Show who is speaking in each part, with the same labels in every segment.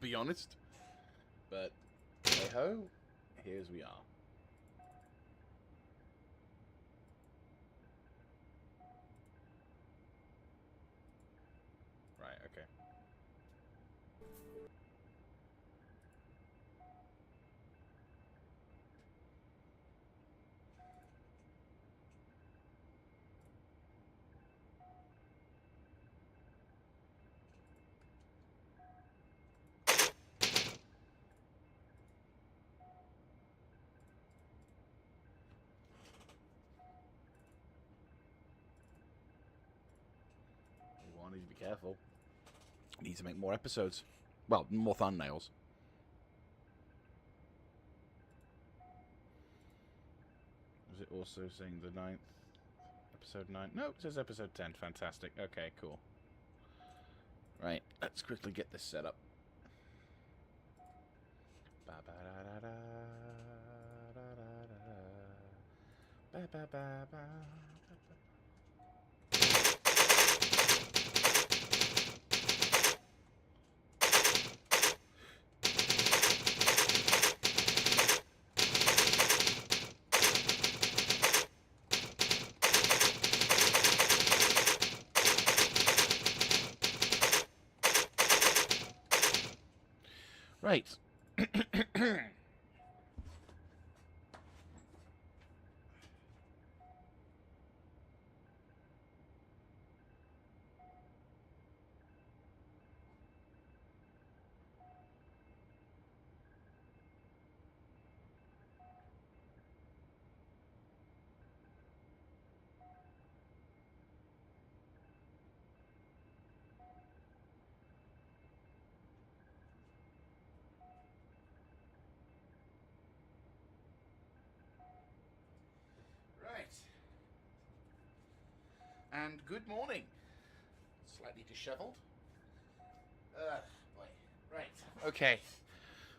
Speaker 1: be honest. But, hey-ho, here's we are. Right, okay. I need to be careful. I need to make more episodes. Well, more thumbnails. Is it also saying the 9th? Episode 9? No, it says episode 10. Fantastic. Okay, cool. Right, let's quickly get this set up. Right. And good morning. Slightly disheveled. Boy. Right. Okay.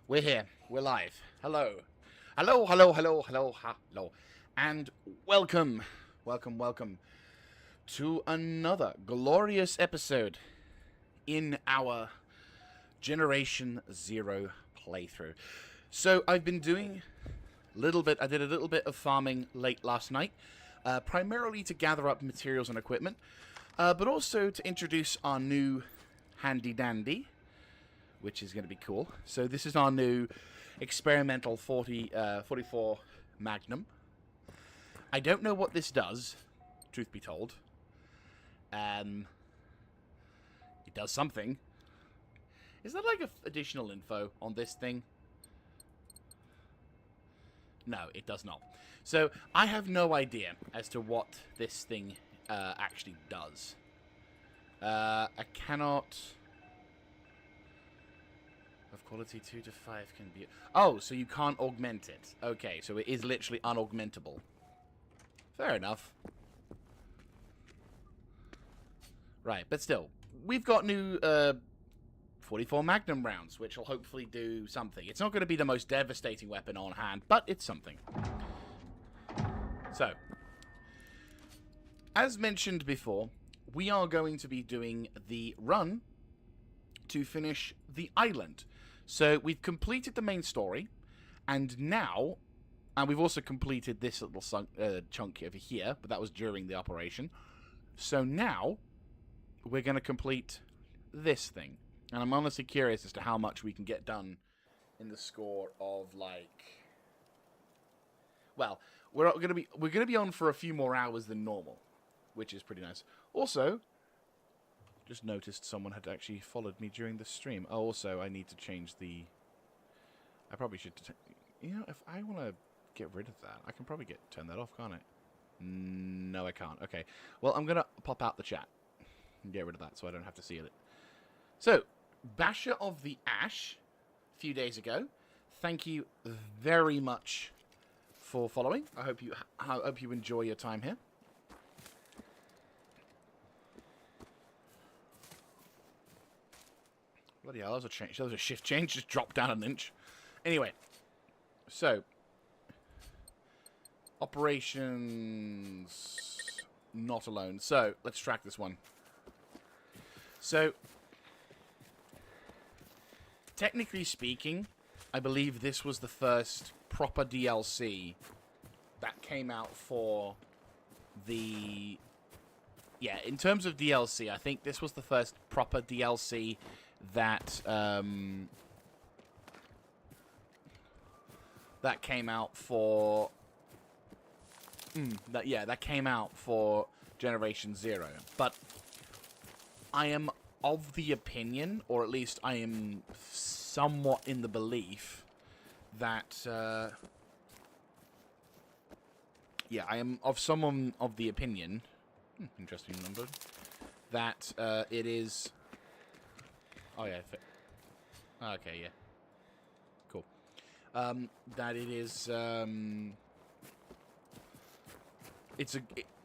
Speaker 1: We're here. We're live. Hello. Hello, hello, hello, hello, hello. And welcome, welcome, welcome to another glorious episode in our Generation Zero playthrough. So I've been doing I did a little bit of farming late last night. Primarily to gather up materials and equipment, but also to introduce our new handy dandy, which is going to be cool. So this is our new experimental 44 Magnum. I don't know what this does, truth be told. It does something. Is that like additional info on this thing? No, it does not. So, I have no idea as to what this thing actually does. I cannot... Of quality 2 to 5 can be... Oh, so you can't augment it. Okay, so it is literally unaugmentable. Fair enough. Right, but still. We've got new 44 Magnum rounds, which will hopefully do something. It's not going to be the most devastating weapon on hand, but it's something. So, as mentioned before, we are going to be doing the run to finish the island. So, we've completed the main story, and now, and we've also completed this little chunk over here, but that was during the operation. So now, we're going to complete this thing. And I'm honestly curious as to how much we can get done in the score of, like... Well, we're gonna be on for a few more hours than normal, which is pretty nice. Also, just noticed someone had actually followed me during the stream. Oh, also, I need to change the... I probably should... You know, if I want to get rid of that, I can probably turn that off, can't I? No, I can't. Okay. Well, I'm gonna pop out the chat and get rid of that so I don't have to see it. So, Basher of the Ash, a few days ago. Thank you very much for following. I hope you enjoy your time here. Bloody hell, that was a change. That was a shift change. Just dropped down an inch. Anyway, so operations not alone. So let's track this one. So technically speaking, I believe this was the first proper DLC that came out for the... Yeah, in terms of DLC, I think this was the first proper DLC that, that came out for... that came out for Generation 0. But I am of the opinion, or at least I am somewhat in the belief, that... yeah, I am of the opinion... interesting number. That it is... Oh, yeah. Okay, yeah. Cool. That it is...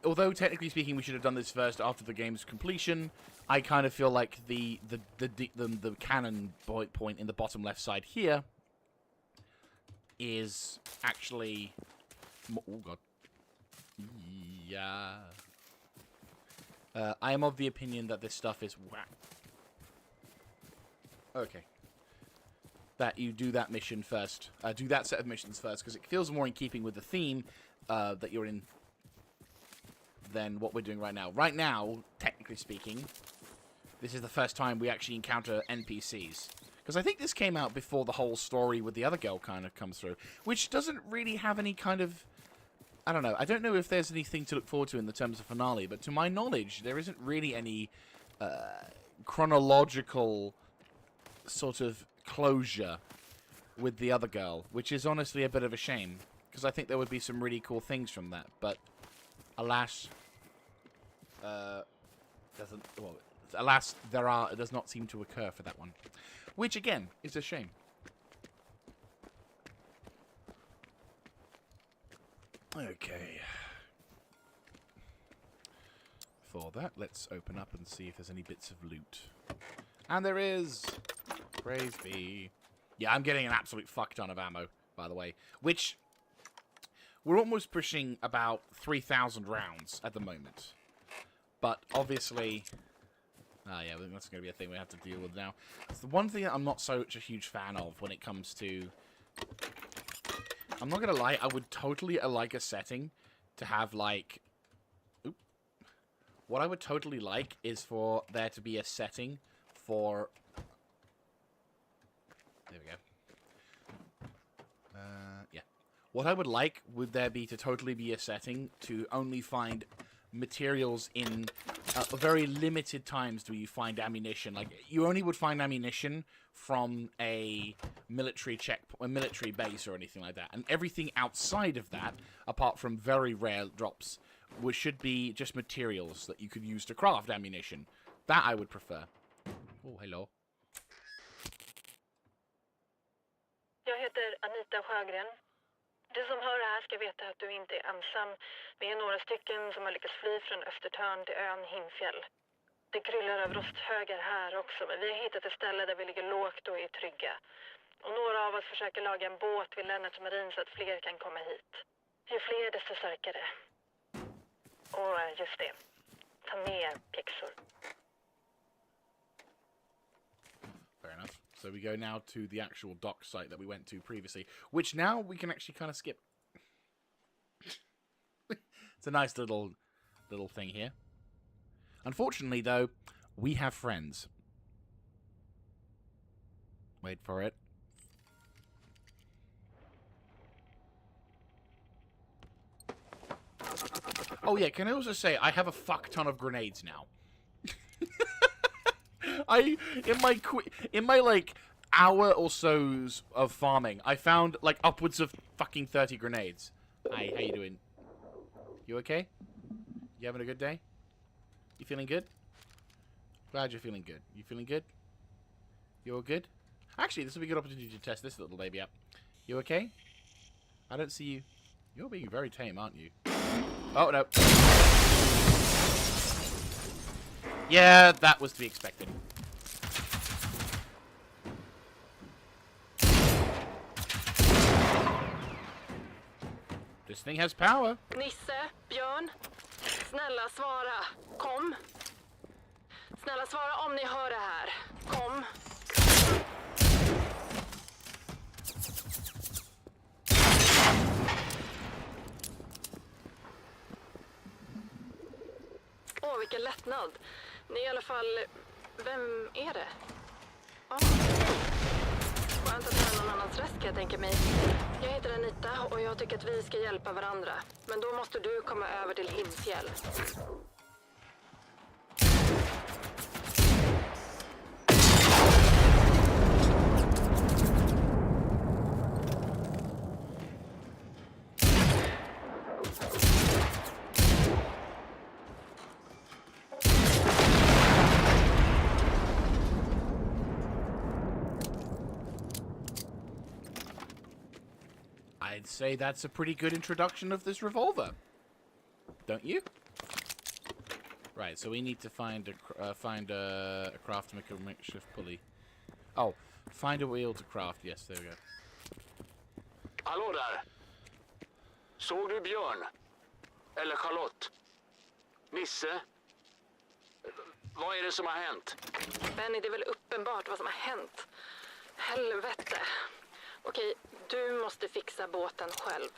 Speaker 1: although, technically speaking, we should have done this first after the game's completion, I kind of feel like the cannon point in the bottom left side here is actually... Oh, God. Yeah... I am of the opinion that this stuff is whack. Okay. That you do that mission first. Do that set of missions first, because it feels more in keeping with the theme that you're in than what we're doing right now. Right now, technically speaking, this is the first time we actually encounter NPCs. Because I think this came out before the whole story with the other girl kind of comes through, which doesn't really have any kind of... I don't know. I don't know if there's anything to look forward to in the terms of finale, but to my knowledge, there isn't really any chronological sort of closure with the other girl, which is honestly a bit of a shame, because I think there would be some really cool things from that. But alas, it does not seem to occur for that one, which again is a shame. Okay. For that, let's open up and see if there's any bits of loot. And there is! Praise be. Yeah, I'm getting an absolute fuck ton of ammo, by the way. Which, we're almost pushing about 3,000 rounds at the moment. But, obviously... Ah, yeah, that's going to be a thing we have to deal with now. It's the one thing that I'm not such a huge fan of when it comes to... I'm not gonna lie, I would totally like a setting to have, like... Oop. What I would totally like is for there to be a setting for... There we go. Yeah. What I would like would there be to totally be a setting to only find materials in very limited times do you find ammunition. Like, you only would find ammunition from a military base or anything like that. And everything outside of that, apart from very rare drops, should be just materials that you could use to craft ammunition. That I would prefer. Oh, hello.
Speaker 2: Jag heter Anita Sjögren. Du som hör det här ska veta att du inte är ensam. Vi är några stycken som har lyckats fly från Östertörn till ön Himfjäll. Det kryllar av rosthögar här också, men vi har hittat ett ställe där vi ligger lågt och är trygga. Och några av oss försöker laga en båt vid Lennarts marin så att fler kan komma hit. Ju fler desto starkare. Och just det, ta med er pjäxor.
Speaker 1: Fair enough. So we go now to the actual dock site that we went to previously, which now we can actually kind of skip. It's a nice little thing here. Unfortunately, though, we have friends. Wait for it. Oh yeah, can I also say I have a fuck ton of grenades now. In my like hour or so's of farming, I found like upwards of fucking 30 grenades. Hi, how you doing? You okay? You having a good day? You feeling good? Glad you're feeling good. You feeling good? You all good? Actually, this will be a good opportunity to test this little baby out. You okay? I don't see you. You're being very tame, aren't you? Oh, no. Yeah, that was to be expected. This thing has power.
Speaker 2: Nisse, Björn, snälla svara. Kom. Snälla svara om ni hör det här. Kom. vilken lättnad. Ni i alla fall... Vem är det? Ja. Skönt att höra någon annans röst, kan jag tänka mig. Jag heter Anita och jag tycker att vi ska hjälpa varandra. Men då måste du komma över till Himfjäll.
Speaker 1: I'd say that's a pretty good introduction of this revolver. Don't you? Right, so we need to find a craft to make a makeshift pulley. Oh, find a wheel to craft. Yes, there we go.
Speaker 3: Hallå där! Såg du Björn? Eller Charlotte? Nisse? Vad är det som har hänt?
Speaker 2: Benny, det är väl uppenbart vad som har hänt. Helvete. Okej, du måste fixa båten själv.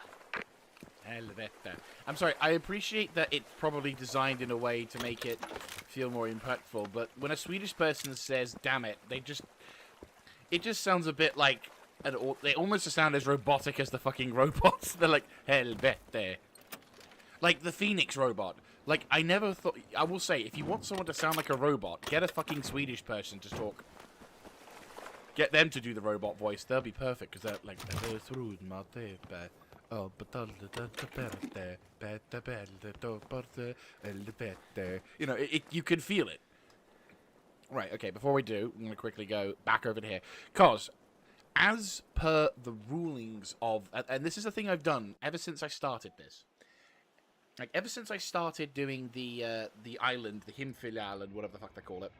Speaker 1: Helvete. I'm sorry, I appreciate that it's probably designed in a way to make it feel more impactful, but when a Swedish person says, damn it, it just sounds a bit like, they almost sound as robotic as the fucking robots. They're like, helvete. Like the Phoenix robot. Like, I never thought, I will say, if you want someone to sound like a robot, get a fucking Swedish person to talk. Get them to do the robot voice. They'll be perfect, because they're like, you know, you can feel it. Right, okay, before we do, I'm going to quickly go back over to here. Because, as per the rulings of, and this is the thing I've done ever since I started this. Like, ever since I started doing the island, the Himfjäll Island, whatever the fuck they call it,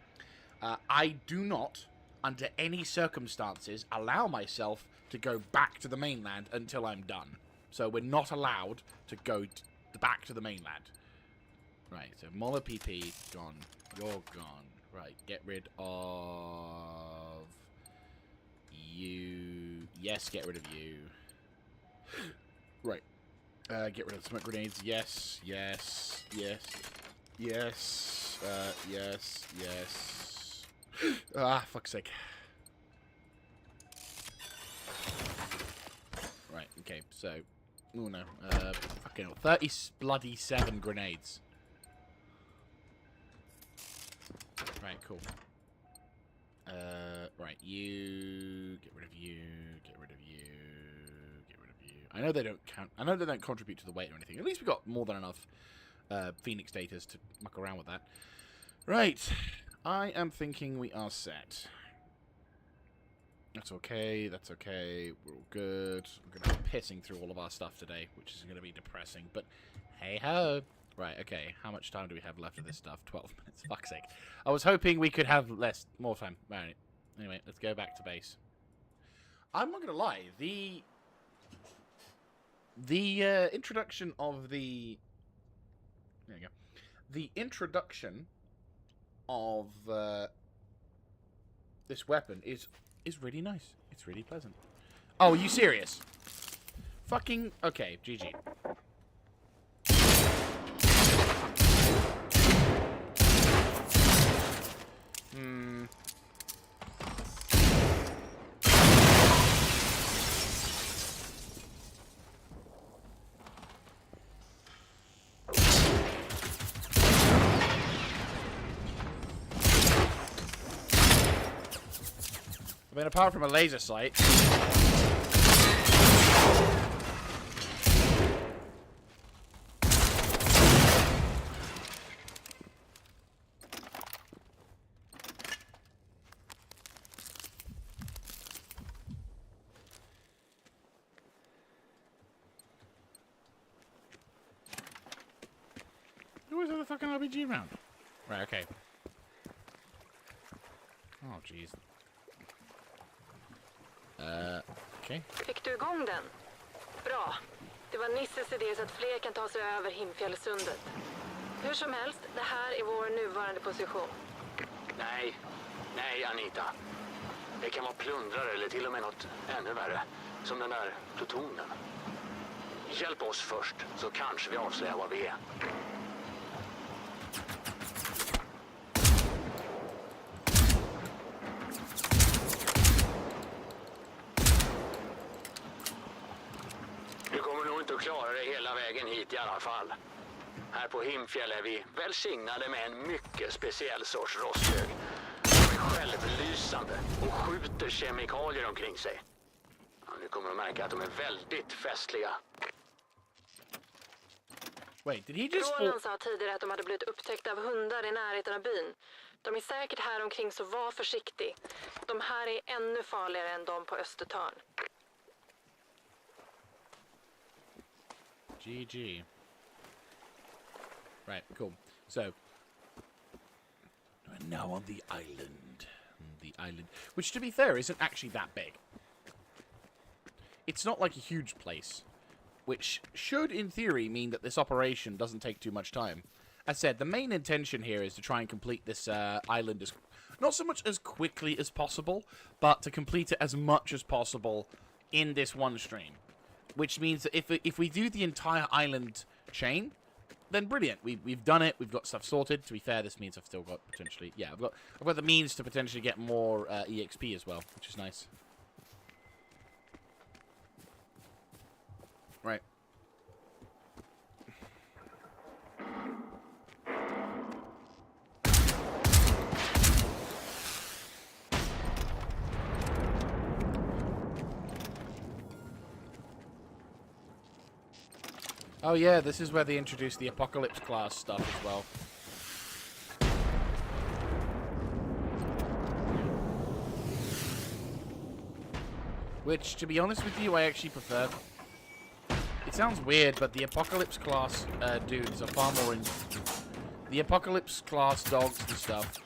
Speaker 1: I do not, under any circumstances, allow myself to go back to the mainland until I'm done. So we're not allowed to go back to the mainland. Right, so Mola PP, gone. You're gone. Right, get rid of you. Yes, get rid of you. Right. Get rid of smoke grenades. Yes, yes, yes, yes, yes, yes. Ah, fuck's sake. Right, okay, so... Oh no, fucking 30 bloody 7 grenades. Right, cool. Right, you... Get rid of you, get rid of you, get rid of you. I know they don't count... I know they don't contribute to the weight or anything. At least we got more than enough Phoenix datas to muck around with that. Right. I am thinking we are set. That's okay, that's okay. We're all good. We're going to be pissing through all of our stuff today, which is going to be depressing, but hey-ho. Right, okay. How much time do we have left of this stuff? 12 minutes. Fuck's sake. I was hoping we could have more time. Right. Anyway, let's go back to base. I'm not going to lie. The introduction of the... There you go. The introduction of this weapon is really nice. It's really pleasant. Oh, are you serious? Fucking... Okay, GG. I mean, apart from a laser sight. You always have a fucking RPG round. Right, okay. Oh, jeez. Okay.
Speaker 2: Fick du igång den? Bra. Det var Nisses idé så att fler kan ta sig över Himfjällsundet. Hur som helst, det här är vår nuvarande position.
Speaker 3: Nej Anita. Det kan vara plundrare eller till och med något ännu värre. Som den där plutonen. Hjälp oss först så kanske vi avslöjar vad vi är. hela vägen hit i alla fall. Här på Himfjäll är vi välsignade med en mycket speciell sorts rosthög. De är självlysande och skjuter kemikalier omkring sig. Ja, nu kommer de märka att de är väldigt festliga.
Speaker 1: Wait, did he just fall?
Speaker 2: Roland sa tidigare att de hade blivit upptäckta av hundar i närheten av byn. De är säkert här omkring, så var försiktig. De här är ännu farligare än de på Östertörn.
Speaker 1: GG. Right, cool. So, we're now on the island. The island, which to be fair, isn't actually that big. It's not like a huge place, which should, in theory, mean that this operation doesn't take too much time. As said, the main intention here is to try and complete this island as not so much as quickly as possible, but to complete it as much as possible in this one stream. Which means that if we do the entire island chain, then brilliant. We've done it. We've got stuff sorted. To be fair, this means I've still got potentially... Yeah, I've got the means to potentially get more EXP as well, which is nice. Right. Oh yeah, this is where they introduced the Apocalypse class stuff as well. Which, to be honest with you, I actually prefer. It sounds weird, but the Apocalypse class dudes are far more in... The Apocalypse class dogs and stuff.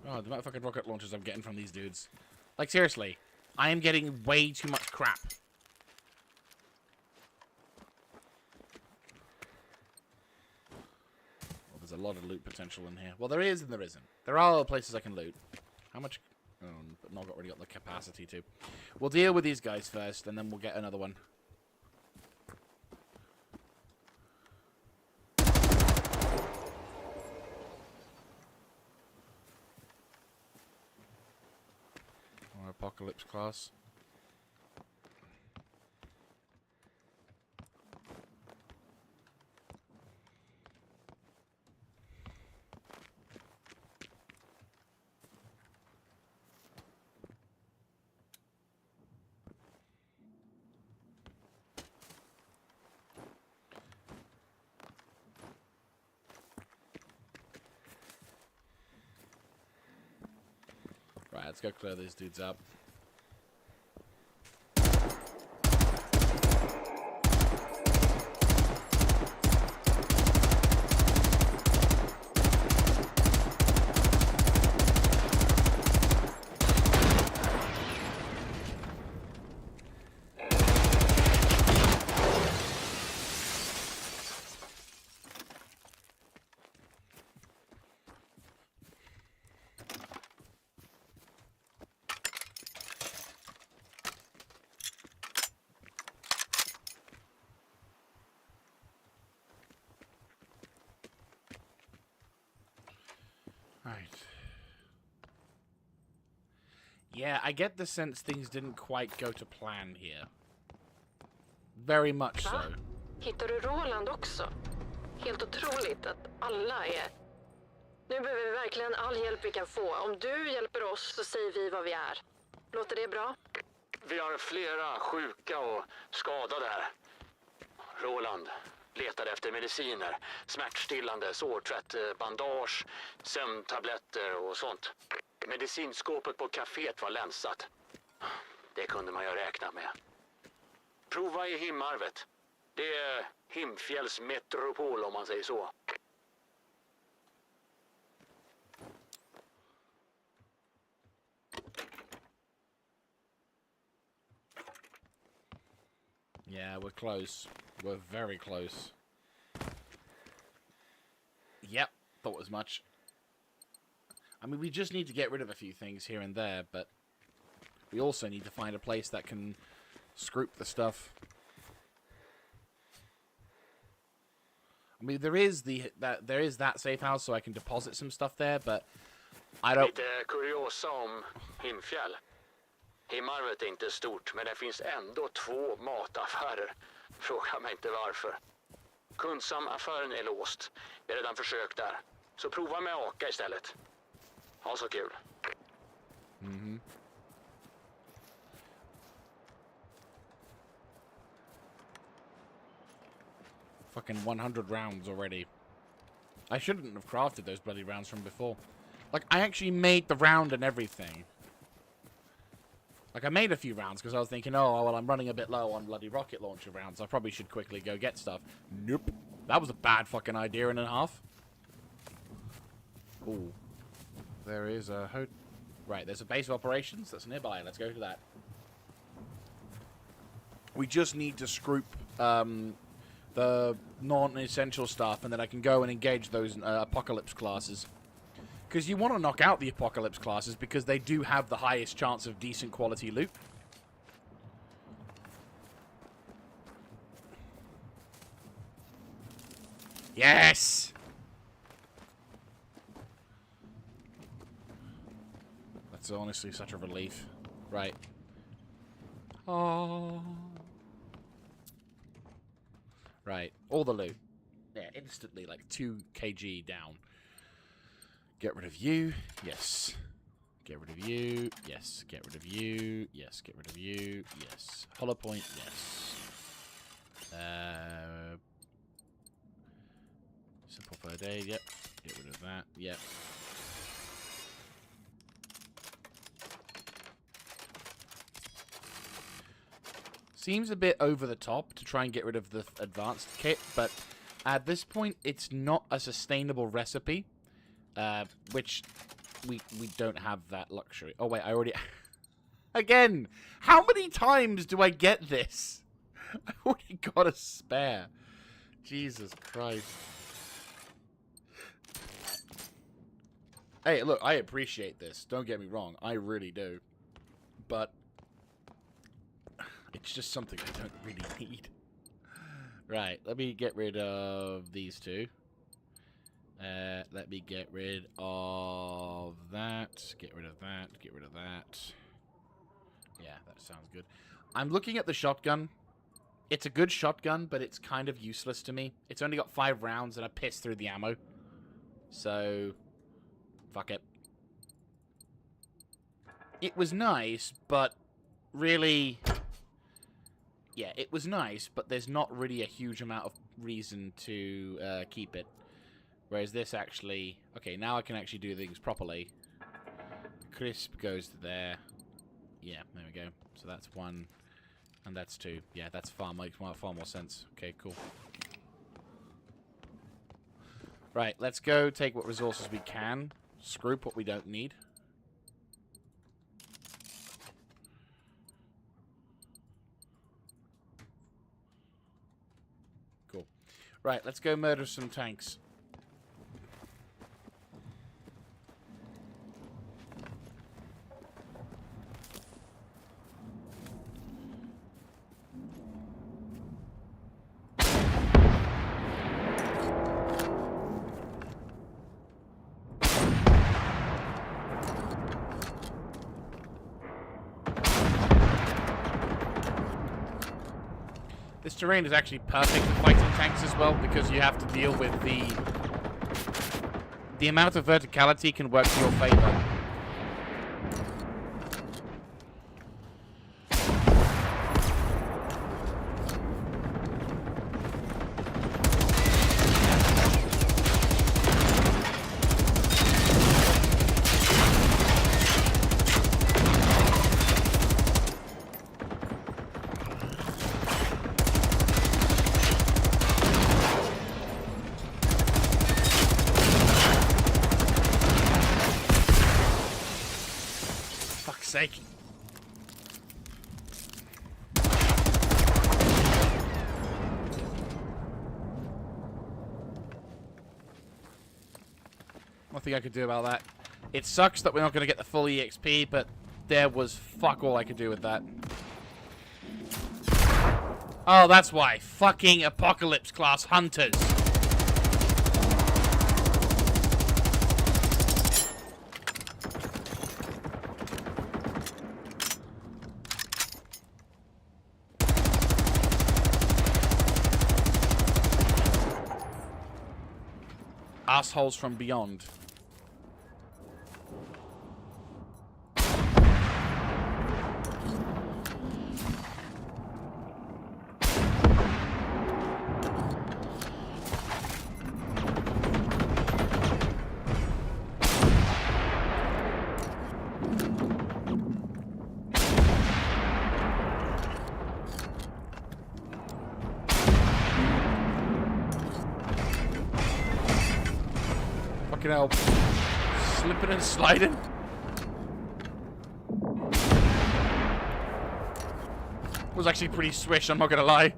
Speaker 1: Oh, the amount of fucking rocket launchers I'm getting from these dudes. Like, seriously. I am getting way too much crap. Well, there's a lot of loot potential in here. Well, there is and there isn't. There are other places I can loot. How much? Oh, but not already got the capacity to. We'll deal with these guys first, and then we'll get another one. Apocalypse class. Right, let's go clear these dudes up. Right. Yeah, I get the sense things didn't quite go to plan here. Very much so.
Speaker 2: Hittar du Roland också? Helt otroligt att alla är... Nu behöver vi verkligen all hjälp vi kan få. Om du hjälper oss så säger vi vad vi är. Låter det bra?
Speaker 3: Vi har flera sjuka och skadade här. Roland letade efter mediciner, smärtstillande, sårtvätt, bandage, sömntabletter och sånt. Medicinskåpet på kaféet var länsat. Det kunde man ju räkna med. Prova i Himmarvet. Det är Himfjälls metropol om man säger så.
Speaker 1: Yeah, we're close. We're very close. Yep, thought as much. I mean, we just need to get rid of a few things here and there, but we also need to find a place that can scroop the stuff. I mean, there is that safe house, so I can deposit some stuff there, but I don't...
Speaker 3: Lite kuriosa om Himfjäll. Himmarvet är inte stort, men det finns ändå 2 mataffärer. Fråga mig inte varför. Kundsamaffären är låst. Vi har redan försökt där. Så prova med Aka istället. Ha så kul.
Speaker 1: Mhm. Fucking 100 rounds already. I shouldn't have crafted those bloody rounds from before. Like, I actually made the round and everything. Like, I made a few rounds because I was thinking, oh, well, I'm running a bit low on bloody rocket launcher rounds. I probably should quickly go get stuff. Nope. That was a bad fucking idea and a half. Ooh. There is a... Right, there's a base of operations that's nearby. Let's go to that. We just need to scroop the non-essential stuff, and then I can go and engage those apocalypse classes. Because you want to knock out the apocalypse classes because they do have the highest chance of decent quality loot. Yes! That's honestly such a relief. Right. Oh. Right. All the loot. Yeah, instantly, like 2 kg down. Get rid of you. Yes. Get rid of you. Yes. Get rid of you. Yes. Get rid of you. Yes. Hollow point. Yes. Simple per day. Yep. Get rid of that. Yep. Seems a bit over the top to try and get rid of the advanced kit, but at this point, it's not a sustainable recipe. Which we don't have that luxury. Oh wait, I already... Again! How many times do I get this? I already got a spare. Jesus Christ. Hey, look, I appreciate this. Don't get me wrong. I really do. But it's just something I don't really need. Right, let me get rid of these 2. Let me get rid of that. Get rid of that. Get rid of that. Yeah, that sounds good. I'm looking at the shotgun. It's a good shotgun, but it's kind of useless to me. It's only got 5 rounds, and I pissed through the ammo. So, fuck it. It was nice, but really... Yeah, it was nice, but there's not really a huge amount of reason to keep it. Whereas this actually... Okay, now I can actually do things properly. Crisp goes to there. Yeah, there we go. So that's 1, and that's 2. Yeah, that's makes far more sense. Okay, cool. Right, let's go take what resources we can. Scroop what we don't need. Cool. Right, let's go murder some tanks. This terrain is actually perfect for fighting tanks as well, because you have to deal with the amount of verticality can work to your favor. Sake. Nothing I could do about that. It sucks that we're not going to get the full EXP, but there was fuck all I could do with that. Oh, that's why. Fucking Apocalypse class hunters. Assholes from beyond. Fucking hell. Slipping and sliding. Was actually pretty swish, I'm not gonna lie.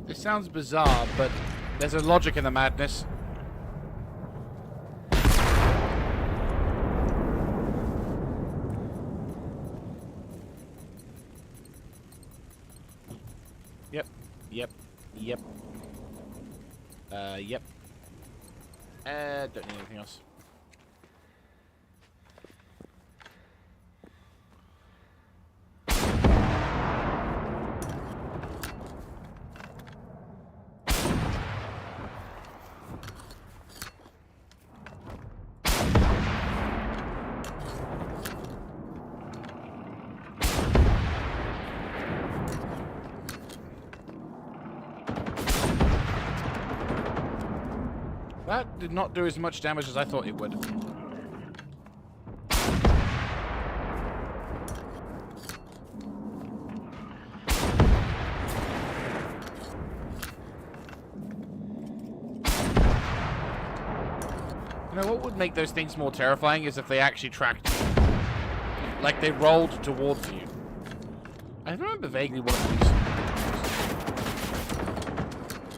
Speaker 1: This sounds bizarre, but there's a logic in the madness. Yep. Yep. Yep. Yep. Don't need anything else. That did not do as much damage as I thought it would. You know, what would make those things more terrifying is if they actually tracked you. Like they rolled towards you. I remember vaguely one of these.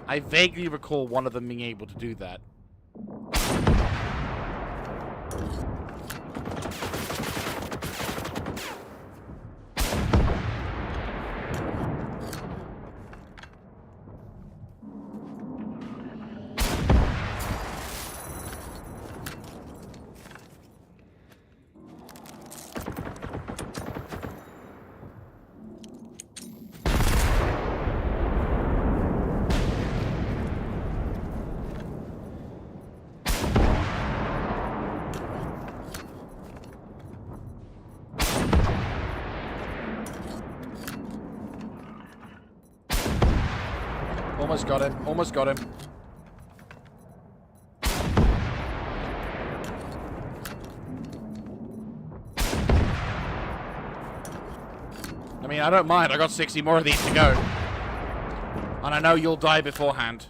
Speaker 1: I vaguely recall one of them being able to do that. Almost got him. Almost got him. I mean, I don't mind. I got 60 more of these to go. And I know you'll die beforehand.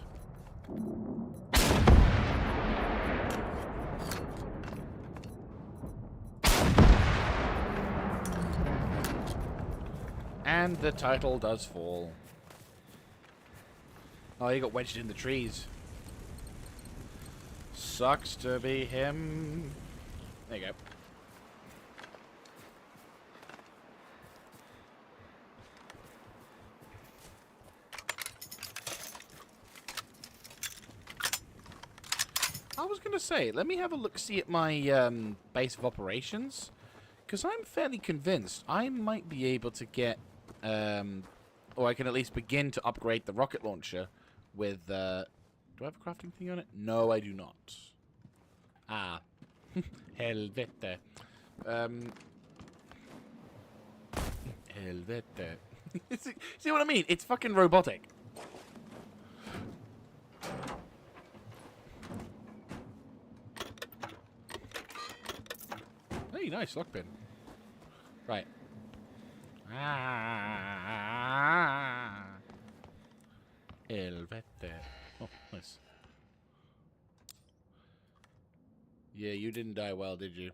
Speaker 1: And the title does fall. Oh, he got wedged in the trees. Sucks to be him. There you go. gonna say, let me have a look-see at my base of operations, because I'm fairly convinced I might be able to get, or I can at least begin to upgrade the rocket launcher with. Do I have a crafting thing on it? No, I do not. Ah, helvete. Helvete. See what I mean? It's fucking robotic. Hey, nice lockpin. Right. Ah. Helvete. Oh, nice. Yeah, you didn't die well, did you?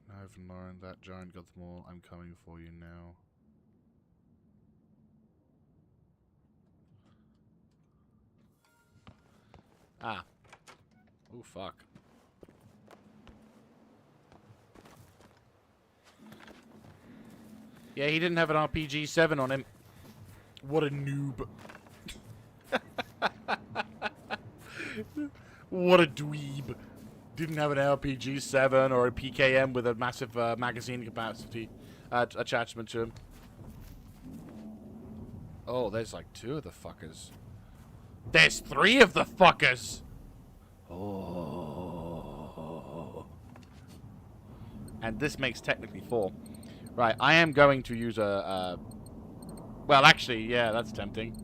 Speaker 1: I've learned that giant got them all. I'm coming for you now. Ah. Oh, fuck. Yeah, he didn't have an RPG-7 on him. What a noob. What a dweeb. Didn't have an RPG-7 or a PKM with a massive magazine capacity attachment to him. Oh, there's like 2 of the fuckers. There's 3 of the fuckers! Oh. And this makes technically 4. Right, I am going to use a... well, actually, yeah, that's tempting.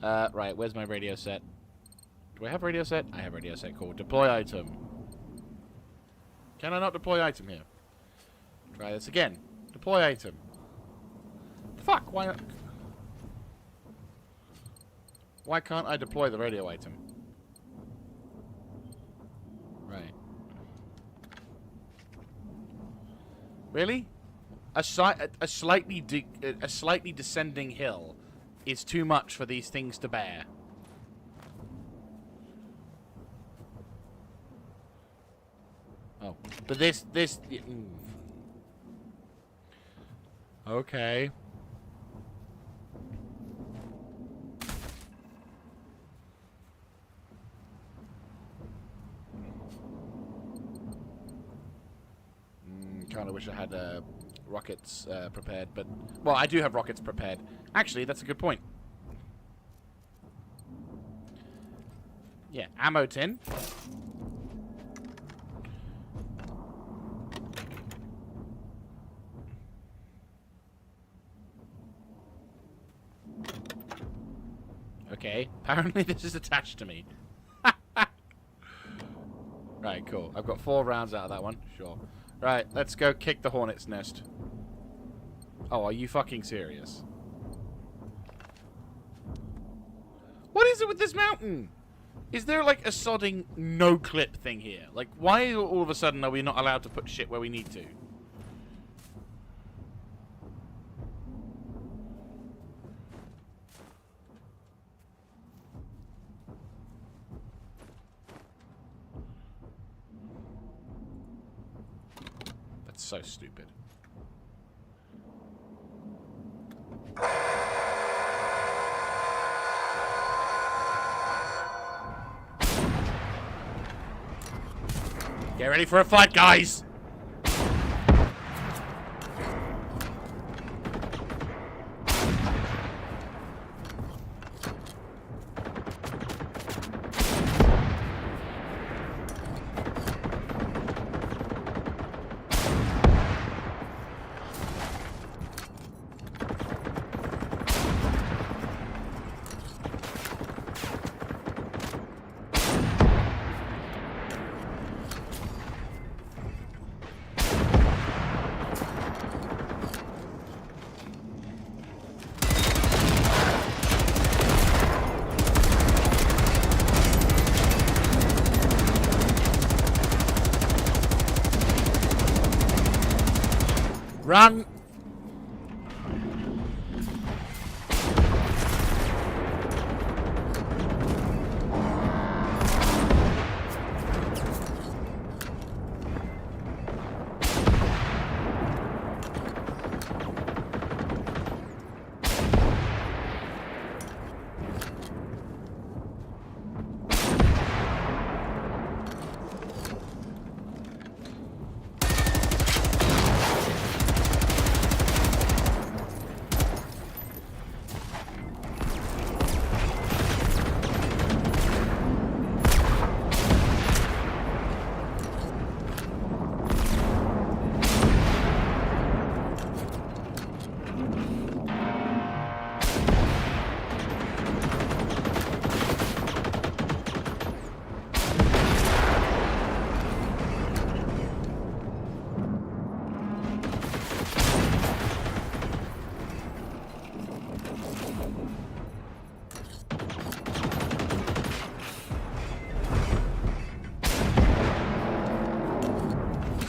Speaker 1: Right, where's my radio set? Do I have radio set? I have radio set. Cool. Deploy item. Can I not deploy item here? Try this again. Deploy item. Fuck, why not? Why can't I deploy the radio item? Right. Really? A slightly descending hill is too much for these things to bear. Oh, but this. Okay. Kind of wish I had rockets prepared, but well, I do have rockets prepared. Actually, that's a good point. Yeah, ammo tin. Okay, apparently this is attached to me. Right, cool. I've got 4 rounds out of that one. Sure. Right, let's go kick the hornet's nest. Oh, are you fucking serious? What is it with this mountain? Is there like a sodding no-clip thing here? Like, why all of a sudden are we not allowed to put shit where we need to? So stupid. Get ready for a fight, guys! Run!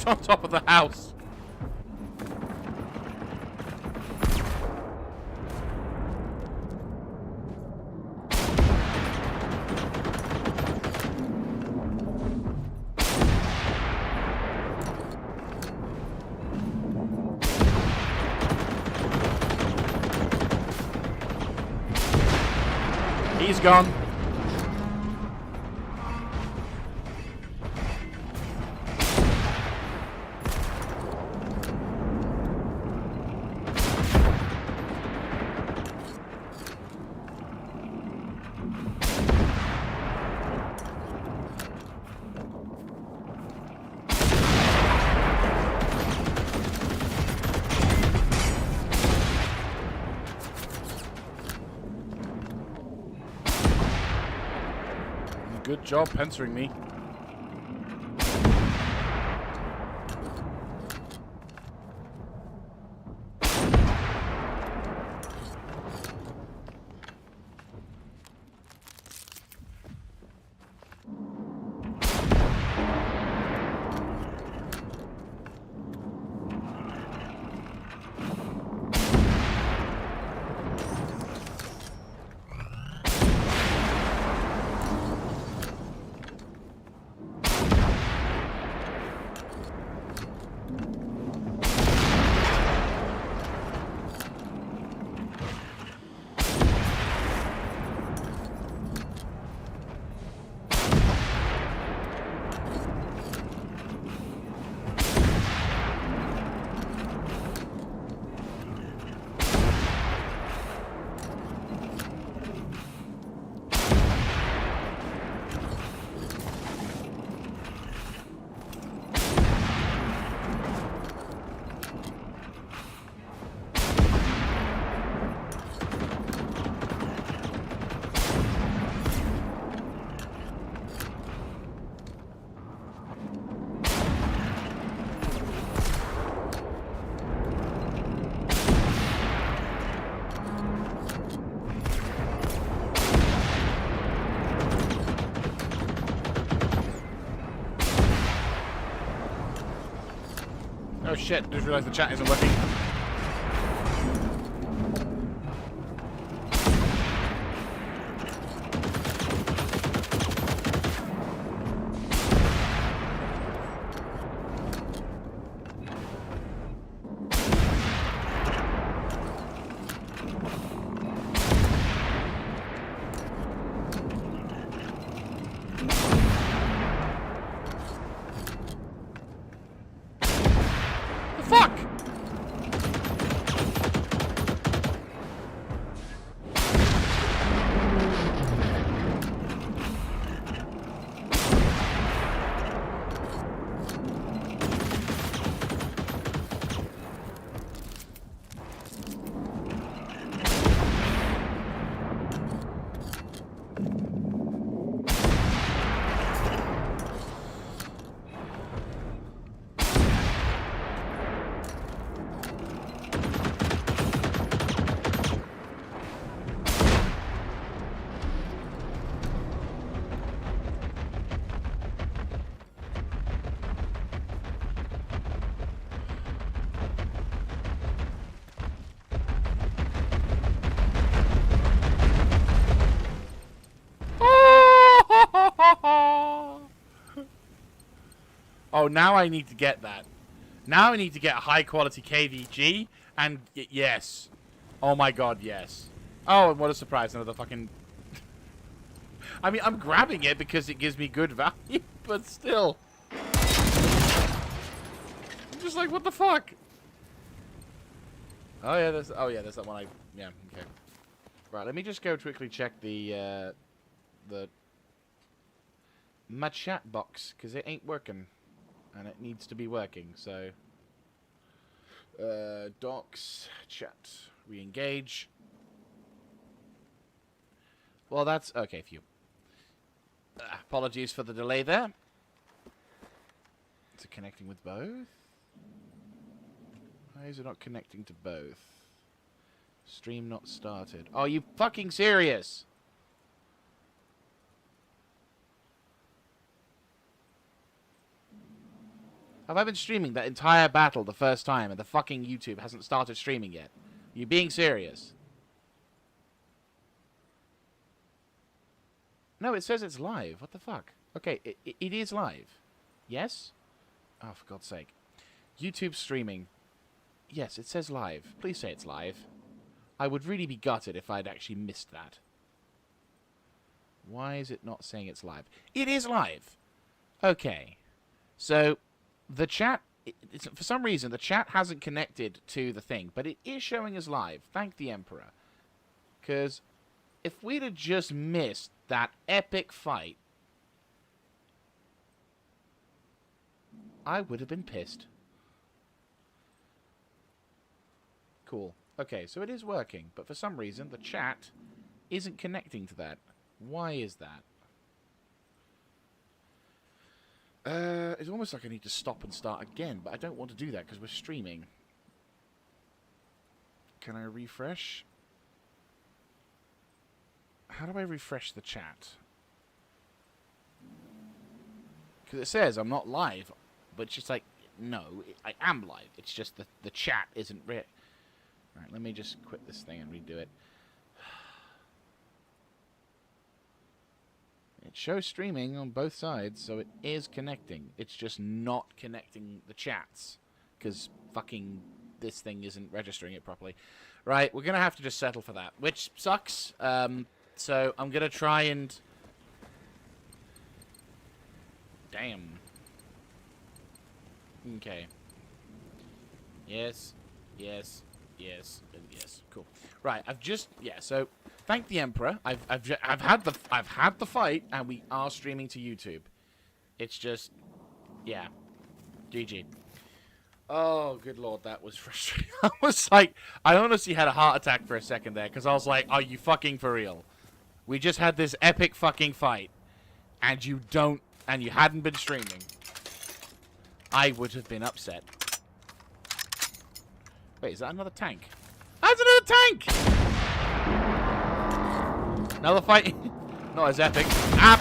Speaker 1: right on top of the house. He's gone. Good job answering me. Oh shit, just realized the chat isn't working. Fuck! Oh, now I need to get that. Now I need to get a high quality KVG and yes. Oh my god, yes. Oh, and what a surprise, another fucking... I mean, I'm grabbing it because it gives me good value, but still. I'm just like, what the fuck? Oh yeah, there's that one yeah, okay. Right, let me just go quickly check the my chat box, because it ain't working. And it needs to be working, so... docs, chat, re-engage. Well, that's... Okay, phew. Apologies for the delay there. Is it connecting with both? Why is it not connecting to both? Stream not started. Are you fucking serious? Have I been streaming that entire battle the first time and the fucking YouTube hasn't started streaming yet? Are you being serious? No, it says it's live. What the fuck? Okay, it is live. Yes? Oh, for God's sake. YouTube streaming. Yes, it says live. Please say it's live. I would really be gutted if I'd actually missed that. Why is it not saying it's live? It is live! Okay. So, the chat... for some reason, the chat hasn't connected to the thing, but it is showing as live. Thank the Emperor. Because if we'd have just missed that epic fight, I would have been pissed. Cool. Okay, so it is working, but for some reason, the chat isn't connecting to that. Why is that? It's almost like I need to stop and start again, but I don't want to do that because we're streaming. Can I refresh? How do I refresh the chat? Because it says I'm not live, but it's just like, no, I am live. It's just the chat isn't Right, let me just quit this thing and redo it. It shows streaming on both sides, so it is connecting. It's just not connecting the chats, because fucking this thing isn't registering it properly. Right, we're going to have to just settle for that, which sucks. So I'm going to try and... Damn. Okay. Yes, yes, yes, and yes. Cool. Right, I've just... Yeah, so... Thank the Emperor. I've had the fight, and we are streaming to YouTube. It's just, yeah, GG. Oh, good lord, that was frustrating. I was like, I honestly had a heart attack for a second there because I was like, are you fucking for real? We just had this epic fucking fight, and you hadn't been streaming. I would have been upset. Wait, is that another tank? That's another tank! Another fight. Not as epic. Ah!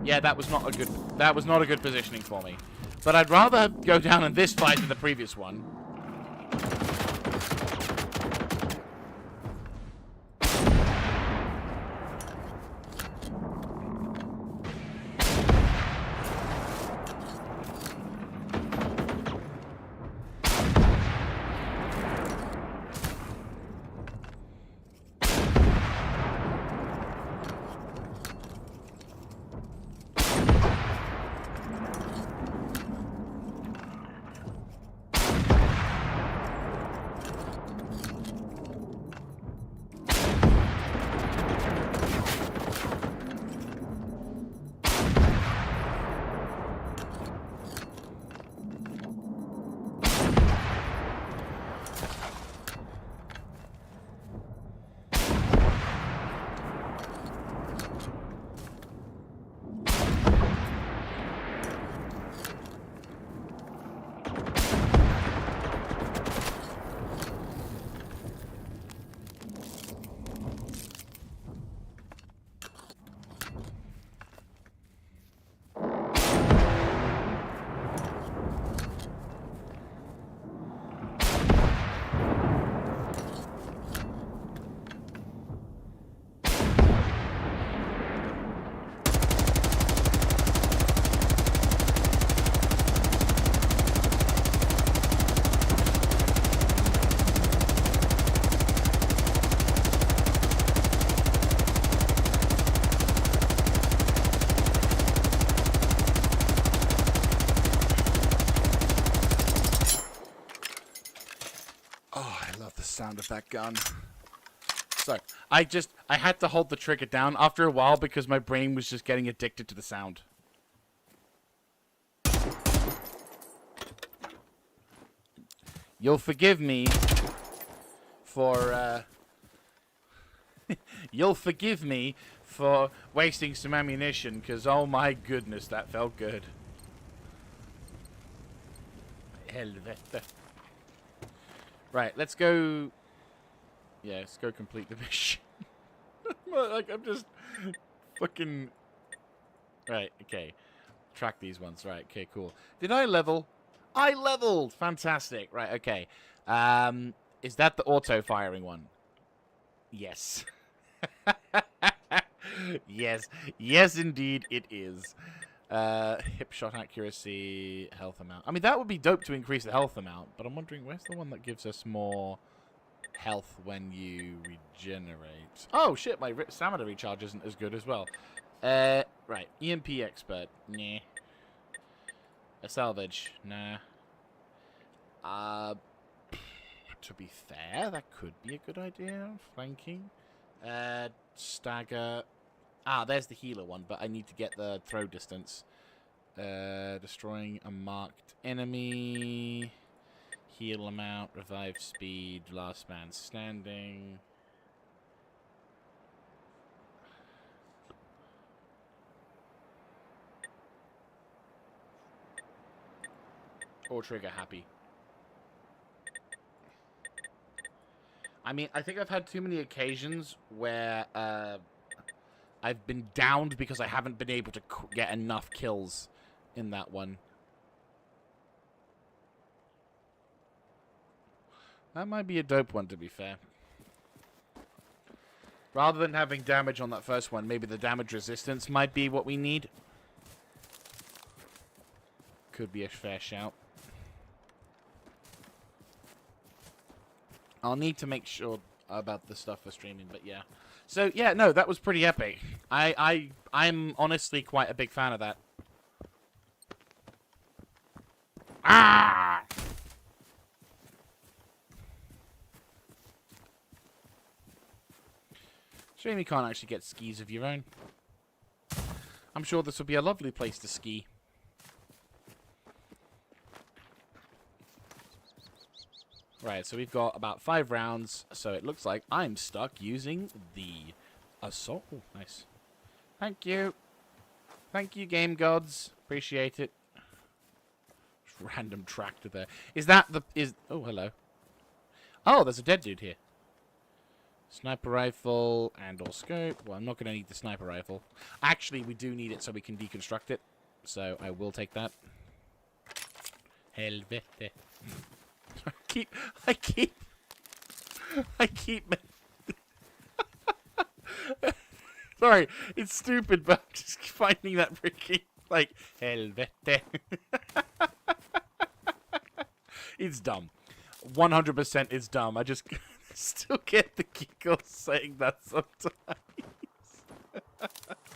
Speaker 1: Yeah, that was not a good positioning for me. But I'd rather go down in this fight than the previous one. Sound of that gun. So, I had to hold the trigger down after a while because my brain was just getting addicted to the sound. You'll forgive me for, you'll forgive me for wasting some ammunition, because oh my goodness, that felt good. Helvete. Right, let's go... Yeah, let's go complete the mission. Like, I'm just... fucking... Right, okay. track these ones. Right, okay, cool. Did I level? I leveled! Fantastic. Right, okay. Is that the auto-firing one? Yes. Yes. Yes, indeed, it is. Hip shot accuracy, health amount. I mean, that would be dope to increase the health amount, but I'm wondering, where's the one that gives us more health when you regenerate? Oh, shit, my stamina recharge isn't as good as well. Right. EMP expert. Nah. A salvage. Nah. To be fair, that could be a good idea. Flanking. Stagger. Ah, there's the healer one, but I need to get the throw distance. Destroying a marked enemy. Heal amount. Revive speed. Last man standing. Or trigger happy. I mean, I think I've had too many occasions where I've been downed because I haven't been able to get enough kills in that one. That might be a dope one, to be fair. Rather than having damage on that first one, maybe the damage resistance might be what we need. Could be a fair shout. I'll need to make sure about the stuff for streaming, but yeah. So, yeah, no, that was pretty epic. I'm honestly quite a big fan of that. Ah! Shame you can't actually get skis of your own. I'm sure this would be a lovely place to ski. Right, so we've got about 5 rounds, so it looks like I'm stuck using the assault. Oh, nice. Thank you. Thank you, game gods. Appreciate it. Random tractor there. Is that the... Oh, hello. Oh, there's a dead dude here. Sniper rifle and or scope. Well, I'm not going to need the sniper rifle. Actually, we do need it so we can deconstruct it. So I will take that. Helvete. I keep sorry, it's stupid, but I'm just finding that freaking like helvete. It's dumb. 100% it's dumb. I just still get the giggles saying that sometimes.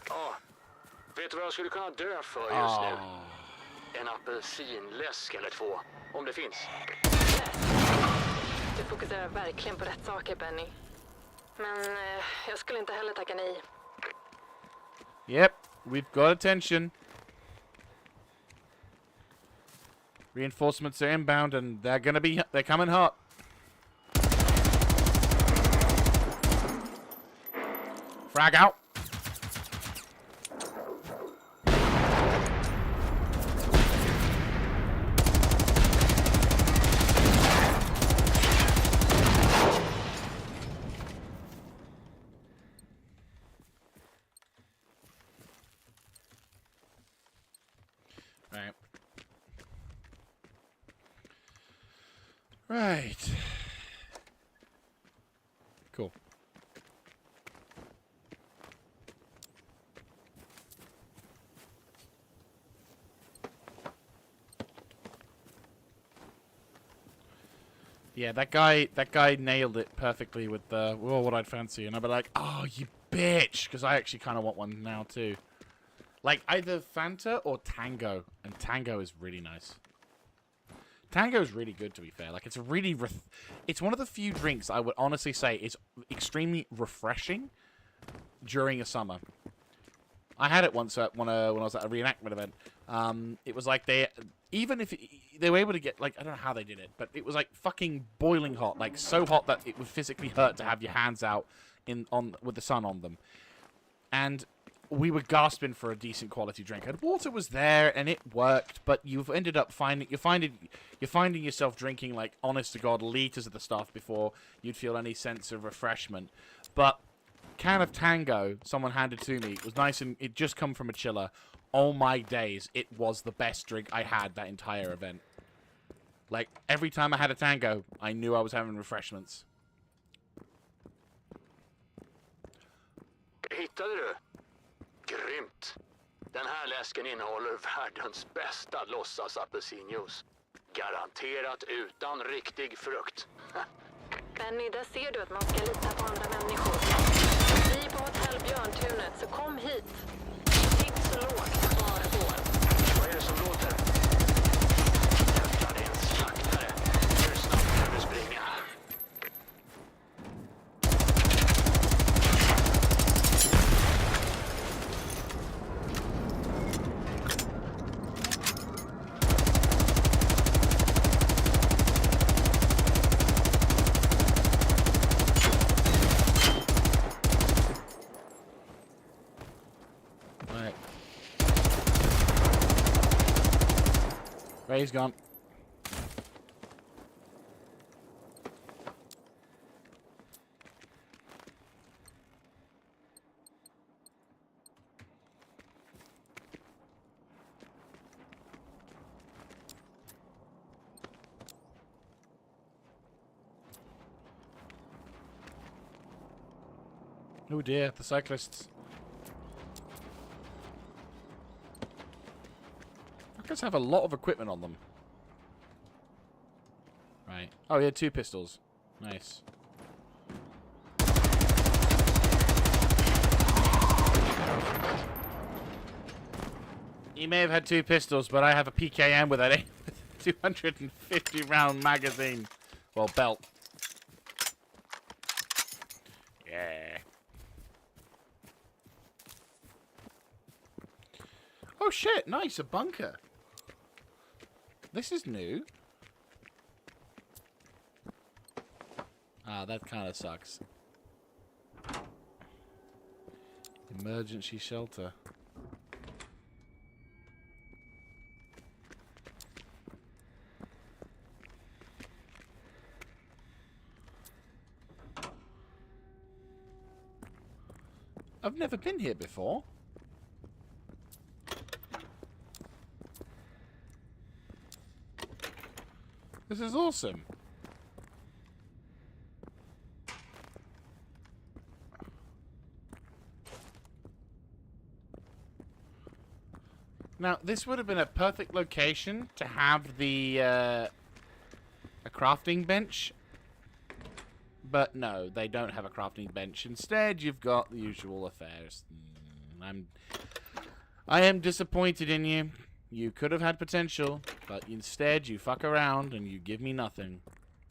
Speaker 3: Ja, vet du vad jag skulle kunna dö för just nu? En apelsinläsk eller 2, om det finns.
Speaker 2: Du fokuserar verkligen på rätt saker, Benny. Men jag skulle inte heller tacka nej.
Speaker 1: Yep, we've got attention. Reinforcements are inbound and they're coming hot. Frag out. Right. Cool. Yeah, that guy nailed it perfectly with the, well, what I'd fancy. And I'd be like, oh, you bitch. Because I actually kind of want one now, too. Like, either Fanta or Tango. And Tango is really nice. Tango is really good, to be fair. Like, it's a really... it's one of the few drinks I would honestly say is extremely refreshing during a summer. I had it once when I was at a reenactment event. It was like they... Even if they were able to get... Like, I don't know how they did it, but it was like fucking boiling hot. Like, so hot that it would physically hurt to have your hands out with the sun on them. And... we were gasping for a decent quality drink, and water was there, and it worked. But you've ended up you're finding yourself drinking like honest to god liters of the stuff before you'd feel any sense of refreshment. But can of Tango, someone handed to me, it was nice and it just come from a chiller, oh my days, it was the best drink I had that entire event. Like, every time I had a tango, I knew I was having refreshments.
Speaker 3: Hittade du? Grymt. Den här läsken innehåller världens bästa låtsas-apelsinjuice. Garanterat utan riktig frukt.
Speaker 2: Benny, där ser du att man ska lita på andra människor. Vi är på hotell Björntunet, så kom hit. Tips så lågt det bara går.
Speaker 3: Vad är det som låter? Jävlar, det är en slaktare. Hur snabbt kan du springa?
Speaker 1: Right. Ray's gone. Oh dear, the cyclists. Fuckers have a lot of equipment on them. Right. Oh, he had 2 pistols. Nice. He may have had 2 pistols, but I have a PKM with a 250 round magazine. Well, belt. Yeah. Oh shit, nice, a bunker. This is new. Ah, that kind of sucks. Emergency shelter. I've never been here before. This is awesome. Now, this would have been a perfect location to have the a crafting bench. But no, they don't have a crafting bench. Instead, you've got the usual affairs. I am disappointed in you. You could have had potential, but instead you fuck around and you give me nothing.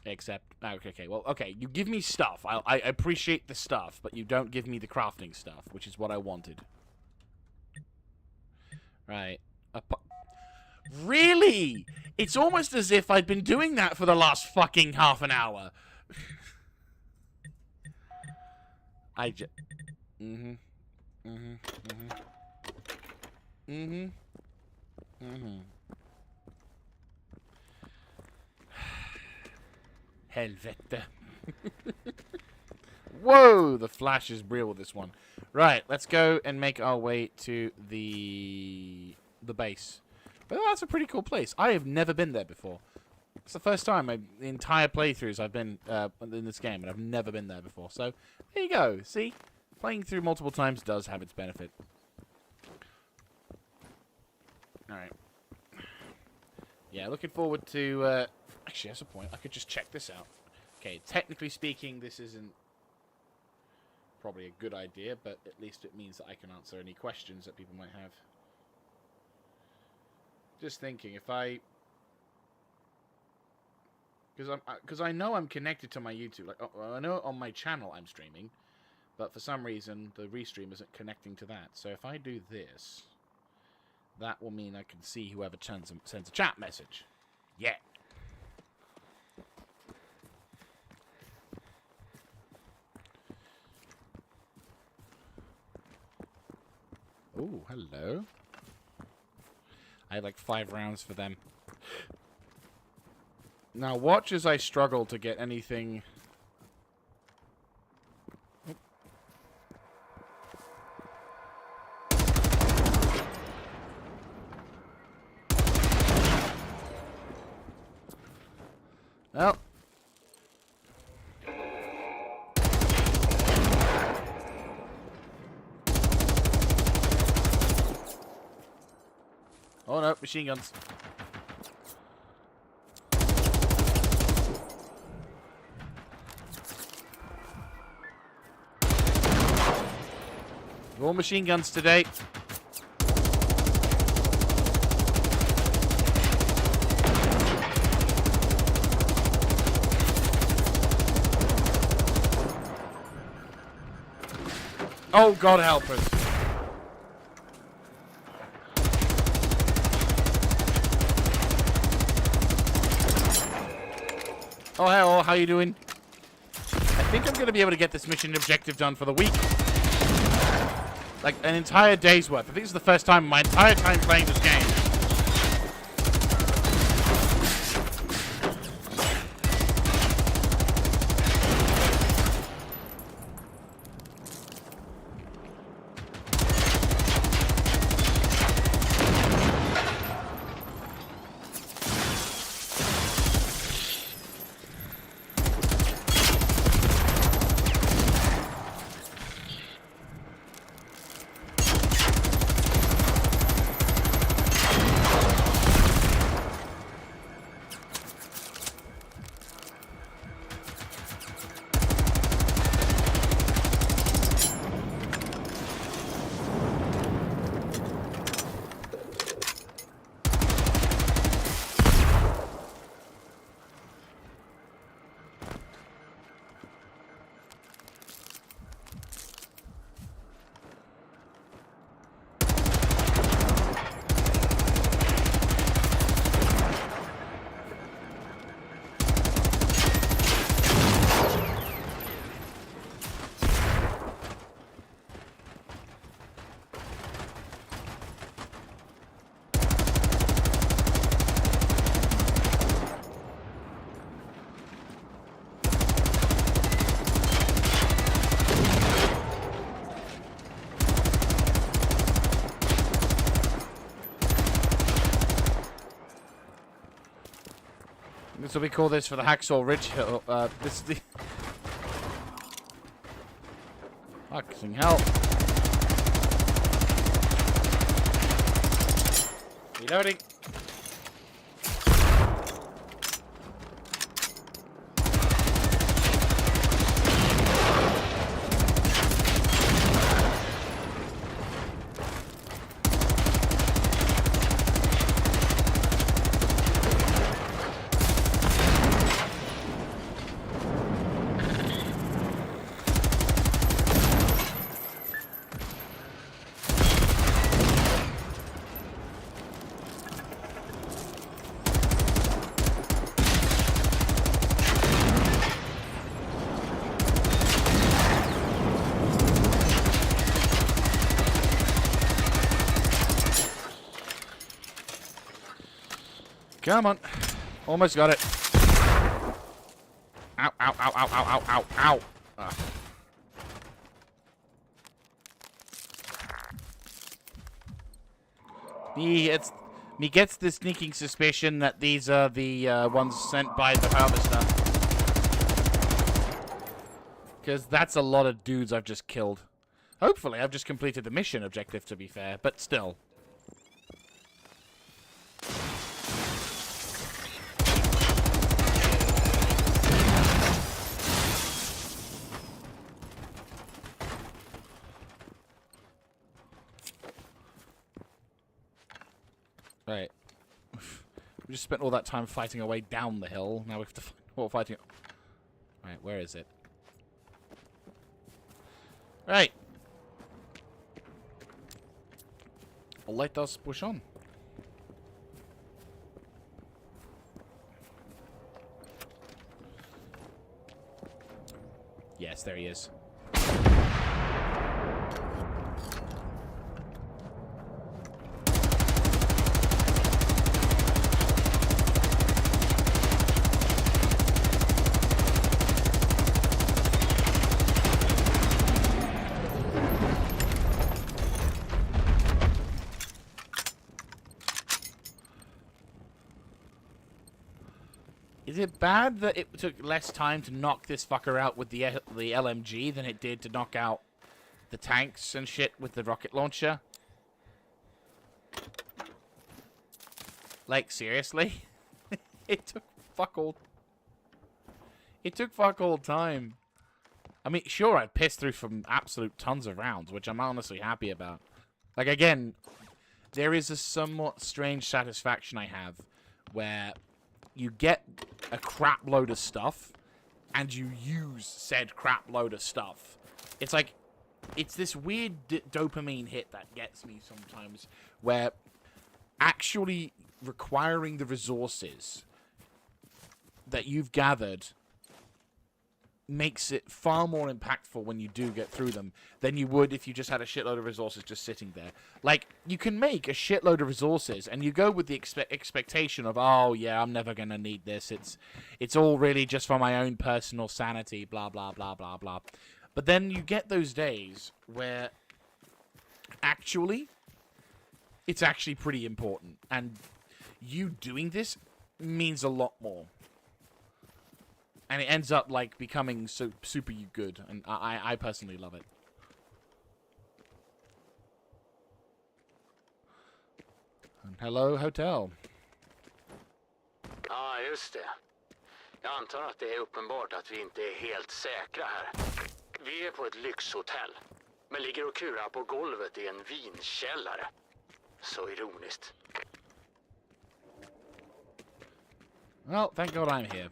Speaker 1: Except, okay, you give me stuff. I appreciate the stuff, but you don't give me the crafting stuff, which is what I wanted. Right. Really? It's almost as if I'd been doing that for the last fucking half an hour. Helvete. Whoa, the flash is real with this one. Right, let's go and make our way to the base. Well, that's a pretty cool place. I have never been there before. It's the first time the entire playthroughs I've been in this game, and I've never been there before. So, there you go. See? Playing through multiple times does have its benefit. Alright. Yeah, looking forward to... actually, that's a point. I could just check this out. Okay, technically speaking, this isn't probably a good idea, but at least it means that I can answer any questions that people might have. Just thinking, if I... Because I know I'm connected to my YouTube. Like, I know on my channel I'm streaming, but for some reason the restream isn't connecting to that. So if I do this, that will mean I can see whoever sends a chat message. Yeah. Oh, hello. I had like 5 rounds for them. Now watch as I struggle to get anything. Well. Oh no, machine guns. All machine guns today. Oh, God help us. Oh, hello, how you doing? I think I'm going to be able to get this mission objective done for the week. Like, an entire day's worth. I think it's the first time in my entire time playing this game. So we call this for the Hacksaw Ridge Hill. This is the... Fucking hell. Reloading. Come on. Almost got it. Ow, ow, ow, ow, ow, ow, ow, ow. Me gets the sneaking suspicion that these are the ones sent by the harvester. Because that's a lot of dudes I've just killed. Hopefully I've just completed the mission objective, to be fair, but still. Right. We just spent all that time fighting our way down the hill. Now we have to find what we're fighting. Right, where is it? Right. Let us push on. Yes, there he is. Is it bad that it took less time to knock this fucker out with the LMG than it did to knock out the tanks and shit with the rocket launcher? Like, seriously? It took fuck all... It took fuck all time. I mean, sure, I pissed through from absolute tons of rounds, which I'm honestly happy about. Like, again, there is a somewhat strange satisfaction I have where you get a crap load of stuff and you use said crap load of stuff. It's like, it's this weird dopamine hit that gets me sometimes where actually requiring the resources that you've gathered makes it far more impactful when you do get through them than you would if you just had a shitload of resources just sitting there. Like, you can make a shitload of resources and you go with the expectation of, oh yeah, I'm never gonna need this, it's all really just for my own personal sanity, blah blah blah blah blah. But then you get those days where actually it's actually pretty important, and you doing this means a lot more. And it ends up, like, becoming so super good. And I personally love it. And hello, hotel.
Speaker 3: Ja, just det. Jag antar att det är uppenbart att vi inte är helt säkra här. Vi är på ett lyxhotell, men ligger och kurar på golvet i en vinkällare. Så ironiskt.
Speaker 1: Well, thank God I'm here.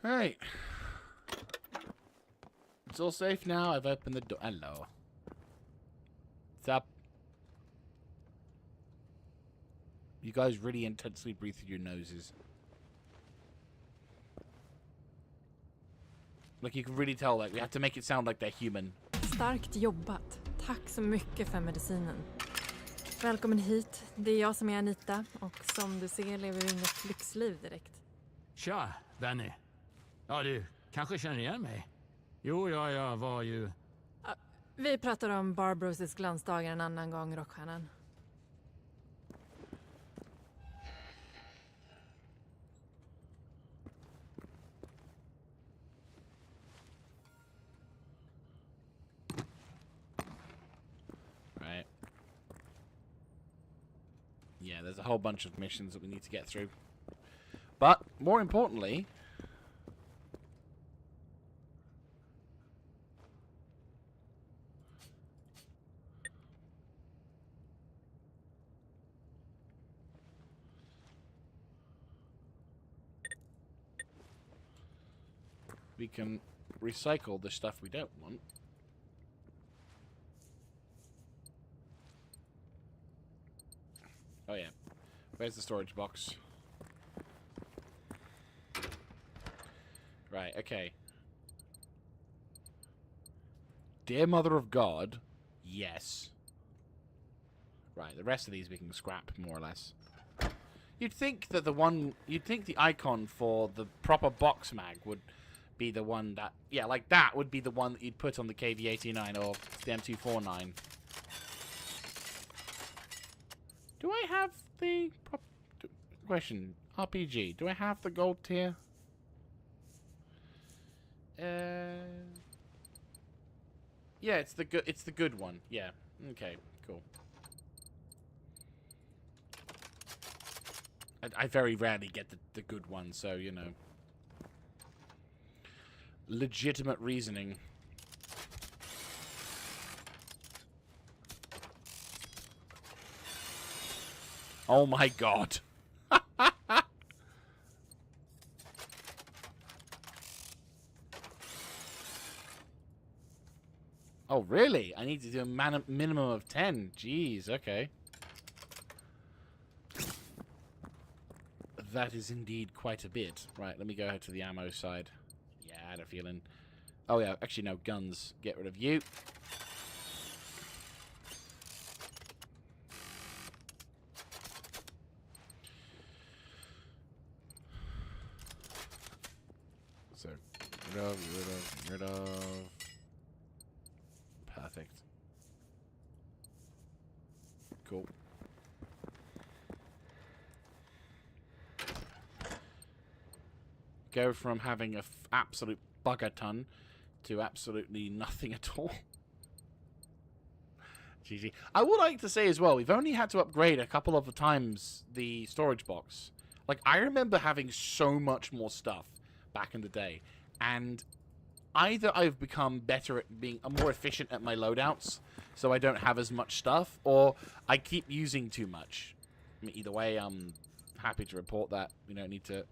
Speaker 1: Alright. It's all safe now. I've opened the door. Hello. What's up? You guys really intensely breathe through your noses. Like, you can really tell, like, we have to make it sound like they're human.
Speaker 4: Starkt jobbat. Tack så mycket för medicinen. Välkommen hit. Det är jag som är Anita. Och som du ser lever vi inget lyxliv direkt.
Speaker 5: Tja, Benny. Ja, du kanske känner igen mig. Jo, jag var ju...
Speaker 4: Vi pratar om Barbaros's glansdagar en annan gång, rockstjärnan.
Speaker 1: Right. Yeah, there's a whole bunch of missions that we need to get through. But, more importantly... we can recycle the stuff we don't want. Oh yeah. Where's the storage box? Right, okay. Dear Mother of God, yes. Right, the rest of these we can scrap, more or less. You'd think that the icon for the proper box mag would be the one that, yeah, like that would be the one that you'd put on the KV-89 or the M249. Do I have the question? RPG. Do I have the gold tier? Yeah, it's the good one. Yeah. Okay. Cool. I very rarely get the good one, so you know. Legitimate reasoning. Oh my God. Oh really? I need to do a minimum of 10. Jeez, okay. That is indeed quite a bit. Right, let me go ahead to the ammo side. Yeah, I had a feeling. Oh, yeah, actually, no, guns. Get rid of you. So, rid of. Perfect. Cool. Go from having a absolute bugger ton to absolutely nothing at all. GG. I would like to say as well, we've only had to upgrade a couple of times the storage box. Like, I remember having so much more stuff back in the day. And either I've become better at being more efficient at my loadouts, so I don't have as much stuff, or I keep using too much. I mean, either way, I'm happy to report that. We don't need to...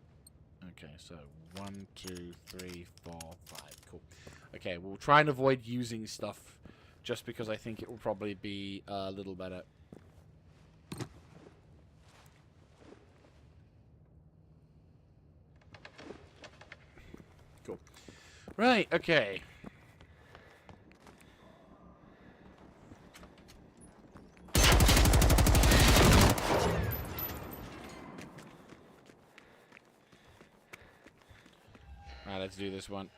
Speaker 1: Okay, so 1, 2, 3, 4, 5. Cool. Okay, we'll try and avoid using stuff just because I think it will probably be a little better. Cool. Right, okay. Alright, let's do this one.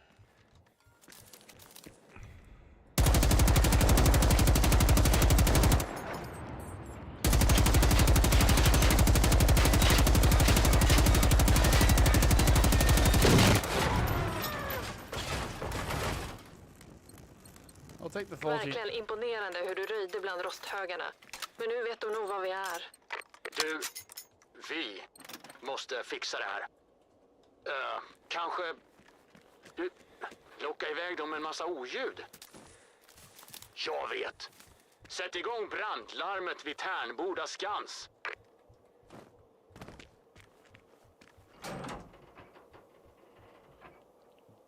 Speaker 1: I'll take the 40.
Speaker 2: Verkligen imponerande hur du röjde bland rosthögarna. Men nu vet de nog vad vi är.
Speaker 3: Du, vi måste fixa det här. Kanske... Du, locka iväg dem med en massa oljud. Jag vet. Sätt igång brandlarmet vid Tärnboda skans.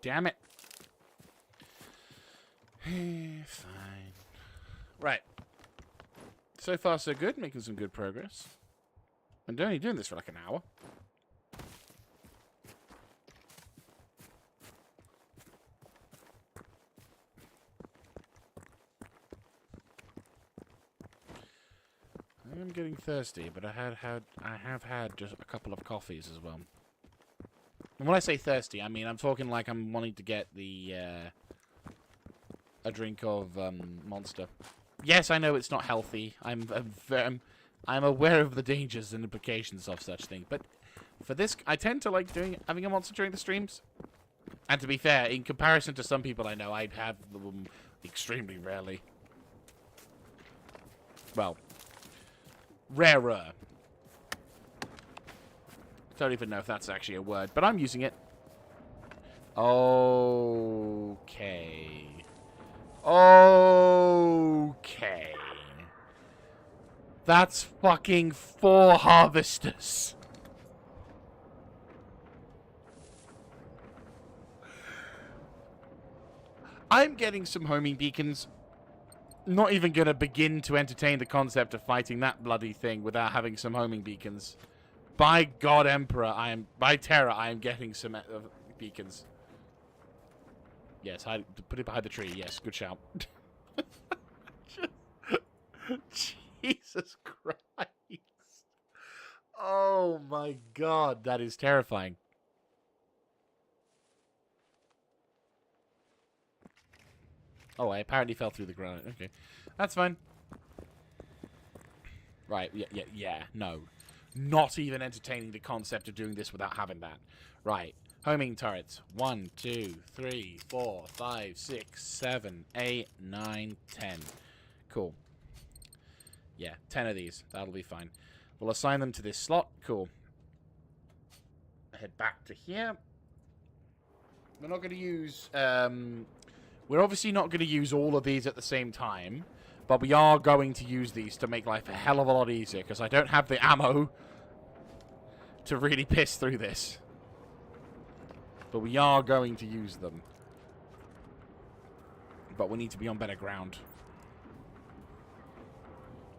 Speaker 1: Damn it. Fine. Right. So far, so good. Making some good progress. And only doing this for like an hour. I'm getting thirsty, but I have had just a couple of coffees as well. And when I say thirsty, I mean I'm talking like I'm wanting to get the a drink of Monster. Yes, I know it's not healthy. I'm aware of the dangers and implications of such things, but for this, I tend to like having a Monster during the streams. And to be fair, in comparison to some people I know, I have them extremely rarely. Well, rarer. Don't even know if that's actually a word, but I'm using it. Okay. Okay. That's fucking 4 harvesters. I'm getting some homing beacons. Not even going to begin to entertain the concept of fighting that bloody thing without having some homing beacons. By God, Emperor, by Terror, I am getting some beacons. Yes, put it behind the tree. Yes, good shout. Jesus Christ. Oh my God, that is terrifying. Oh, I apparently fell through the ground. Okay, that's fine. Right, yeah, no. Not even entertaining the concept of doing this without having that. Right, homing turrets. 1, 2, 3, 4, 5, 6, 7, 8, 9, 10. Cool. Yeah, 10 of these. That'll be fine. We'll assign them to this slot. Cool. Head back to here. We're not going to use... we're obviously not going to use all of these at the same time, but we are going to use these to make life a hell of a lot easier, because I don't have the ammo to really piss through this. But we are going to use them. But we need to be on better ground.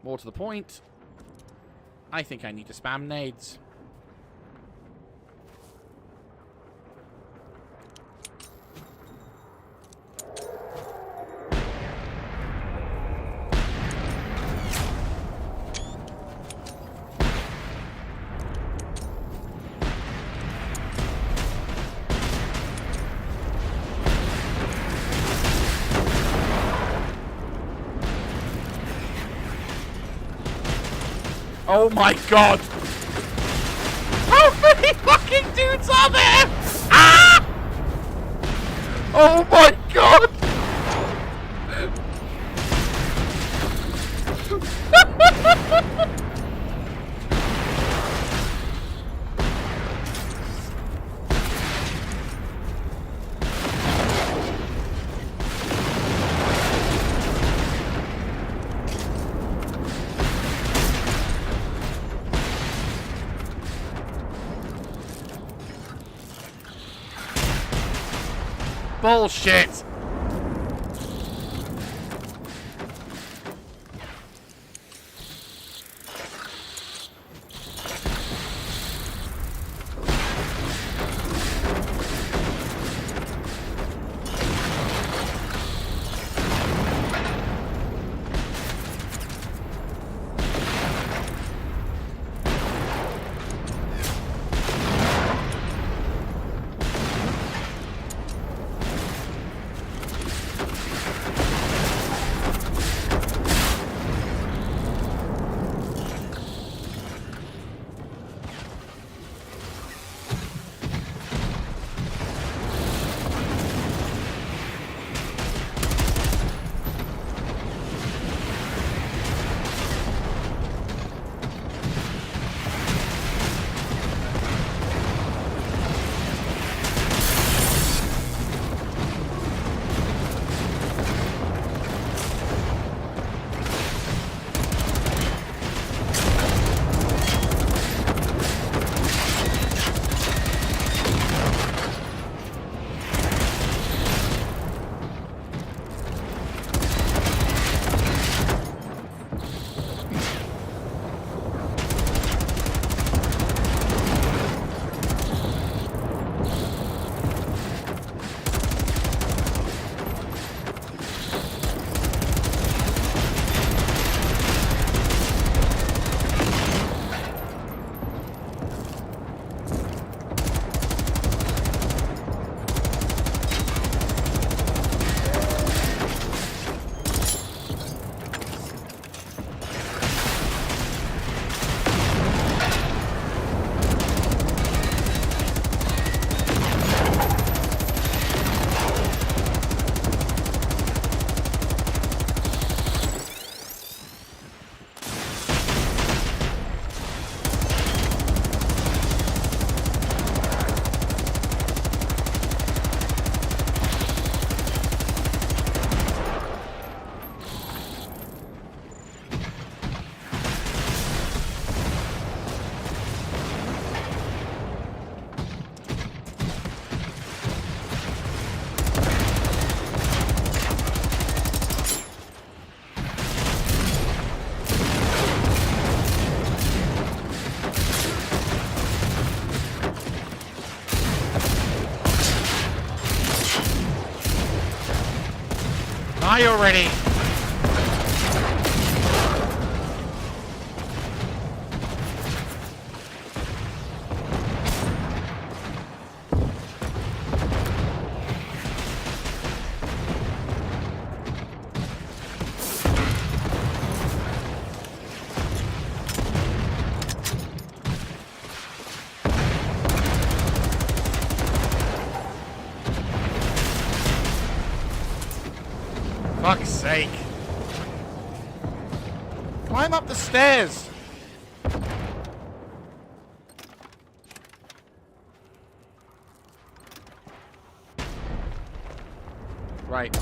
Speaker 1: More to the point, I think I need to spam nades. Oh my god! How many fucking dudes are there? Ah! Oh my god! Bullshit! Die already! Fuck's sake. Climb up the stairs. Right.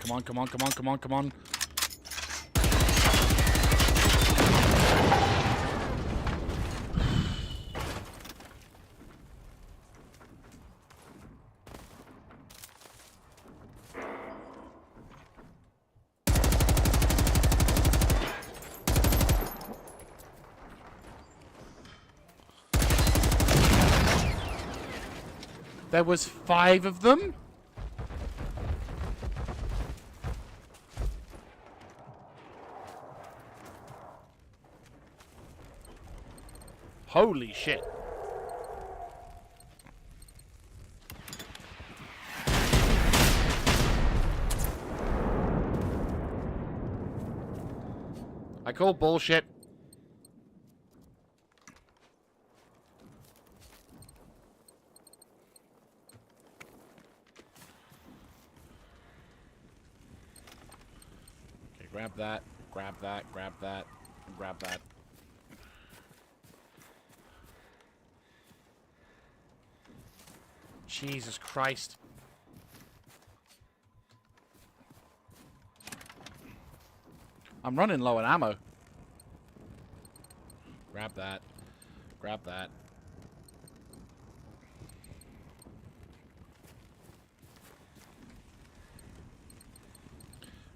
Speaker 1: come on, come on, come on, come on, come on. There was 5 of them? Holy shit. I call bullshit. Okay, grab that, grab that, grab that, grab that. Jesus Christ. I'm running low on ammo. Grab that. Grab that.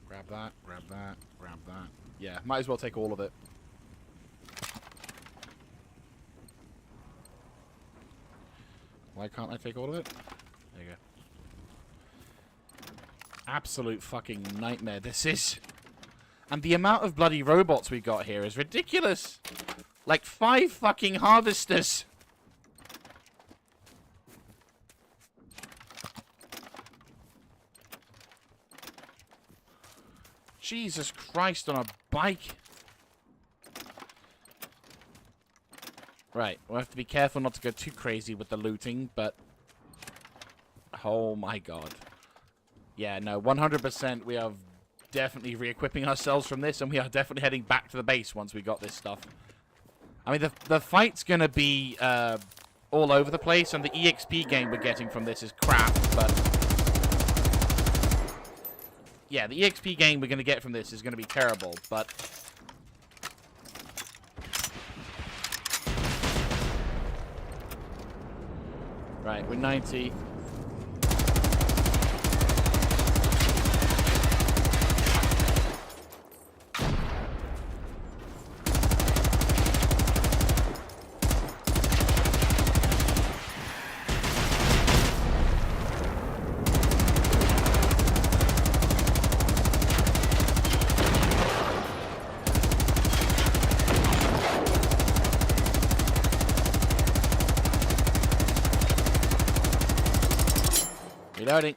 Speaker 1: Grab that, grab that, grab that. Yeah, might as well take all of it. Why can't I take all of it? There you go. Absolute fucking nightmare this is. And the amount of bloody robots we got here is ridiculous. Like 5 fucking harvesters. Jesus Christ, on a bike. Right, we'll have to be careful not to go too crazy with the looting, but... Oh my god. Yeah, no, 100% we are definitely re-equipping ourselves from this, and we are definitely heading back to the base once we got this stuff. I mean, the fight's gonna be all over the place, and the EXP gain we're getting from this is crap, but... Yeah, the EXP gain we're gonna get from this is gonna be terrible, but... Right, we're 90. Reloading.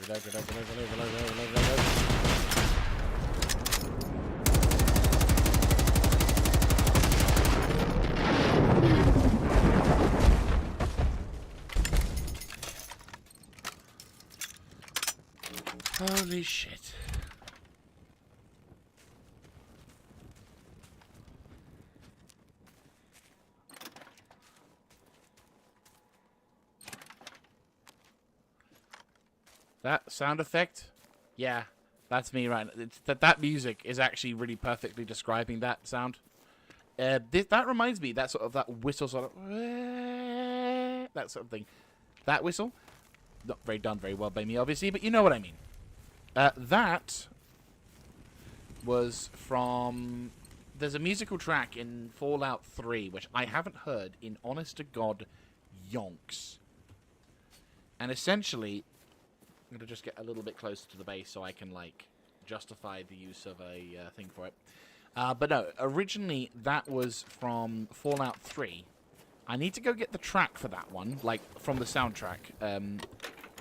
Speaker 1: Reload. Holy shit. That sound effect? Yeah, that's me right now. That music is actually really perfectly describing that sound. That reminds me, that whistle sort of... That sort of thing. That whistle? Not very well by me, obviously, but you know what I mean. That was from... There's a musical track in Fallout 3, which I haven't heard in honest-to-God yonks. And essentially... I'm going to just get a little bit closer to the base so I can, like, justify the use of a thing for it. But no, originally that was from Fallout 3. I need to go get the track for that one, like from the soundtrack.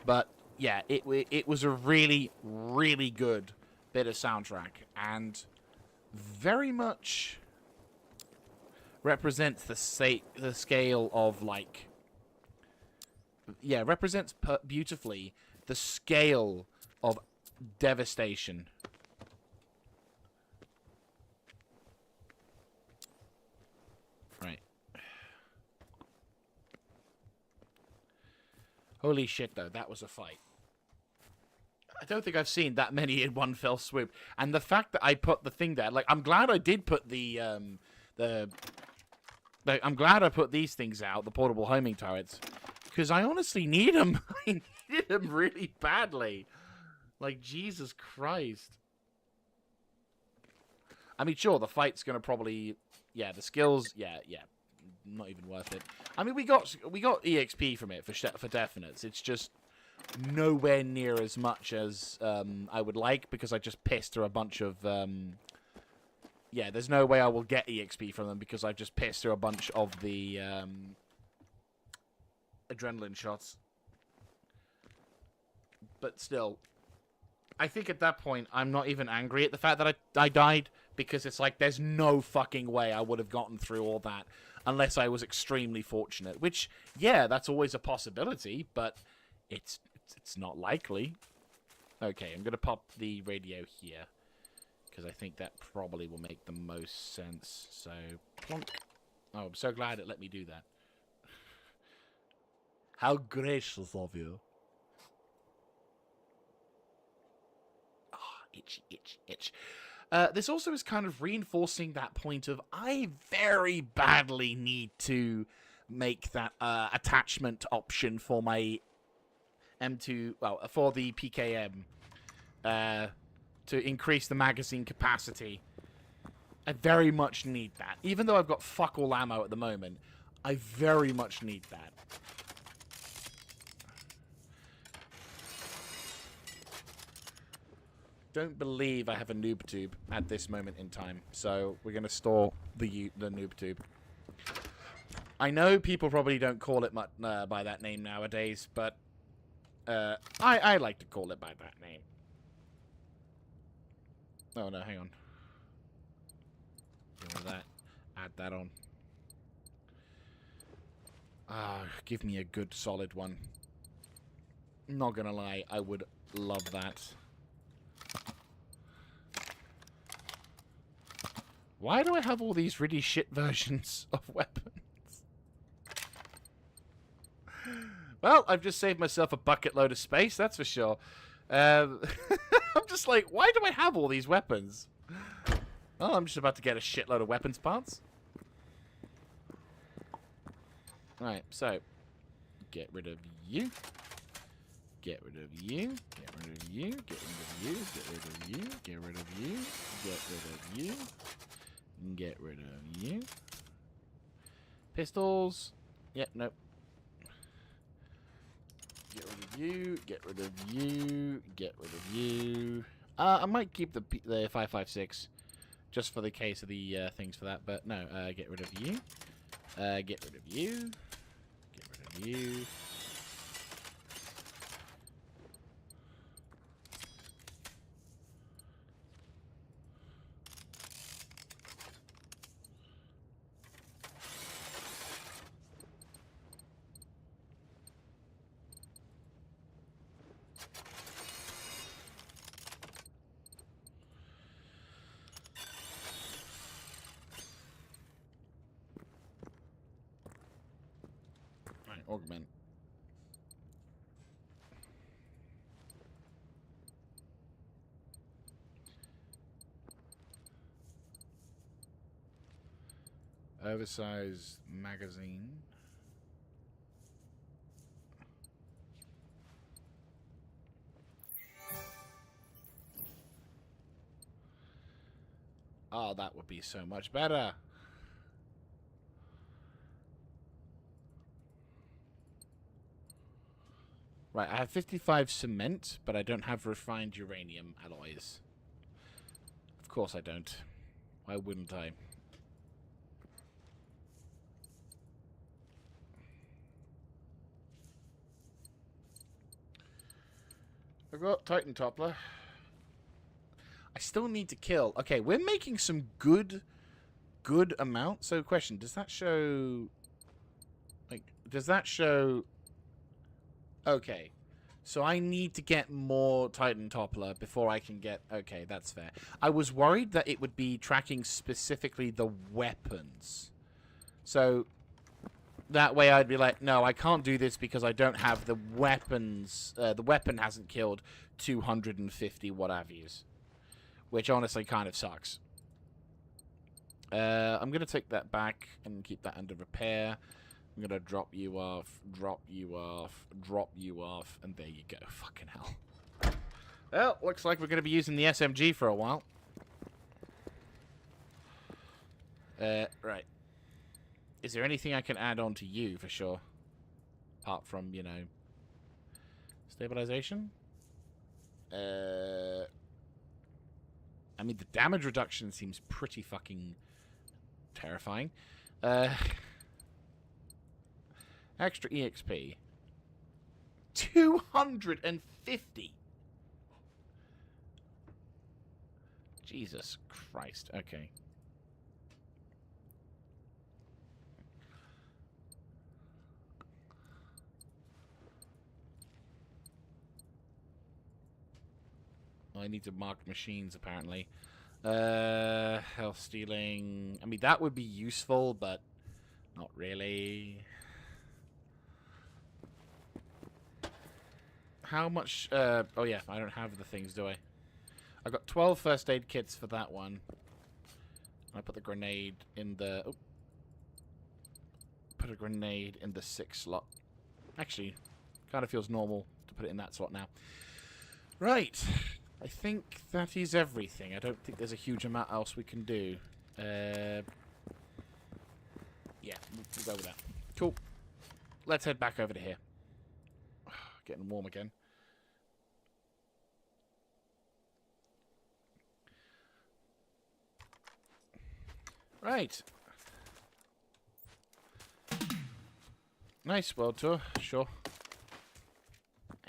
Speaker 1: But yeah, it was a really, really good bit of soundtrack, and very much represents the scale of, like, yeah, represents beautifully the scale of devastation. Right. Holy shit, though, that was a fight. I don't think I've seen that many in one fell swoop. And the fact that I put the thing there, like, I'm glad I did put I'm glad I put these things out, the portable homing turrets, because I honestly need them. I need them really badly. Like, Jesus Christ. I mean, sure, the fight's gonna probably, yeah, the skills, yeah, not even worth it. I mean, we got EXP from it for definites. It's just nowhere near as much as I would like, because I just pissed through a bunch of yeah, there's no way I will get EXP from them because I've just pissed through a bunch of the adrenaline shots. But still, I think at that point I'm not even angry at the fact that I died, because it's like there's no fucking way I would have gotten through all that unless I was extremely fortunate. Which, yeah, that's always a possibility, but it's not likely. Okay, I'm gonna pop the radio here, because I think that probably will make the most sense. So, plonk. Oh, I'm so glad it let me do that. How gracious of you. Ah, oh, itchy, itch, itch. This also is kind of reinforcing that point of I very badly need to make that attachment option for my M2, well, for the PKM, to increase the magazine capacity. I very much need that. Even though I've got fuck all ammo at the moment, I very much need that. Don't believe I have a noob tube at this moment in time, so we're going to store the noob tube. I know people probably don't call it much, by that name nowadays, but I like to call it by that name. Oh no, hang on. Get rid of that. Add that on. Ah, give me a good solid one. Not gonna lie, I would love that. Why do I have all these really shit versions of weapons? Well, I've just saved myself a bucket load of space, that's for sure. I'm just like, why do I have all these weapons? Oh, I'm just about to get a shitload of weapons parts. Alright, so, get rid of you. Get rid of you. Get rid of you. Get rid of you. Get rid of you. Get rid of you. Get rid of you. Get rid of you. Pistols. Yep, nope. Get rid of you. Get rid of you. Get rid of you. I might keep the 5.56 just for the case of the things for that, but no. Get rid of you. Get rid of you. Get rid of you. Augment. Oversized magazine. Oh, that would be so much better. Right, I have 55 cement, but I don't have refined uranium alloys. Of course I don't. Why wouldn't I? I've got Titan Toppler. I still need to kill. Okay, we're making some good amount. So, question: does that show? Like, does that show? Okay, so I need to get more Titan Toppler before I can get. Okay, that's fair. I was worried that it would be tracking specifically the weapons. So that way I'd be like, no, I can't do this because I don't have the weapons. The weapon hasn't killed 250 what-have-yous. Which honestly kind of sucks. I'm going to take that back and keep that under repair. I'm going to drop you off, drop you off, drop you off, and there you go. Fucking hell. Well, looks like we're going to be using the SMG for a while. Right. Is there anything I can add on to you, for sure? Apart from, you know... stabilization? I mean, the damage reduction seems pretty fucking terrifying. Extra EXP. 250! Jesus Christ. Okay. I need to mark machines, apparently. Health stealing. I mean, that would be useful, but not really. How much... oh, yeah, I don't have the things, do I? I got 12 first aid kits for that one. I put the grenade in the... Oh. Put a grenade in the 6 slot. Actually, kind of feels normal to put it in that slot now. Right. I think that is everything. I don't think there's a huge amount else we can do. Yeah, we'll go with that. Cool. Let's head back over to here. Getting warm again. Right. Nice world tour, sure.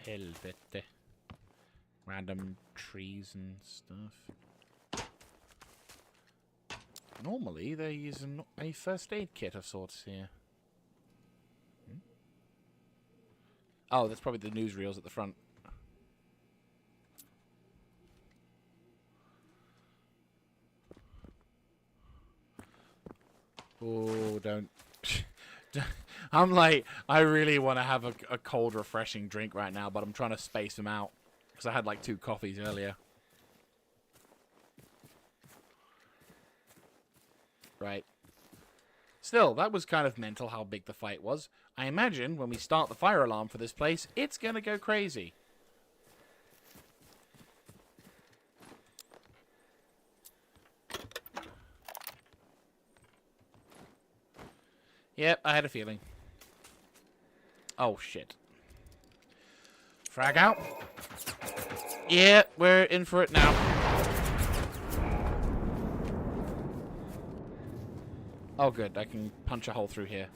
Speaker 1: Helvete. Random trees and stuff. Normally, they use a first aid kit of sorts here. Hmm? Oh, that's probably the newsreels at the front. Oh, don't. I'm like, I really want to have a cold, refreshing drink right now, but I'm trying to space them out. Because I had like 2 coffees earlier. Right. Still, that was kind of mental how big the fight was. I imagine when we start the fire alarm for this place, it's gonna go crazy. Yep, I had a feeling. Oh, shit. Frag out. Yeah, we're in for it now. Oh, good. I can punch a hole through here.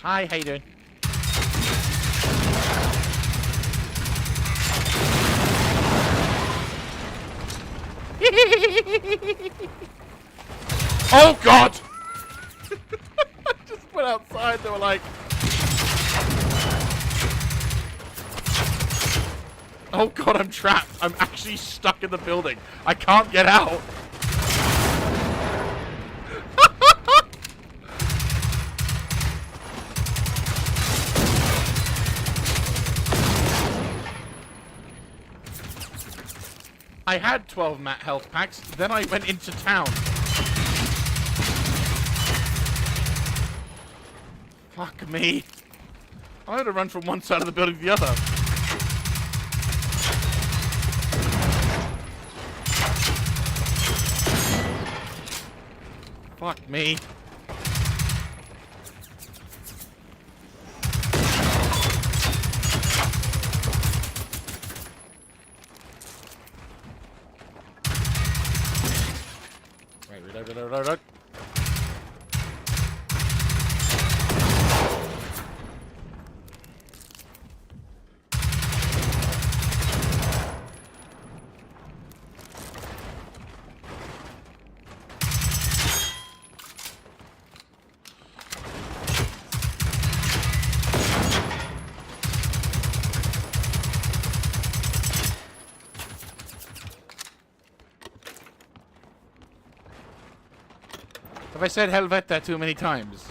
Speaker 1: Hi, how you doing? Oh God! I just went outside, they were like... Oh God, I'm trapped. I'm actually stuck in the building. I can't get out. I had 12 health packs, then I went into town. Fuck me. I had to run from one side of the building to the other. Fuck me. Wait, reload. Have I said Helvete too many times?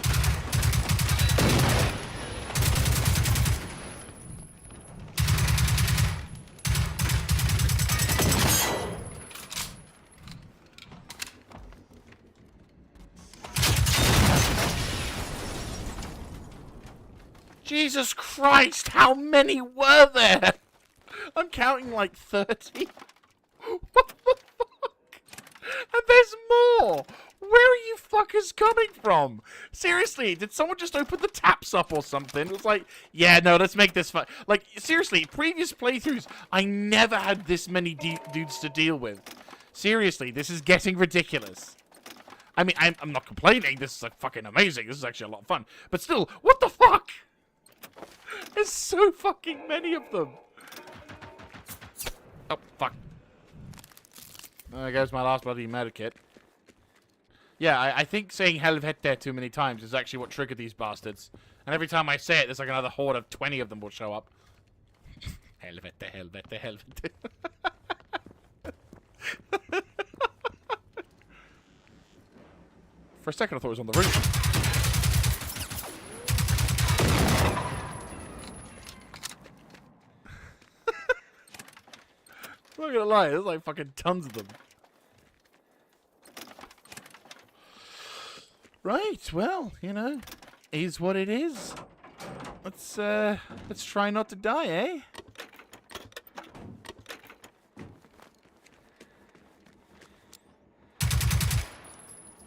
Speaker 1: Jesus Christ, how many were there? I'm counting like 30. What the fuck? And there's more! Where are you fuckers coming from? Seriously, did someone just open the taps up or something? It was like, yeah, no, let's make this fun. Like, seriously, previous playthroughs, I never had this many dudes to deal with. Seriously, this is getting ridiculous. I mean, I'm not complaining. This is like fucking amazing. This is actually a lot of fun. But still, what the fuck? There's so fucking many of them. Oh, fuck. There goes my last bloody medikit. Yeah, I think saying Helvete too many times is actually what triggered these bastards. And every time I say it, there's like another horde of 20 of them will show up. Helvete. For a second, I thought it was on the roof. I'm not gonna lie, there's like fucking tons of them. Right, well, you know, is what it is. Let's try not to die, eh?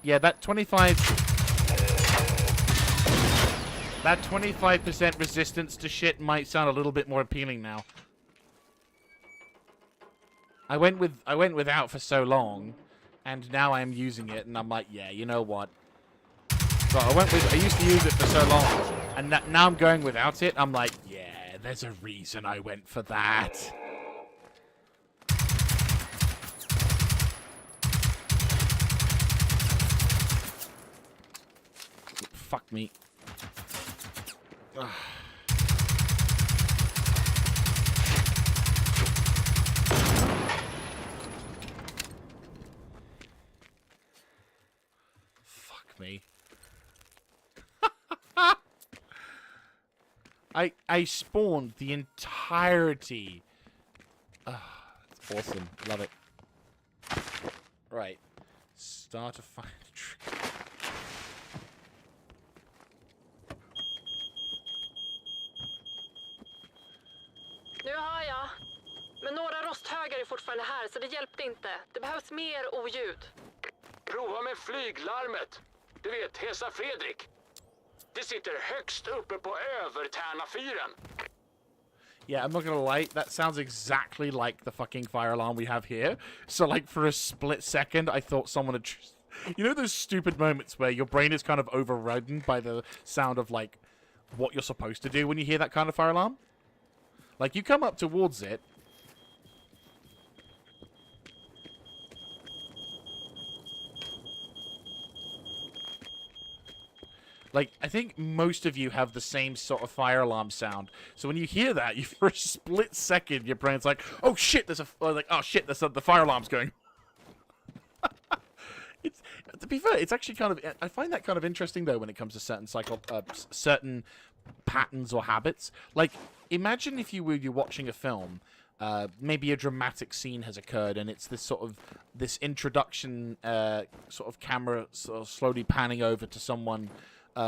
Speaker 1: Yeah, that 25% resistance to shit might sound a little bit more appealing now. I went without for so long, and now I'm using it, and I'm like, yeah, you know what? So I used to use it for so long, and now I'm going without it. I'm like, yeah, there's a reason I went for that. Fuck me. Ugh. Fuck me. I spawned the entirety. That's awesome. Love it. Right. Start a fire trigger.
Speaker 2: Nu har jag. Men några rosthögar är fortfarande här, så det hjälpte inte. Det behövs mer oljud.
Speaker 3: Prova med flyglarmet. Du vet, Hesa Fredrik. Det sitter högst uppe på Övertärnafyren.
Speaker 1: Yeah, I'm not gonna lie, that sounds exactly like the fucking fire alarm we have here. So, like, for a split second, I thought someone had... You know those stupid moments where your brain is kind of overridden by the sound of, like, what you're supposed to do when you hear that kind of fire alarm? Like, you come up towards it... Like, I think most of you have the same sort of fire alarm sound. So when you hear that, you for a split second, your brain's like, "Oh shit, there's a like, oh shit, there's the fire alarm's going." It's, to be fair, it's actually kind of, I find that kind of interesting though when it comes to certain certain patterns or habits. Like, imagine if you're watching a film. Maybe a dramatic scene has occurred, and it's this introduction sort of camera sort of slowly panning over to someone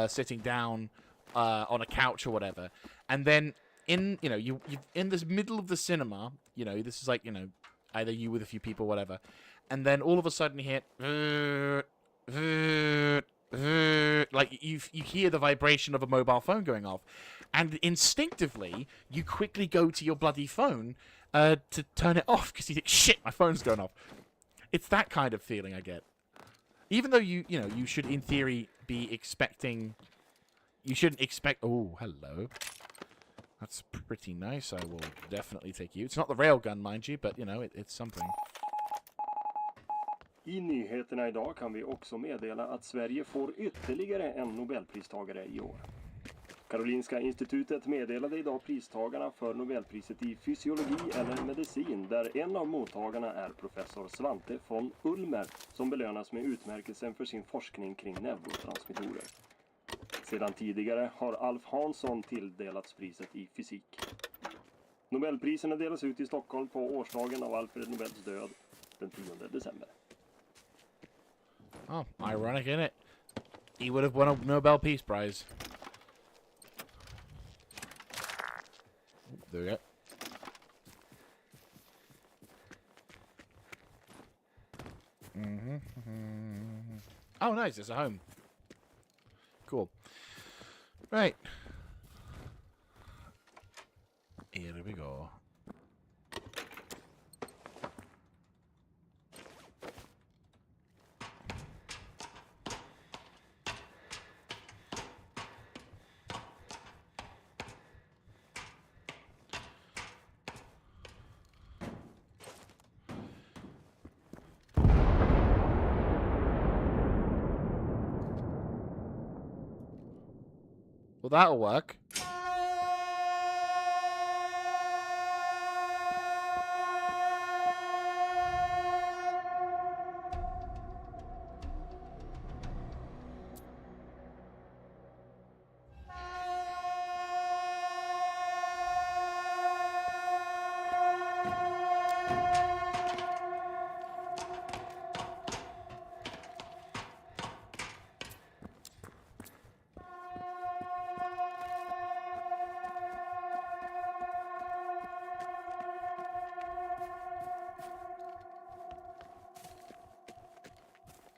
Speaker 1: sitting down on a couch or whatever, and then in you in the middle of the cinema, this is like either you with a few people, whatever, and then all of a sudden you hear like you hear the vibration of a mobile phone going off, and instinctively you quickly go to your bloody phone to turn it off because you think, shit, my phone's going off. It's that kind of feeling I get. Even though you should in theory be expecting, you shouldn't expect. Oh, hello. That's pretty nice. I will definitely take you. It's not the railgun, mind you, but it's something.
Speaker 6: I nyheterna idag kan vi också meddela att Sverige får ytterligare en Nobelpristagare i år. Karolinska institutet meddelade idag pristagarna för Nobelpriset i fysiologi eller medicin, där en av mottagarna är professor Svante von Ulmer, som belönas med utmärkelsen för sin forskning kring neurotransmittorer. Sedan tidigare har Alf Hansson tilldelats priset i fysik. Nobelpriserna delas ut i Stockholm på årsdagen av Alfred Nobels död den 10 december.
Speaker 1: Oh, ironic, isn't it? He would have won a Nobel Peace Prize. There we go. Oh, nice. It's a home. Cool. Right. Here we go. Well, that'll work.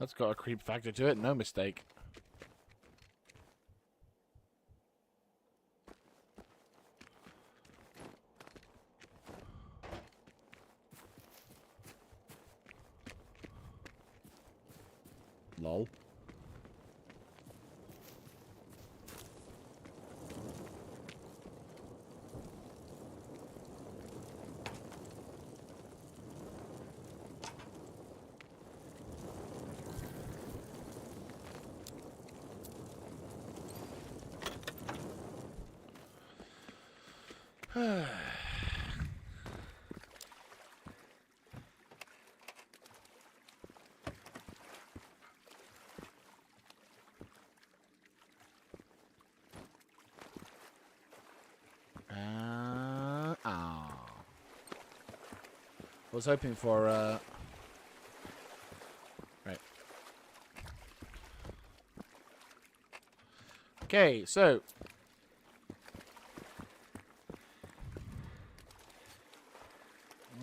Speaker 1: That's got a creep factor to it, no mistake. Lol. I was hoping for right. Okay, so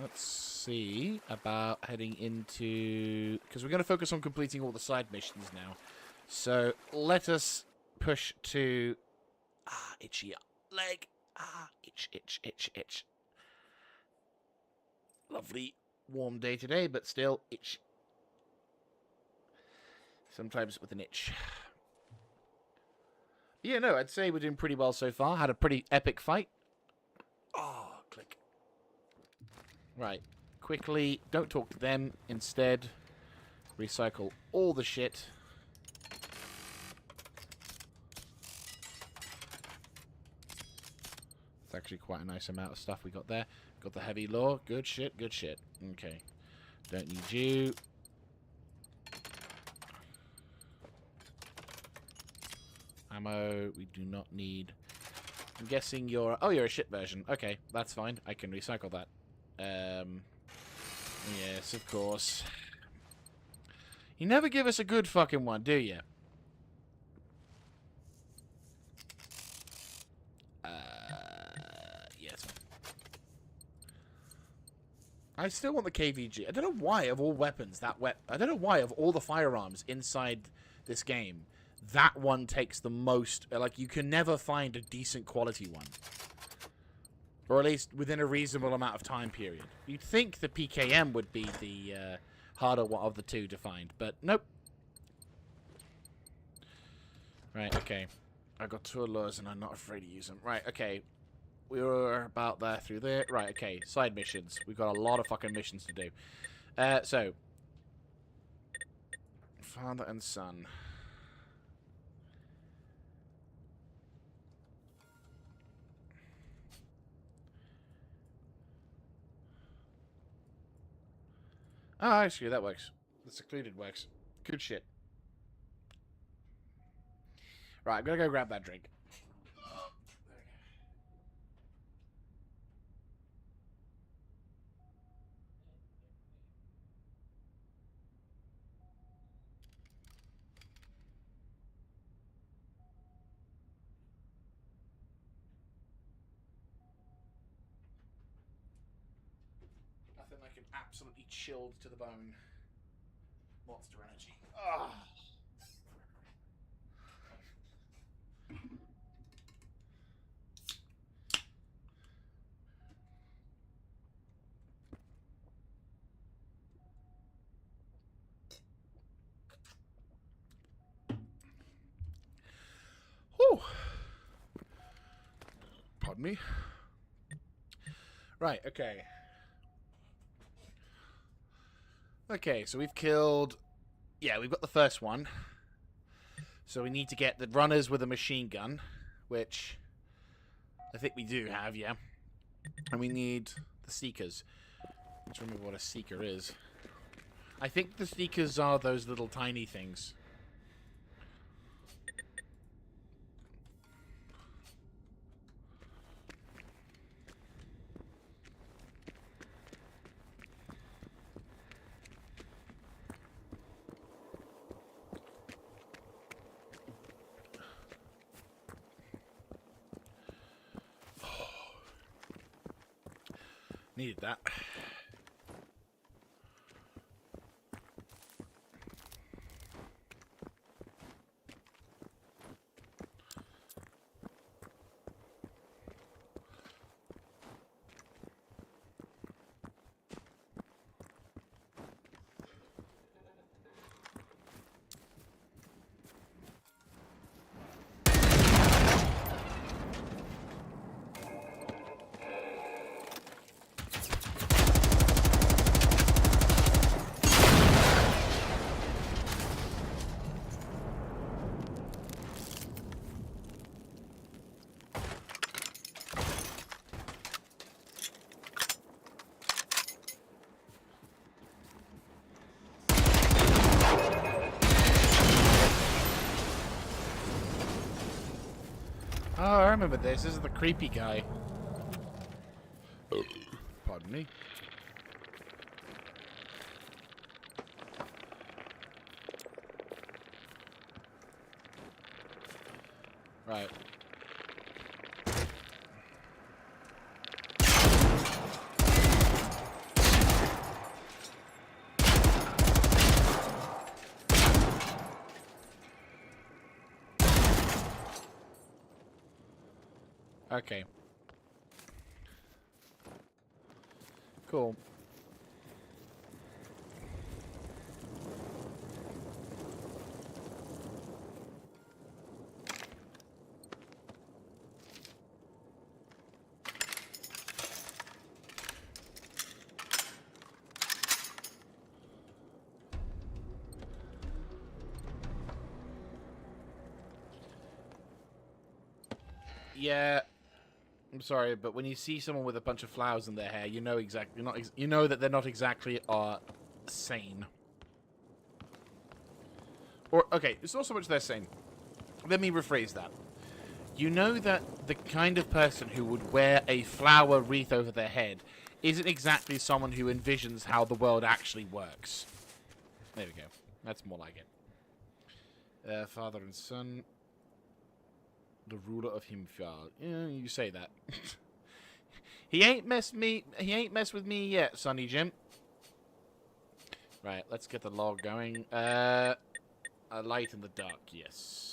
Speaker 1: let's see about heading into, because we're going to focus on completing all the side missions now. So let us push to itchy leg. Itch. Lovely warm day today, but still itch. Sometimes with an itch. Yeah, no, I'd say we're doing pretty well so far. Had a pretty epic fight. Oh, click. Right. Quickly, don't talk to them. Instead, recycle all the shit. It's actually quite a nice amount of stuff we got there. Got the heavy lore. Good shit, good shit. Okay. Don't need you. Ammo, we do not need. I'm guessing you're... Oh, you're a shit version. Okay, that's fine. I can recycle that. Yes, of course. You never give us a good fucking one, do you? I still want the KVG. I don't know why, of all weapons, I don't know why, of all the firearms inside this game, that one takes the most. Like, you can never find a decent quality one. Or at least within a reasonable amount of time period. You'd think the PKM would be the harder one of the two to find, but nope. Right, okay. I got 2 allures and I'm not afraid to use them. Right, okay. We were about there through there. Right, okay. Side missions. We've got a lot of fucking missions to do. So. Father and son. Oh, actually, that works. The secluded works. Good shit. Right, I'm gonna go grab that drink. Nothing like an absolutely chilled to the bone Monster Energy. Ugh. Whew. Pardon me. Right, okay. Okay, so we've killed... Yeah, we've got the first one. So we need to get the runners with a machine gun, which I think we do have, yeah. And we need the seekers. Let's remember what a seeker is. I think the seekers are those little tiny things. Needed that. Oh, I remember this. This is the creepy guy. Pardon me. Right. Okay. Cool. Yeah. I'm sorry, but when you see someone with a bunch of flowers in their hair, you know exactly you know that they're not exactly sane. Or okay, it's not so much they're sane. Let me rephrase that. You know that the kind of person who would wear a flower wreath over their head isn't exactly someone who envisions how the world actually works. There we go. That's more like it. Father and son. The ruler of Himfjall. Yeah, you say that. He ain't messed with me yet, Sonny Jim. Right, let's get the log going. A light in the dark, yes.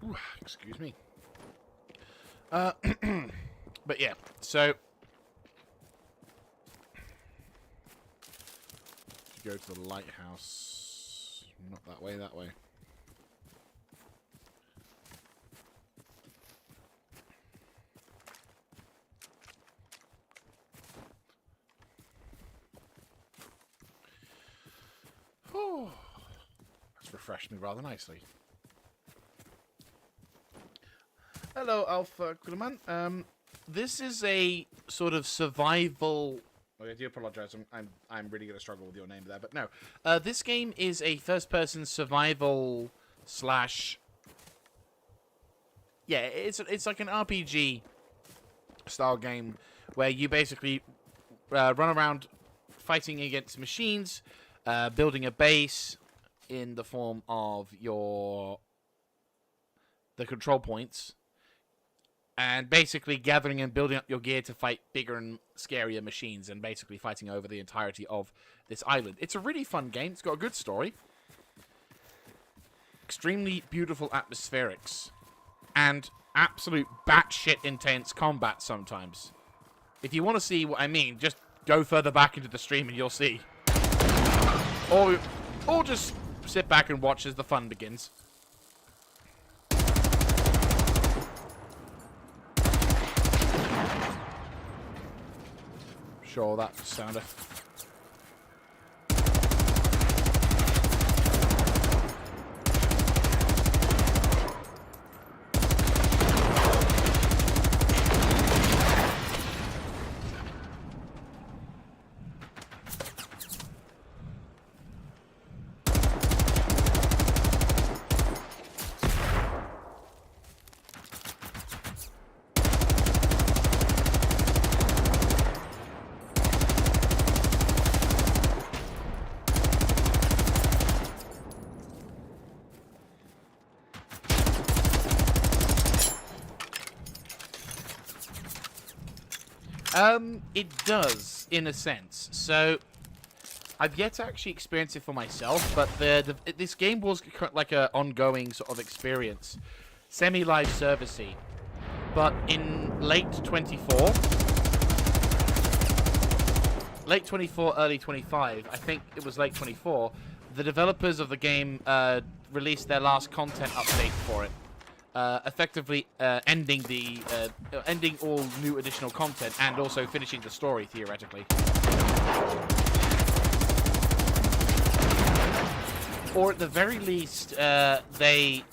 Speaker 1: Ooh, excuse me. But yeah, so go to the lighthouse. Not that way, that way. Oh, that's refreshed me rather nicely. Hello, Alpha Kuhlman. This is a sort of survival. I do apologize. I'm really going to struggle with your name there, but no. This game is a first-person survival slash. Yeah, it's like an RPG style game where you basically run around fighting against machines, building a base in the form of the control points. And basically gathering and building up your gear to fight bigger and scarier machines and basically fighting over the entirety of this island. It's a really fun game. It's got a good story. Extremely beautiful atmospherics. And absolute batshit intense combat sometimes. If you want to see what I mean, just go further back into the stream and you'll see. Or just sit back and watch as the fun begins. Sure, that sounded. It does, in a sense. So, I've yet to actually experience it for myself, but this game was like an ongoing sort of experience. Semi-live servicey. But in late 24, early 25, I think it was late 24, the developers of the game released their last content update for it. Effectively ending all new additional content and also finishing the story theoretically. Or at the very least, they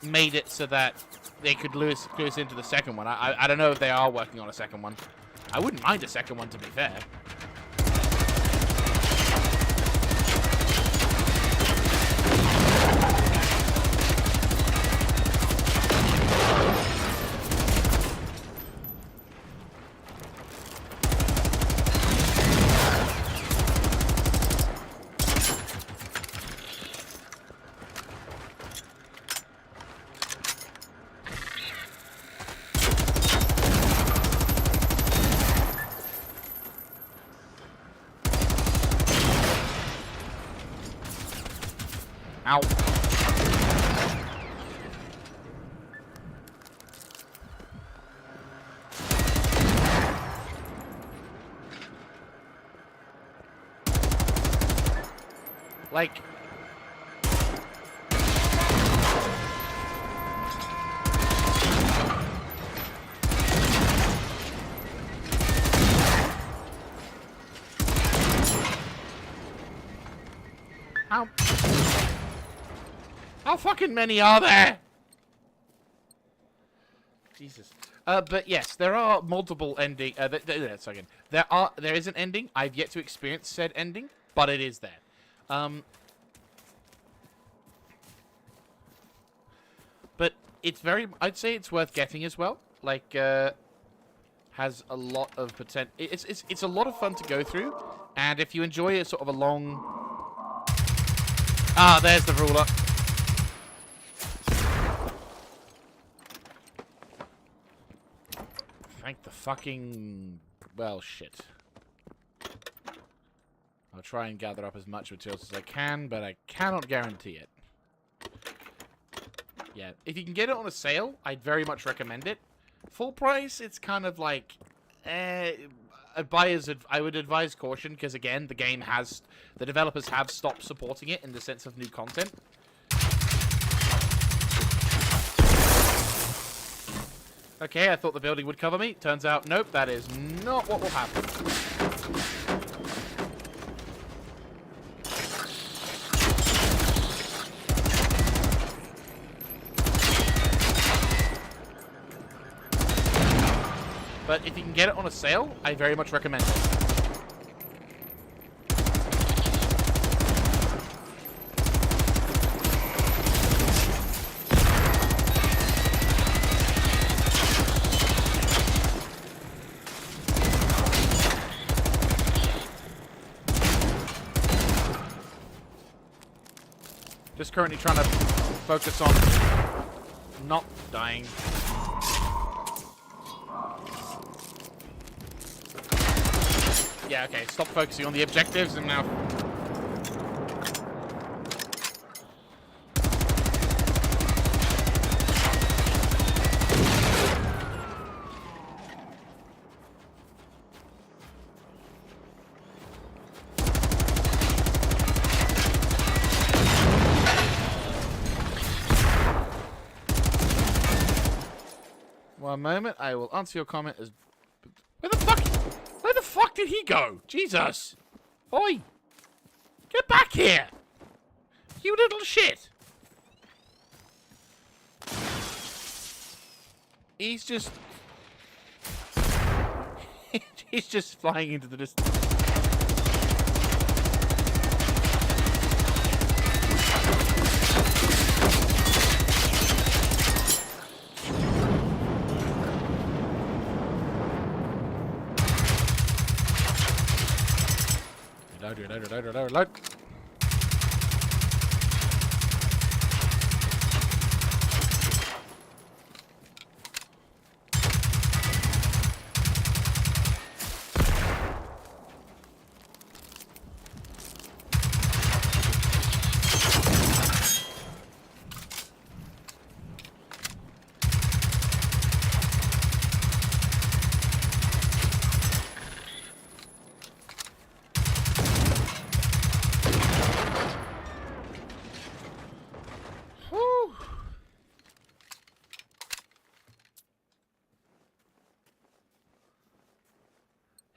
Speaker 1: made it so that they could lure us into the second one. I don't know if they are working on a second one. I wouldn't mind a second one, to be fair. Ow. Like... How fucking many are there? Jesus. But yes, there are multiple ending. There is an ending. I've yet to experience said ending, but it is there. But it's very. I'd say it's worth getting as well. Like, has a lot of potential. It's a lot of fun to go through, and if you enjoy it, sort of a long. Ah, there's the ruler. Thank the fucking... Well, shit. I'll try and gather up as much materials as I can, but I cannot guarantee it. Yeah, if you can get it on a sale, I'd very much recommend it. Full price, it's kind of like... buyers, I would advise caution, because again, the game has... The developers have stopped supporting it in the sense of new content. Okay, I thought the building would cover me. Turns out, nope, that is not what will happen. But if you can get it on a sale, I very much recommend it. Just currently trying to focus on not dying. Yeah, okay, stop focusing on the objectives and now... One moment, I will answer your comment as... Where the fuck did he go? Jesus! Oi! Get back here! You little shit! He's just... He's just flying into the distance. Reload.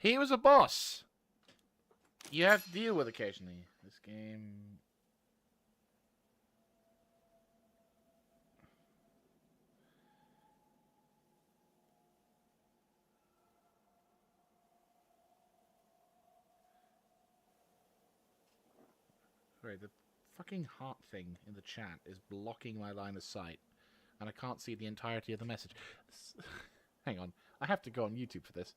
Speaker 1: He was a boss. You have to deal with occasionally. This game... Right, the fucking heart thing in the chat is blocking my line of sight. And I can't see the entirety of the message. Hang on. I have to go on YouTube for this.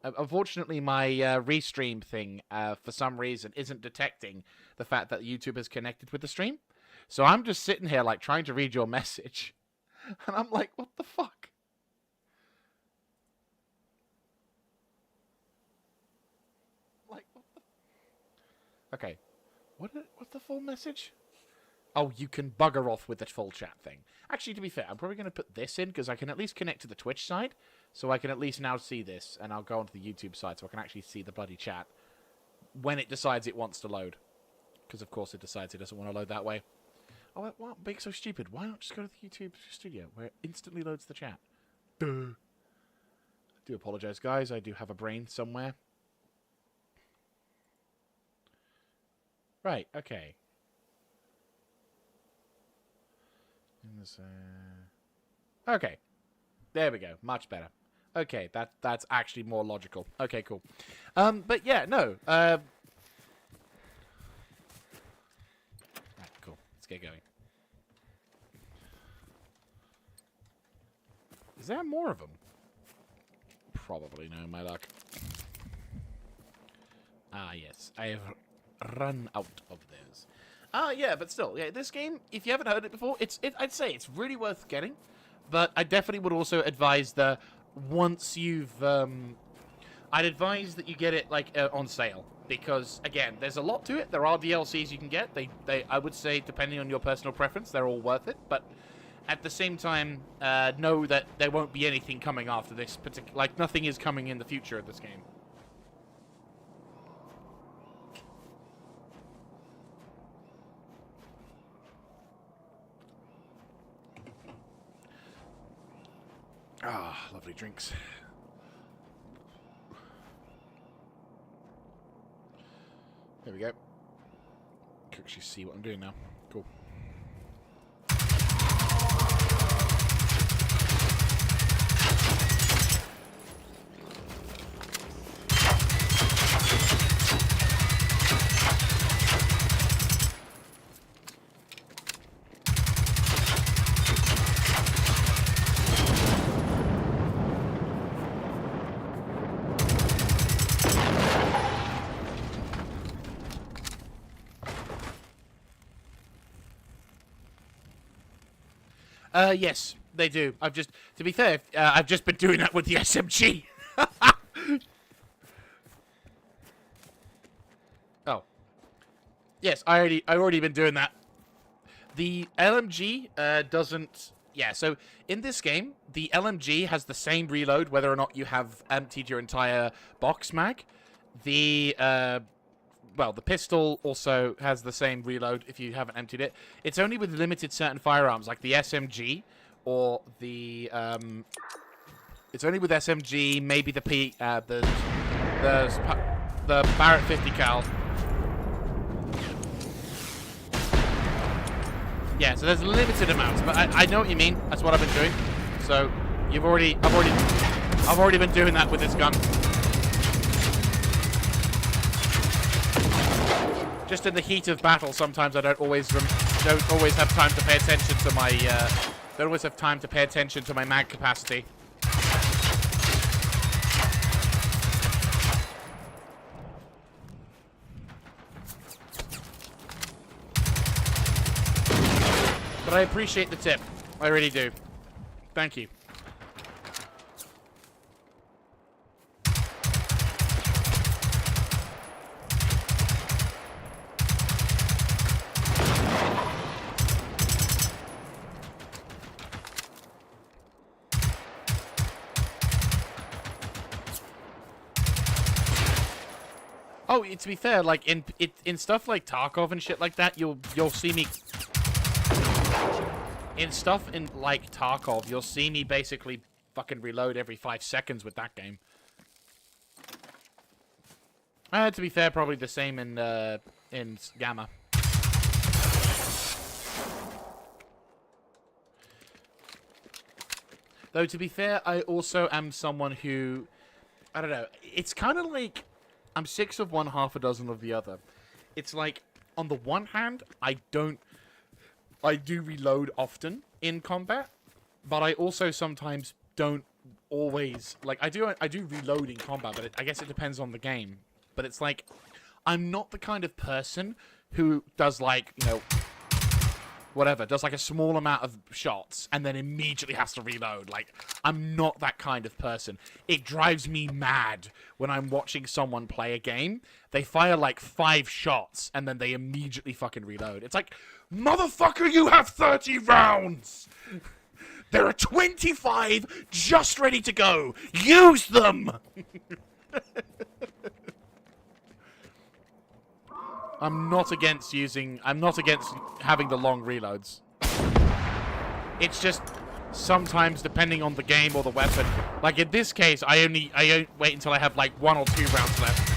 Speaker 1: Unfortunately, my restream thing, for some reason, isn't detecting the fact that YouTube is connected with the stream. So I'm just sitting here, like, trying to read your message. And I'm like, what the fuck? Like, what the... Okay. What's the full message? Oh, you can bugger off with the full chat thing. Actually, to be fair, I'm probably going to put this in, because I can at least connect to the Twitch side. So I can at least now see this, and I'll go onto the YouTube side so I can actually see the bloody chat when it decides it wants to load. Because, of course, it decides it doesn't want to load that way. Oh, what? Being so stupid. Why not just go to the YouTube studio, where it instantly loads the chat? Duh. I do apologize, guys. I do have a brain somewhere. Right, okay. Okay. There we go. Much better. Okay, that's actually more logical. Okay, cool. But yeah, no. Right, cool. Let's get going. Is there more of them? probably know my luck. Ah, yes. I have run out of those. Yeah, but still, yeah, this game, if you haven't heard it before, I'd say it's really worth getting. But I definitely would also advise that once you've, I'd advise that you get it, like, on sale. Because, again, there's a lot to it. There are DLCs you can get. I would say, depending on your personal preference, they're all worth it. But at the same time, know that there won't be anything coming after this particular... Like, nothing is coming in the future of this game. Ah, lovely drinks. There we go. Can actually see what I'm doing now. Cool. Yes, they do. To be fair, I've just been doing that with the SMG. Oh. Yes, I've already been doing that. The LMG doesn't... Yeah, so in this game, the LMG has the same reload whether or not you have emptied your entire box mag. Well, the pistol also has the same reload if you haven't emptied it. It's only with limited certain firearms, like the SMG or the... it's only with SMG, maybe the Barrett 50 cal. Yeah, so there's limited amounts, but I know what you mean. That's what I've been doing. So I've already been doing that with this gun. Just in the heat of battle, sometimes I don't always have time to pay attention to my mag capacity. But I appreciate the tip. I really do. Thank you. Oh, to be fair, like in stuff like Tarkov and shit like that, you'll see me in stuff in like Tarkov, you'll see me basically fucking reload every 5 seconds with that game. To be fair, probably the same in Gamma. Though to be fair, I also am someone who, I don't know, it's kind of like I'm 6 of one, half a dozen of the other. It's like, on the one hand, I do reload often in combat, but I also sometimes don't always, like, I do reload in combat, but I guess it depends on the game. But it's like, I'm not the kind of person who does, like, you know, whatever, does like a small amount of shots and then immediately has to reload. Like, I'm not that kind of person. It drives me mad when I'm watching someone play a game. They fire like 5 shots and then they immediately fucking reload. It's like, motherfucker, you have 30 rounds! There are 25 just ready to go! Use them! I'm not against having the long reloads. It's just sometimes depending on the game or the weapon. Like in this case, I only wait until I have like 1 or 2 rounds left.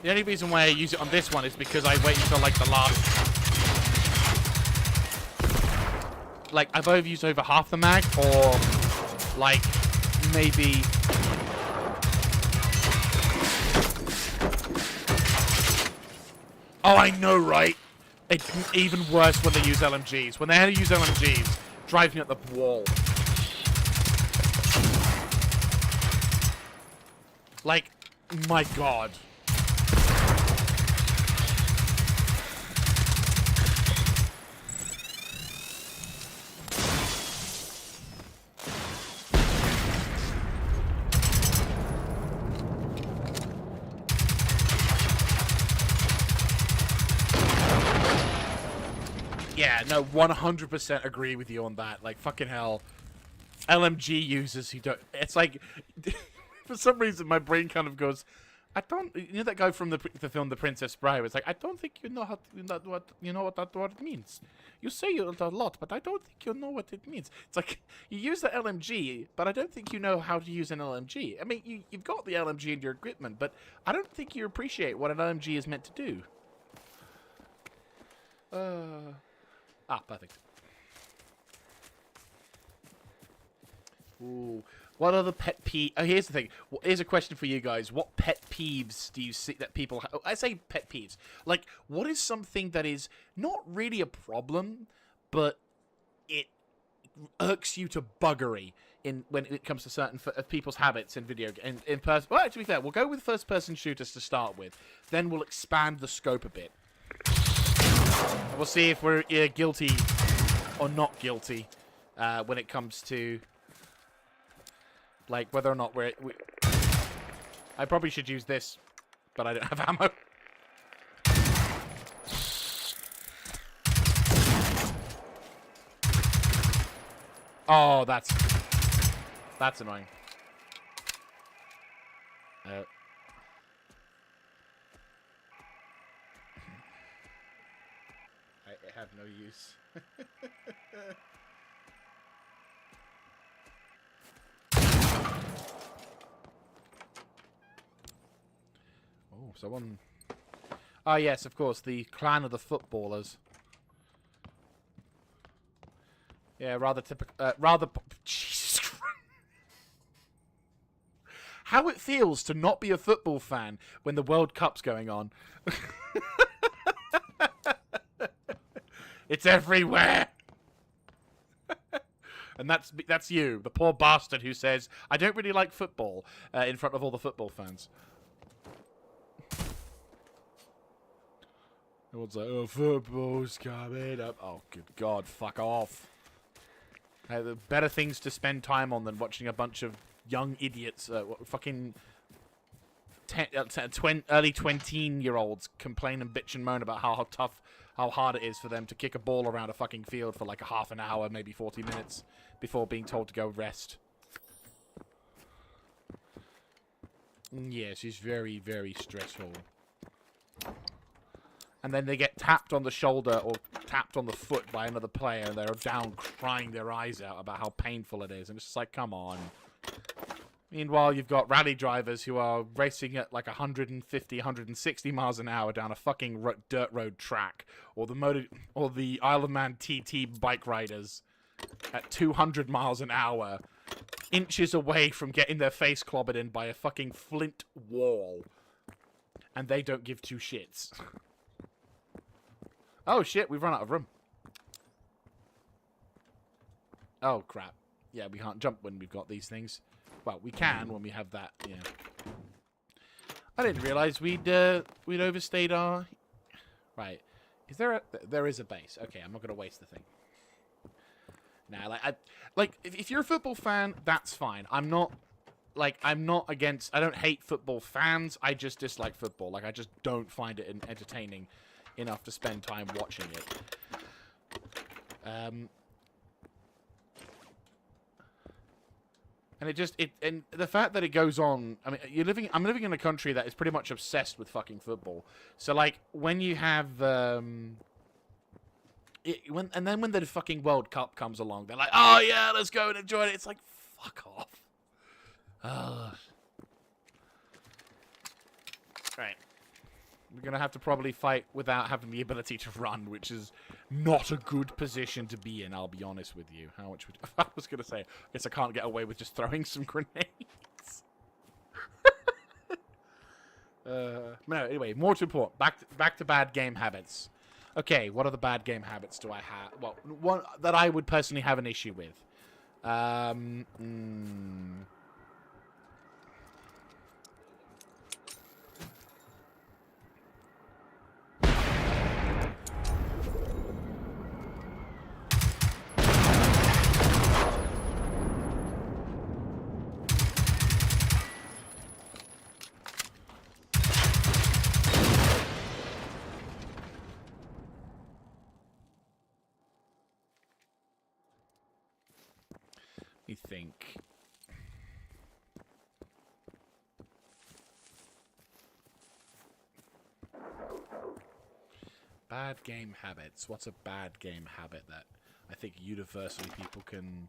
Speaker 1: The only reason why I use it on this one is because I wait until like the last. Like I've either used over half the mag or like maybe. Oh, I know, right? It's even worse when they use LMGs. When they use LMGs, drives me up the wall. Like, my God. Yeah, no, 100% agree with you on that. Like, fucking hell. LMG users who don't... It's like... for some reason, my brain kind of goes... I don't... You know that guy from the film The Princess Bride? It's like, I don't think you know what that word means. You say it a lot, but I don't think you know what it means. It's like, you use the LMG, but I don't think you know how to use an LMG. I mean, you've got the LMG in your equipment, but I don't think you appreciate what an LMG is meant to do. Perfect. Ooh. What are the pet peeves? Oh, here's the thing. Here's a question for you guys. What pet peeves do you see that people have? I say pet peeves. Like, what is something that is not really a problem, but it irks you to buggery when it comes to certain people's habits in video in person? Well, to be fair, we'll go with first-person shooters to start with. Then we'll expand the scope a bit. We'll see if we're guilty or not guilty when it comes to, like, whether or not we... I probably should use this, but I don't have ammo. Oh, that's annoying. I have no use. Oh, someone... Ah, yes, of course, the clan of the footballers. Yeah, rather typical... Jesus Christ. How it feels to not be a football fan when the World Cup's going on. It's everywhere! And that's you, the poor bastard who says, I don't really like football, in front of all the football fans. Everyone's like, oh, football's coming up. Oh, good God, fuck off. There are better things to spend time on than watching a bunch of young idiots, fucking early 20-year-olds complain and bitch and moan about how hard it is for them to kick a ball around a fucking field for like a half an hour, maybe 40 minutes, before being told to go rest. Yes, it's very, very stressful. And then they get tapped on the shoulder or tapped on the foot by another player, and they're down crying their eyes out about how painful it is. And it's just like, come on. Meanwhile, you've got rally drivers who are racing at like 150, 160 miles an hour down a fucking dirt road track, or the Isle of Man TT bike riders at 200 miles an hour, inches away from getting their face clobbered in by a fucking flint wall, and they don't give two shits. Oh shit, we've run out of room. Oh crap. Yeah, we can't jump when we've got these things. Well, we can when we have that, yeah. I didn't realize we'd overstayed our... Right. Is there a... There is a base. Okay, I'm not going to waste the thing. Nah, if you're a football fan, that's fine. I'm not against... I don't hate football fans. I just dislike football. Like, I just don't find it entertaining enough to spend time watching it. And and the fact that it goes on, I mean, I'm living in a country that is pretty much obsessed with fucking football. So like when you have when the fucking World Cup comes along, they're like, oh yeah, let's go and enjoy it. It's like, fuck off. Right. We're going to have to probably fight without having the ability to run, which is not a good position to be in, I'll be honest with you. How much would... I was going to say, I guess I can't get away with just throwing some grenades. No, anyway, more to report. Back to bad game habits. Okay, what are the bad game habits do I have? Well, one that I would personally have an issue with. think. Bad game habits. What's a bad game habit that I think universally people can...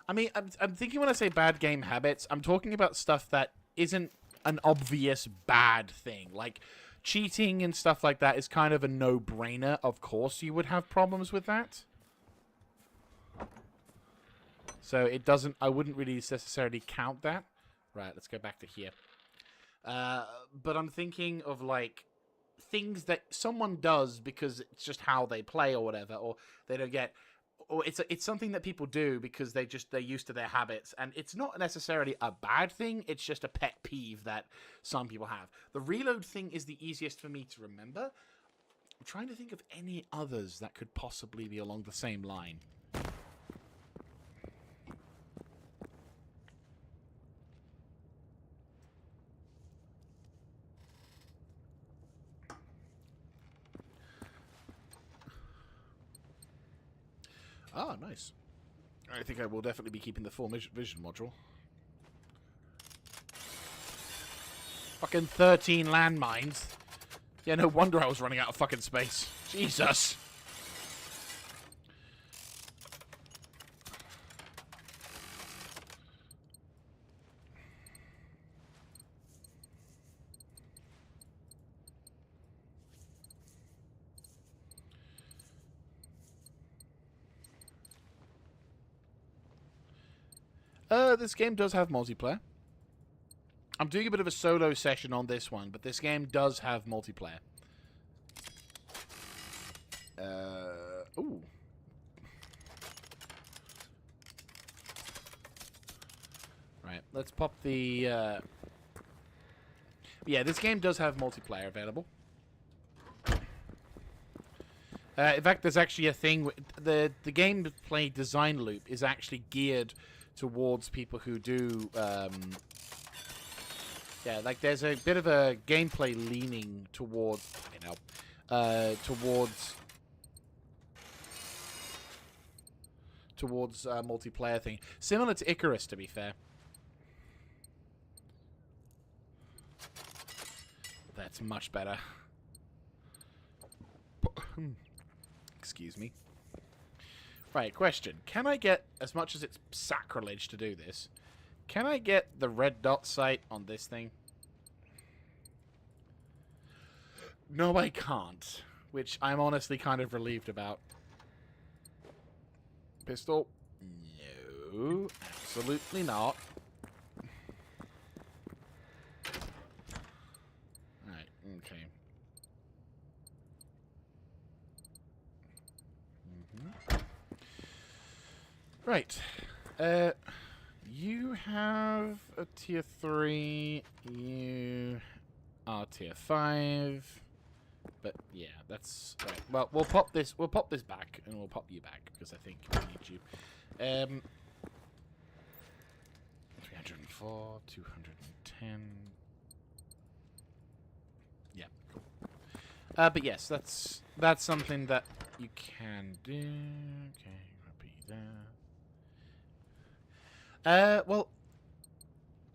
Speaker 1: I mean, I'm thinking when I say bad game habits, I'm talking about stuff that isn't an obvious bad thing. Like, cheating and stuff like that is kind of a no-brainer. Of course you would have problems with that. So it doesn't... I wouldn't really necessarily count that. Right, let's go back to here. But I'm thinking of, like, things that someone does because it's just how they play or whatever, or they don't get... Or it's something that people do because they're used to their habits, and it's not necessarily a bad thing. It's just a pet peeve that some people have. The reload thing is the easiest for me to remember. I'm trying to think of any others that could possibly be along the same line. Ah, nice. I think I will definitely be keeping the full vision module. Fucking 13 landmines. Yeah, no wonder I was running out of fucking space. Jesus. This game does have multiplayer. I'm doing a bit of a solo session on this one, but this game does have multiplayer. Ooh. Right, let's pop the... Yeah, this game does have multiplayer available. In fact, there's actually a thing... The gameplay design loop is actually geared towards people who do... yeah, like there's a bit of a gameplay leaning towards... You know, towards multiplayer thing. Similar to Icarus, to be fair. That's much better. Excuse me. Right, question. Can I get, as much as it's sacrilege to do this, can I get the red dot sight on this thing? No, I can't. Which I'm honestly kind of relieved about. Pistol? No, absolutely not. Right, okay. Right. You have a tier 3. You are tier 5. But yeah, that's right. Well, we'll pop this back, and we'll pop you back because I think we need you. 304, 210. Yeah, cool. But yes, that's something that you can do. Okay, copy that. Well,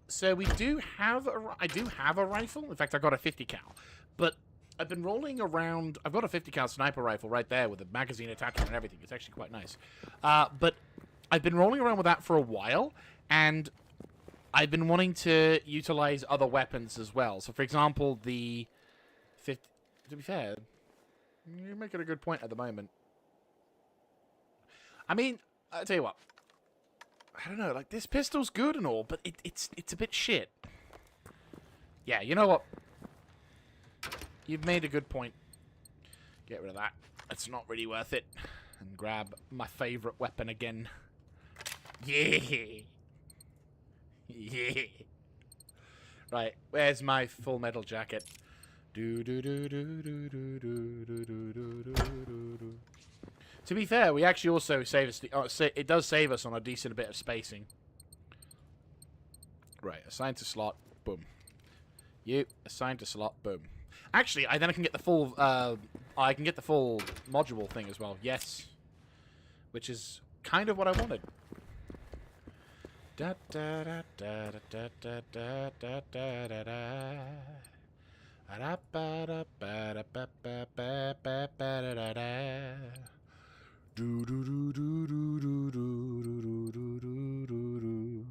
Speaker 1: so we do have I do have a rifle. In fact, I got a 50 cal, but I've been rolling around. I've got a 50 cal sniper rifle right there with a magazine attachment and everything. It's actually quite nice. But I've been rolling around with that for a while, and I've been wanting to utilize other weapons as well. So, for example, the 50. To be fair, you're making a good point at the moment. I mean, I'll tell you what. I don't know, like, this pistol's good and all, but it's a bit shit. Yeah, you know what? You've made a good point. Get rid of that. It's not really worth it. And grab my favorite weapon again. Yeah! Yeah! Right, where's my full metal jacket? To be fair, we actually also save us. It does save us on a decent bit of spacing. Right, assign to slot. Boom. You assign to slot. Boom. Actually, I can get the full. I can get the full module thing as well. Yes, which is kind of what I wanted. Da da da da da da da da da da da. Da ba da ba da ba ba ba ba ba da da. Do do do do do do do do do do do do.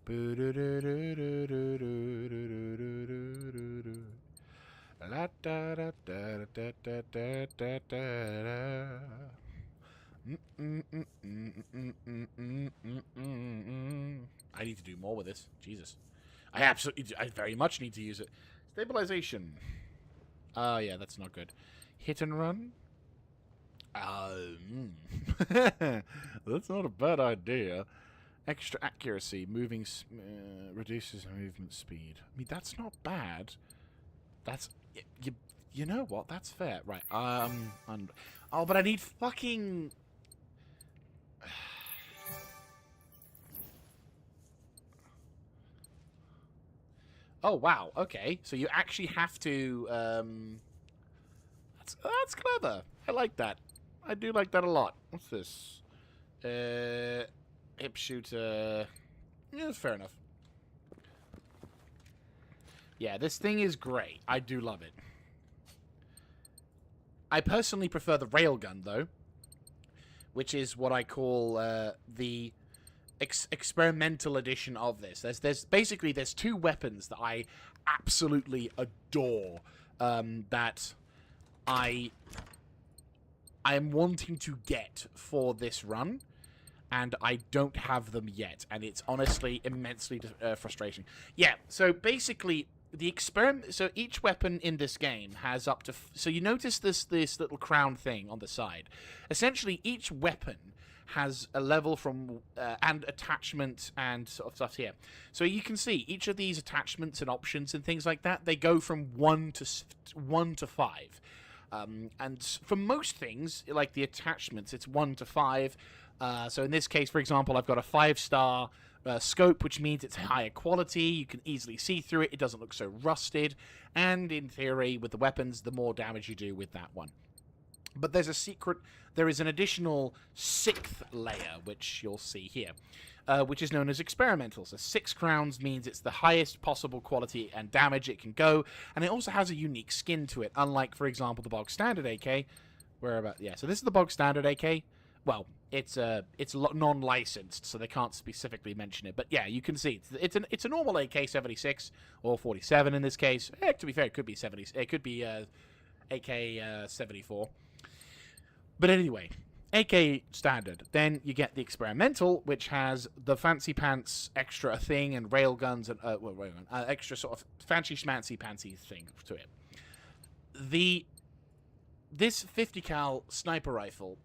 Speaker 1: Boo do do do do do do do do do do. La da da da da da da da da da. I need to do more with this. Jesus. I very much need to use it. Stabilization. Oh, yeah, that's not good. Hit and run. That's not a bad idea. Extra accuracy. Moving reduces movement speed. I mean, that's not bad. That's... You know what? That's fair. Right. Oh, but I need fucking... Oh, wow. Okay. So you actually have to... That's clever. I like that. I do like that a lot. What's this? Hip shooter... Yeah, that's fair enough. Yeah, this thing is great. I do love it. I personally prefer the railgun, though, which is what I call the experimental edition of this. There's basically two weapons that I absolutely adore that I am wanting to get for this run, and I don't have them yet, and it's honestly immensely frustrating. Yeah, so basically... So each weapon in this game has up to... So you notice this little crown thing on the side. Essentially, each weapon has a level from... and attachment and sort of stuff here. So you can see each of these attachments and options and things like that, they go from 1 to 5. And for most things, like the attachments, it's 1 to 5. So in this case, for example, I've got a 5-star... scope, which means it's higher quality, you can easily see through it, it doesn't look so rusted, and in theory, with the weapons, the more damage you do with that one. But there is an additional 6th layer, which you'll see here, which is known as experimental. So 6 crowns means it's the highest possible quality and damage it can go, and it also has a unique skin to it, unlike, for example, the bog standard AK, so this is the bog standard AK. Well, it's non-licensed, so they can't specifically mention it. But yeah, you can see it's a normal AK-76 or 47 in this case. To be fair, it could be 70. It could be AK-74. But anyway, AK standard. Then you get the experimental, which has the fancy pants extra thing and railguns and extra sort of fancy schmancy pantsy thing to it. This 50 cal sniper rifle.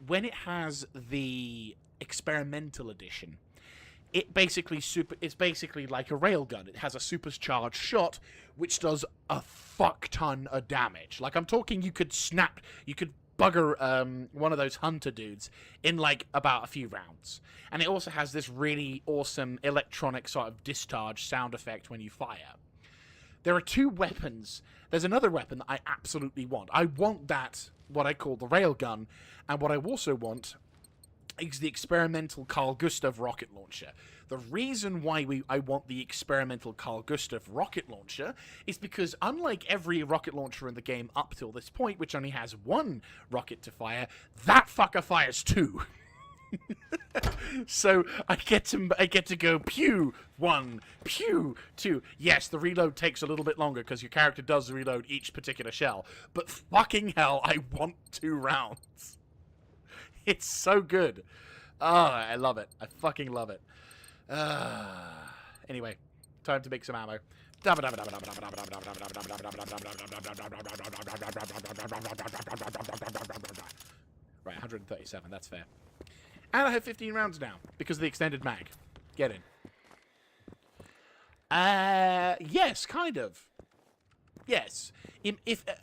Speaker 1: When it has the experimental edition, it's basically like a railgun. It has a supercharged shot, which does a fuck ton of damage. Like, I'm talking, you could bugger one of those hunter dudes in like about a few rounds. And it also has this really awesome electronic sort of discharge sound effect when you fire. There are 2 weapons. There's another weapon that I absolutely want. I want that, what I call the railgun, and what I also want is the experimental Carl Gustav rocket launcher. The reason why I want the experimental Carl Gustav rocket launcher is because unlike every rocket launcher in the game up till this point, which only has 1 rocket to fire, that fucker fires 2. So I get to go pew 1, pew 2. Yes, the reload takes a little bit longer because your character does reload each particular shell, but fucking hell, I want 2 rounds. It's so good. I love it. I fucking love it. Anyway, time to make some ammo. Right, 137, that's fair. And I have 15 rounds now, because of the extended mag. Get in. Yes, kind of. Yes.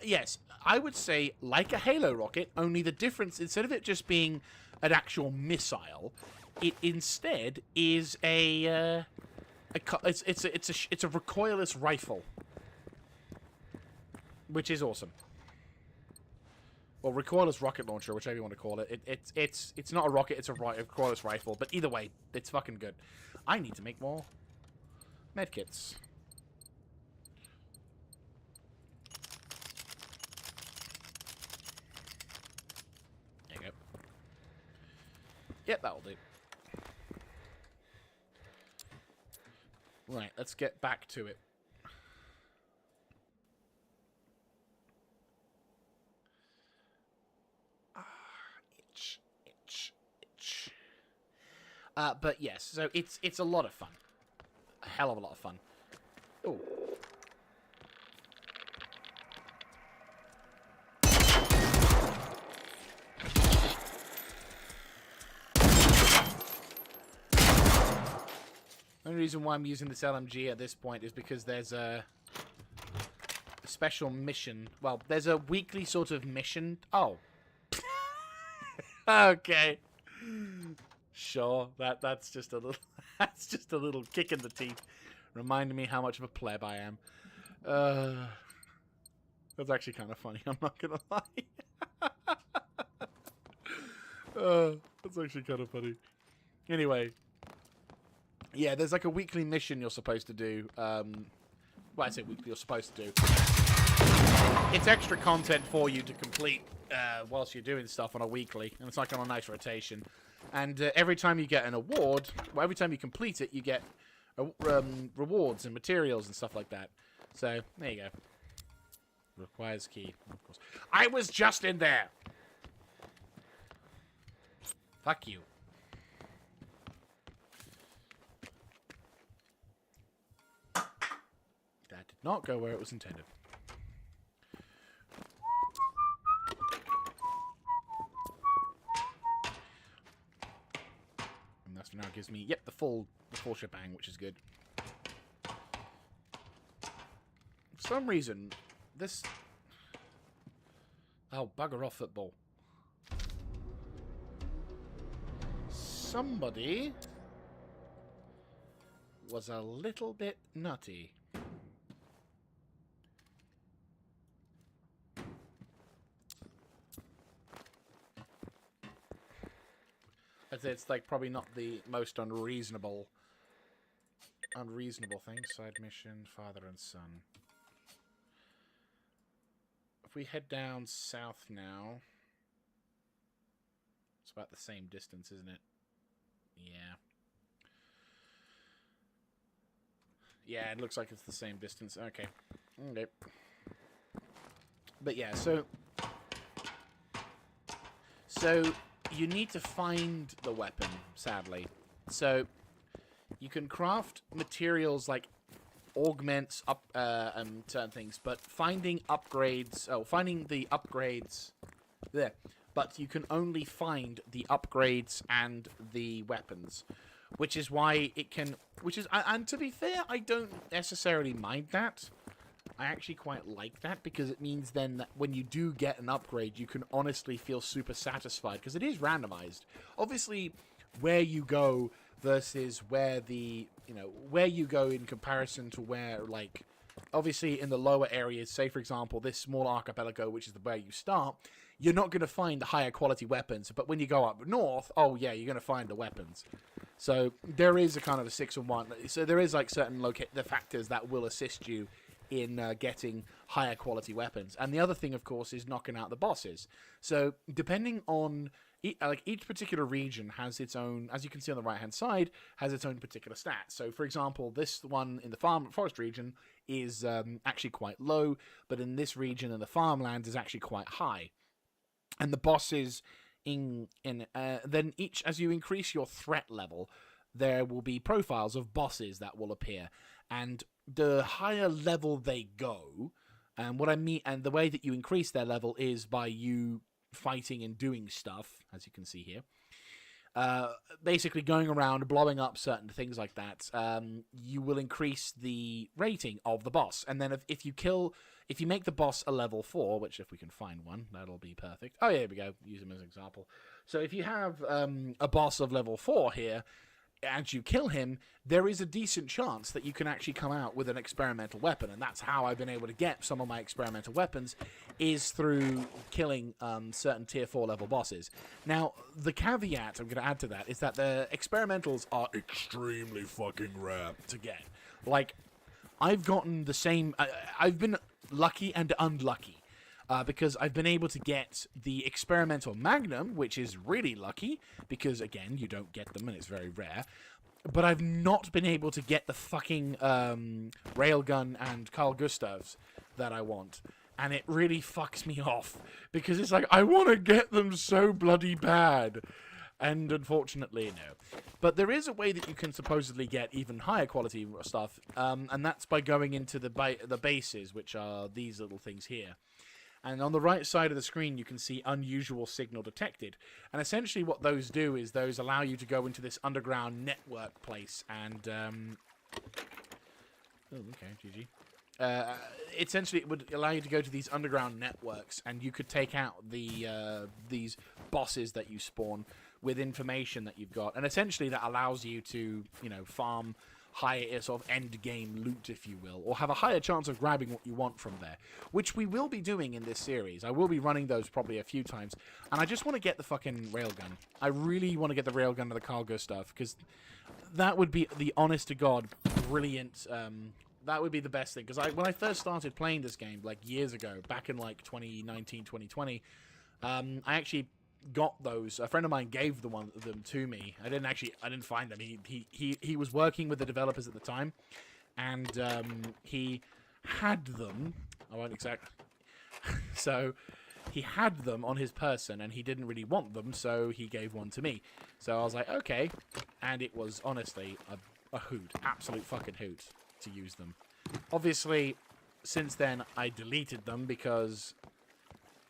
Speaker 1: Yes, I would say like a Halo rocket, only the difference, instead of it just being an actual missile, it instead is it's a recoilless rifle. Which is awesome. Or recoilless rocket launcher, whichever you want to call it. It's not a rocket, it's a recoilless rifle. But either way, it's fucking good. I need to make more medkits. There you go. Yep, that'll do. Right, let's get back to it. Itch, itch, itch. But yes, so it's a lot of fun. A hell of a lot of fun. Oh. The only reason why I'm using this LMG at this point is because there's a special mission. Well, there's a weekly sort of mission. Oh. Okay. Sure. That's just a little that's just a little kick in the teeth, reminding me how much of a pleb I am. That's actually kind of funny, I'm not gonna lie. That's actually kind of funny. Anyway. Yeah, there's like a weekly mission you're supposed to do. Well, I say weekly you're supposed to do. It's extra content for you to complete whilst you're doing stuff on a weekly. And it's like on a nice rotation. And every time you get an award, well, every time you complete it, you get rewards and materials and stuff like that. So, there you go. Requires key, of course. I was just in there! Fuck you. That did not go where it was intended. And that's now gives me, yep, the full shebang, which is good. For some reason, this... Oh, bugger off, football. Somebody was a little bit nutty. It's like probably not the most unreasonable thing. Side mission, father and son. If we head down south now, it's about the same distance, isn't it? Yeah. Yeah, it looks like it's the same distance. Okay. Okay. But yeah, so you need to find the weapon, sadly. So you can craft materials like augments up and certain things, but finding the upgrades there. But you can only find the upgrades and the weapons, which is why it can. And to be fair, I don't necessarily mind that. I actually quite like that because it means then that when you do get an upgrade, you can honestly feel super satisfied because it is randomized. Obviously, where you go versus where where you go in comparison to where, like, obviously in the lower areas, say for example this small archipelago, which is where you start, you're not going to find the higher quality weapons. But when you go up north, oh yeah, you're going to find the weapons. So there is a kind of a 6-in-1. So there is like certain the factors that will assist you in getting higher quality weapons. And the other thing, of course, is knocking out the bosses. So depending on each particular region has its own, as you can see on the right hand side, has its own particular stats. So for example, this one in the forest region is actually quite low, but in this region in the farmlands is actually quite high. And the bosses then each, as you increase your threat level, there will be profiles of bosses that will appear. And the higher level they go, and what I mean, and the way that you increase their level is by you fighting and doing stuff, as you can see here. Basically going around, blowing up certain things like that, you will increase the rating of the boss. And then if you make the boss a level 4, which if we can find one, that'll be perfect. Oh, yeah, here we go. Use him as an example. So if you have a boss of level 4 here, as you kill him, there is a decent chance that you can actually come out with an experimental weapon, and that's how I've been able to get some of my experimental weapons, is through killing certain tier 4 level bosses. Now, the caveat I'm going to add to that is that the experimentals are extremely fucking rare to get. Like, I've gotten the same... I've been lucky and unlucky. Because I've been able to get the experimental magnum, which is really lucky, because, again, you don't get them and it's very rare. But I've not been able to get the fucking railgun and Carl Gustavs that I want. And it really fucks me off, because it's like, I want to get them so bloody bad. And unfortunately, no. But there is a way that you can supposedly get even higher quality stuff, and that's by going into the bases, which are these little things here. And on the right side of the screen, you can see unusual signal detected. And essentially what those do is those allow you to go into this underground network place. And, oh, okay, GG. Essentially, it would allow you to go to these underground networks, and you could take out these bosses that you spawn with information that you've got. And essentially that allows you to, you know, farm higher sort of end game loot, if you will, or have a higher chance of grabbing what you want from there, which we will be doing in this series. I will be running those probably a few times, and I just want to get the fucking railgun. I really want to get the railgun and the Carl Gustav, because that would be the honest to god brilliant. That would be the best thing, because when I first started playing this game like years ago, back in like 2019, 2020, I actually got those. A friend of mine gave them to me. I didn't find them. He was working with the developers at the time, and he had them. I won't exactly. So he had them on his person, and he didn't really want them, so he gave one to me. So I was like, okay, and it was honestly a hoot, absolute fucking hoot to use them. Obviously, since then I deleted them because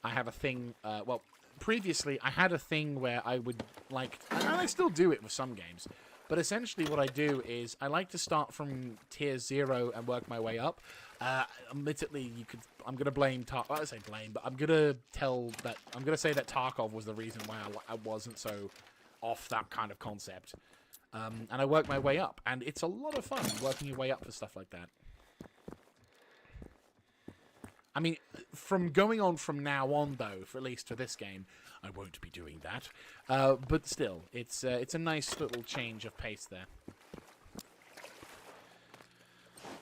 Speaker 1: I have a thing. Well. Previously, I had a thing where I would like, and I still do it with some games, but essentially what I do is I like to start from tier 0 and work my way up. Admittedly, I'm going to blame Tarkov. I say blame, but I'm going to say that Tarkov was the reason why I wasn't so off that kind of concept. And I work my way up, and it's a lot of fun working your way up for stuff like that. I mean, from going on from now on, though, at least for this game, I won't be doing that. But still, it's a nice little change of pace there.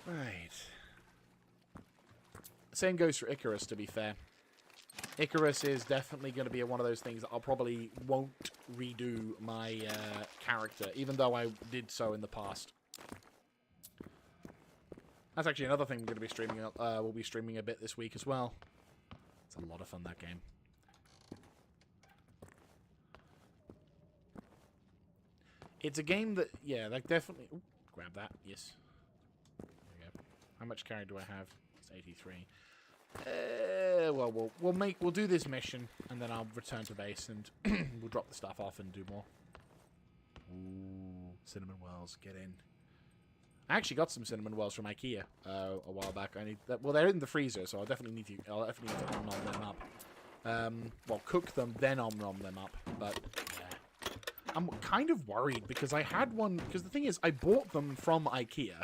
Speaker 1: Right. Same goes for Icarus, to be fair. Icarus is definitely going to be one of those things that I'll probably won't redo my character, even though I did so in the past. That's actually another thing we're going to be streaming. We'll be streaming a bit this week as well. It's a lot of fun, that game. It's a game that, yeah, like definitely. Ooh, grab that. Yes. There we go. How much carry do I have? It's 83. Well, we'll do this mission, and then I'll return to base, and we'll drop the stuff off and do more. Ooh, cinnamon wells, get in. I actually got some cinnamon wells from IKEA a while back. I need that. Well, they're in the freezer, so I'll definitely need to nom them up. Well, cook them, then nom them up. But yeah, I'm kind of worried because I had one. Because the thing is, I bought them from IKEA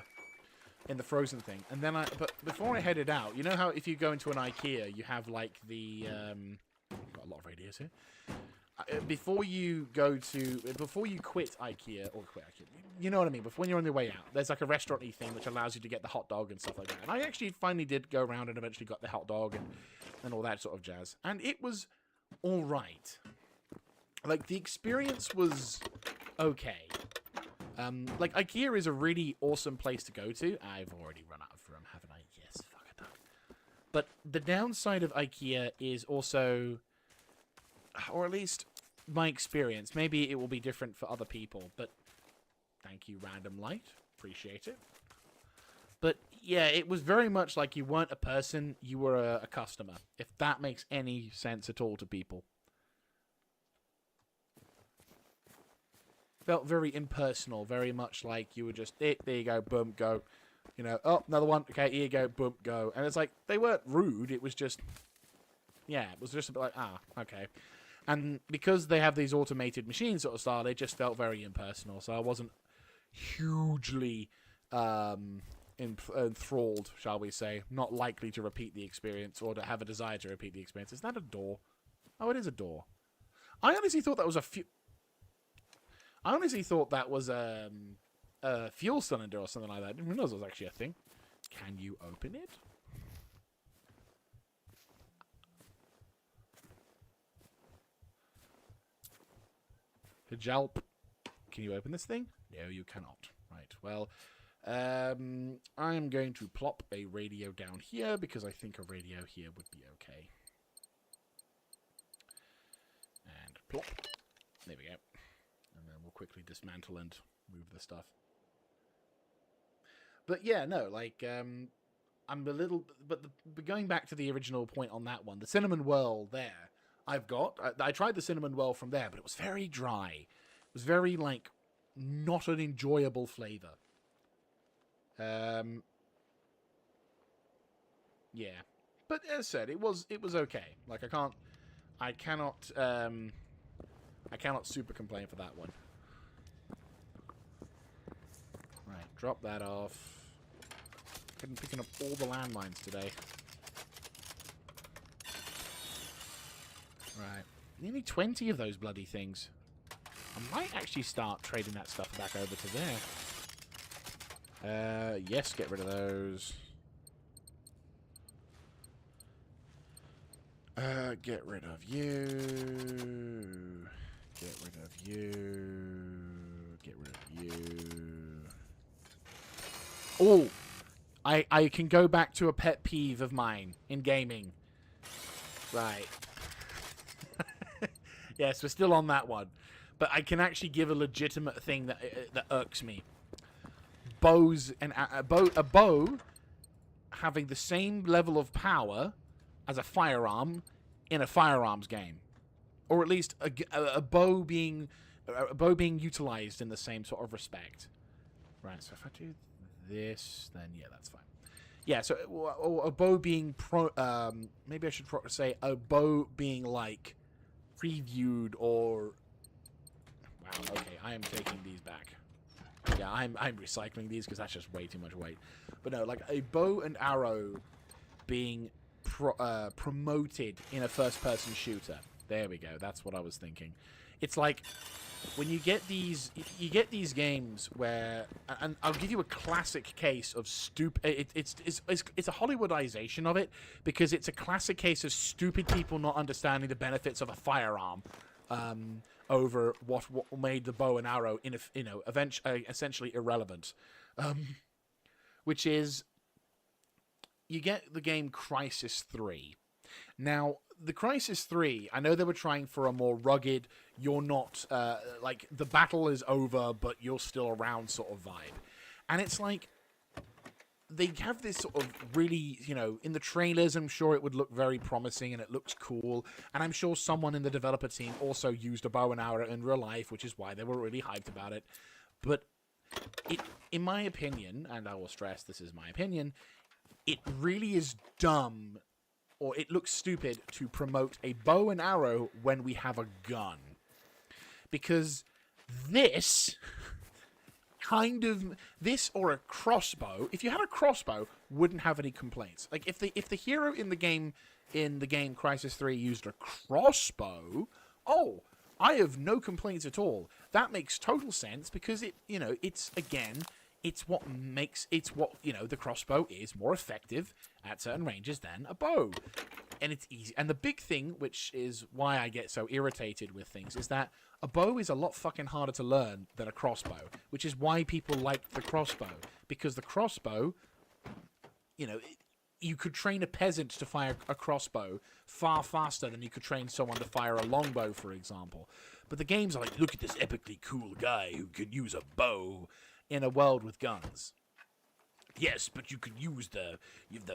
Speaker 1: in the frozen thing, and then but before I headed out, you know how if you go into an IKEA, you have like the got a lot of radios here. Before you quit IKEA, you know what I mean, before when you're on your way out, there's like a restaurant-y thing which allows you to get the hot dog and stuff like that. And I actually finally did go around and eventually got the hot dog and all that sort of jazz. And it was all right. Like, the experience was okay. Like, IKEA is a really awesome place to go to. I've already run out of room, haven't I? Yes, fuck it up. But the downside of IKEA is also... or at least my experience. Maybe it will be different for other people, but thank you, Random Light. Appreciate it. But yeah, it was very much like you weren't a person, you were a customer, if that makes any sense at all to people. Felt very impersonal, very much like you were just, there you go, boom, go. You know, oh, another one, okay, here you go, boom, go. And it's like, they weren't rude, it was just, yeah, it was just a bit like, okay. And because they have these automated machines sort of style, it just felt very impersonal. So I wasn't hugely enthralled, shall we say, not likely to repeat the experience or to have a desire to repeat the experience. Is that a door? Oh, it is a door. I honestly thought that was a fuel cylinder or something like that. I didn't realize it was actually a thing. Can you open it? Help. Can you open this thing? No, you cannot. Right, well, I'm going to plop a radio down here because I think a radio here would be okay. And plop. There we go. And then we'll quickly dismantle and move the stuff. But yeah, no, like, I'm a little... But going back to the original point on that one, the cinnamon whirl there, I tried the cinnamon whirl from there, but it was very dry. It was very, like, not an enjoyable flavor. Yeah. But as I said, it was okay. Like, I cannot super complain for that one. Right, drop that off. Picking up all the landmines today. Right. Nearly 20 of those bloody things. I might actually start trading that stuff back over to there. Yes, get rid of those. Get rid of you. Get rid of you. Get rid of you. Oh! I can go back to a pet peeve of mine in gaming. Right. Yes, we're still on that one. But I can actually give a legitimate thing that irks me. Bows and a bow having the same level of power as a firearm in a firearms game, or at least a bow being utilized in the same sort of respect. Right. So if I do this, then yeah, that's fine. Yeah. So a bow being maybe I should say a bow being like previewed or. Wow, okay, I am taking these back. Yeah, I'm recycling these because that's just way too much weight. But no, like a bow and arrow being promoted in a first-person shooter. There we go. That's what I was thinking. It's like when you get these games where, and I'll give you a classic case of It's a Hollywoodization of it because it's a classic case of stupid people not understanding the benefits of a firearm. Over what made the bow and arrow essentially irrelevant, which is you get the game Crisis 3. Now, the Crisis 3, I know they were trying for a more rugged, you're not like the battle is over, but you're still around sort of vibe, and it's like. They have this sort of really, in the trailers, I'm sure it would look very promising and it looks cool. And I'm sure someone in the developer team also used a bow and arrow in real life, which is why they were really hyped about it. But in my opinion, and I will stress this is my opinion, it really is dumb, or it looks stupid to promote a bow and arrow when we have a gun. Because this or a crossbow. If you had a crossbow, wouldn't have any complaints. Like if the hero in the game Crisis 3 used a crossbow, I have no complaints at all. That makes total sense because the crossbow is more effective at certain ranges than a bow. And it's easy. And the big thing, which is why I get so irritated with things, is that a bow is a lot fucking harder to learn than a crossbow, which is why people like the crossbow. Because the crossbow, you could train a peasant to fire a crossbow far faster than you could train someone to fire a longbow, for example. But the games are like, look at this epically cool guy who can use a bow in a world with guns. Yes, but you can use the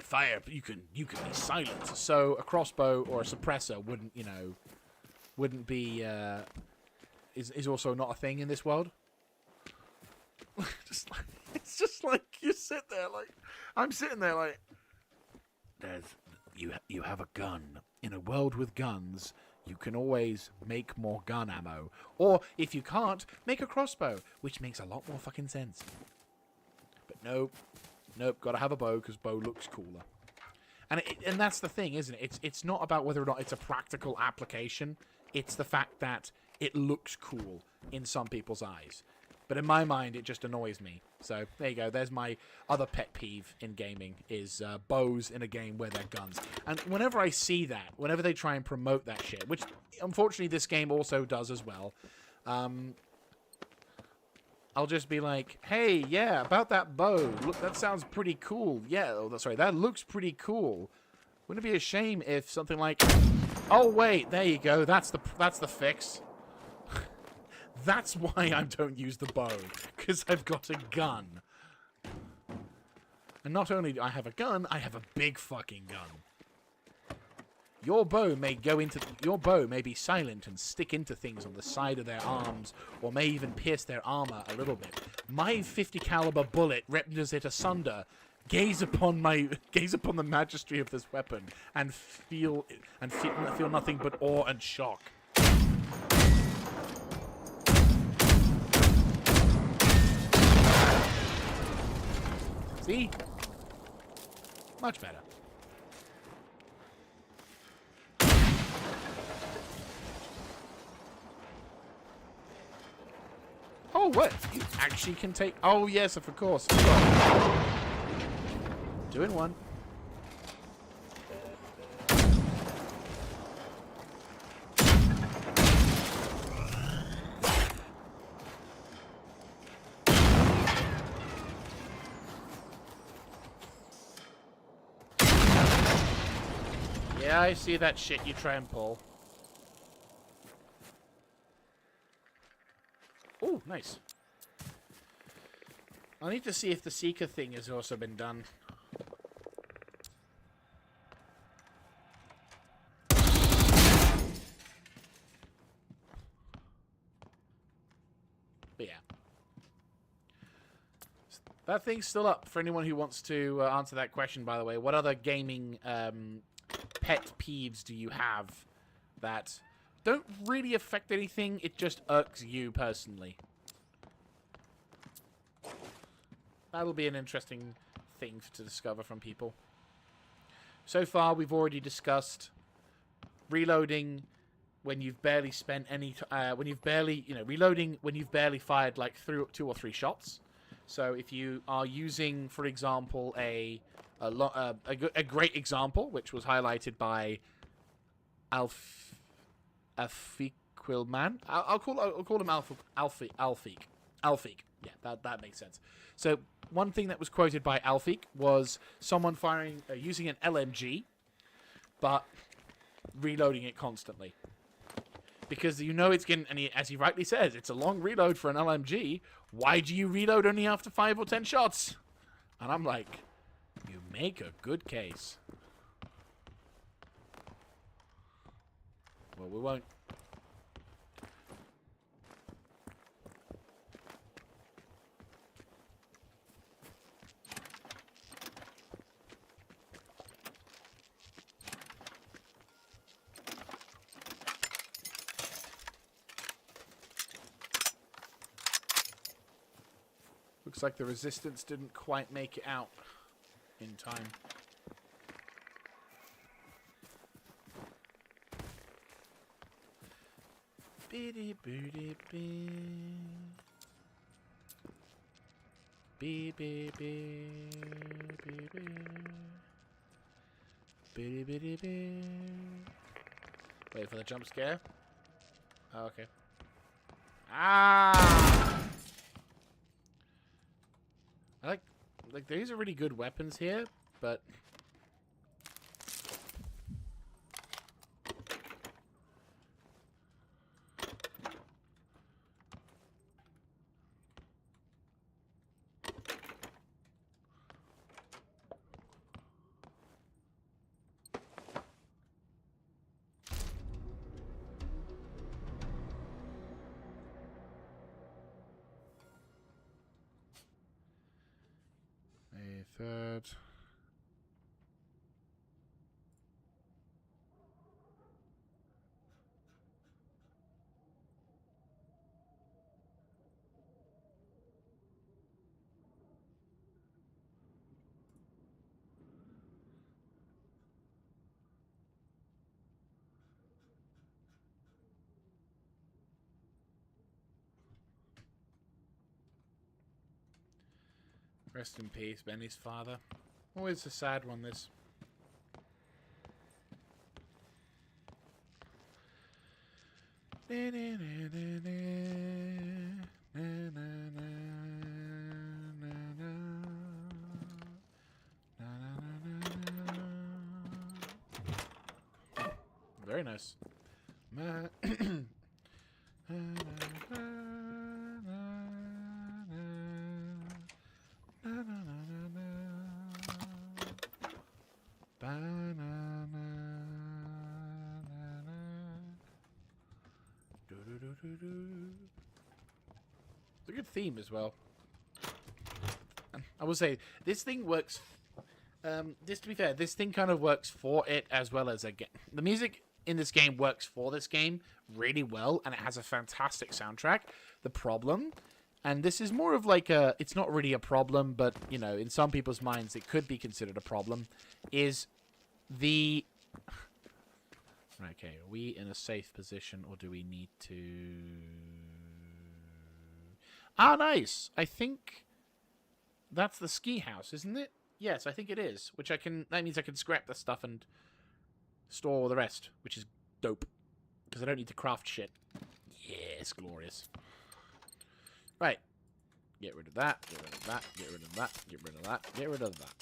Speaker 1: fire. You can be silent. So a crossbow or a suppressor wouldn't be is also not a thing in this world. It's just like you sit there like I'm sitting there like you have a gun in a world with guns. you can always make more gun ammo. Or, if you can't, make a crossbow, which makes a lot more fucking sense. But nope. Nope, gotta have a bow, because bow looks cooler. And that's the thing, isn't it? It's not about whether or not it's a practical application. It's the fact that it looks cool in some people's eyes. But in my mind, it just annoys me. So, there you go. There's my other pet peeve in gaming, is bows in a game where they're guns. And whenever I see that, whenever they try and promote that shit, which, unfortunately, this game also does as well, I'll just be like, hey, yeah, about that bow. Look, that sounds pretty cool. Yeah, oh, sorry, that looks pretty cool. Wouldn't it be a shame if something like... Oh, wait, there you go. That's the fix. That's why I don't use the bow, because I've got a gun. And not only do I have a gun, I have a big fucking gun. Your bow may be silent and stick into things on the side of their arms, or may even pierce their armor a little bit. My 50 caliber bullet renders it asunder. Gaze upon the majesty of this weapon and feel nothing but awe and shock. See? Much better. Oh, what? You actually can take... Oh, yes, of course. Doing one. Yeah, I see that shit you try and pull. Oh, nice. I need to see if the Seeker thing has also been done. But yeah. That thing's still up for anyone who wants to answer that question, by the way. What other gaming pet peeves do you have that don't really affect anything? It just irks you personally. That'll be an interesting thing to discover from people. So far, we've already discussed reloading when you've barely spent any... reloading when you've barely fired like 2 or 3 shots. So if you are using, for example, a great example, which was highlighted by Alfiquilman. I'll call him Alfiq. Yeah, that makes sense. So one thing that was quoted by Alfiq was someone using an LMG, but reloading it constantly. Because you know it's getting, and as he rightly says, it's a long reload for an LMG. Why do you reload only after 5 or 10 shots? And I'm like, you make a good case. Well, we won't. Looks like the resistance didn't quite make it out in time. Biddy biddy bee. Bee bee bee bee bee. Biddy biddy bee. Wait for the jump scare. Oh, okay. Ah! I like these are really good weapons here, but third. Rest in peace, Benny's father. Always a sad one, this. Very nice. It's a good theme as well. I will say, this thing works... to be fair, this thing kind of works for it as well as again. The music in this game works for this game really well, and it has a fantastic soundtrack. The problem, and this is more of like a... It's not really a problem, but, you know, in some people's minds it could be considered a problem, is the... Okay, are we in a safe position, or do we need to... Ah, nice! I think that's the ski house, isn't it? Yes, I think it is. Which I can... That means I can scrap the stuff and store all the rest, which is dope. Because I don't need to craft shit. Yes, glorious. Right. Get rid of that, get rid of that, get rid of that, get rid of that, get rid of that.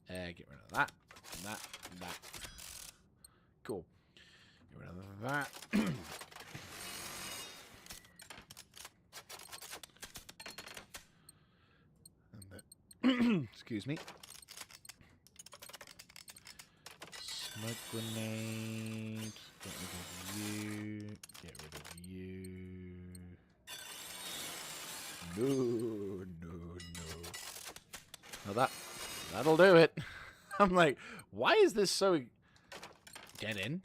Speaker 1: Get rid of that, and that, and that. Cool. Get rid of that. And that. Excuse me. Smoke grenade. Get rid of you. Get rid of you. No, no, no. Well, that'll do it. I'm like, why is this so... Get in.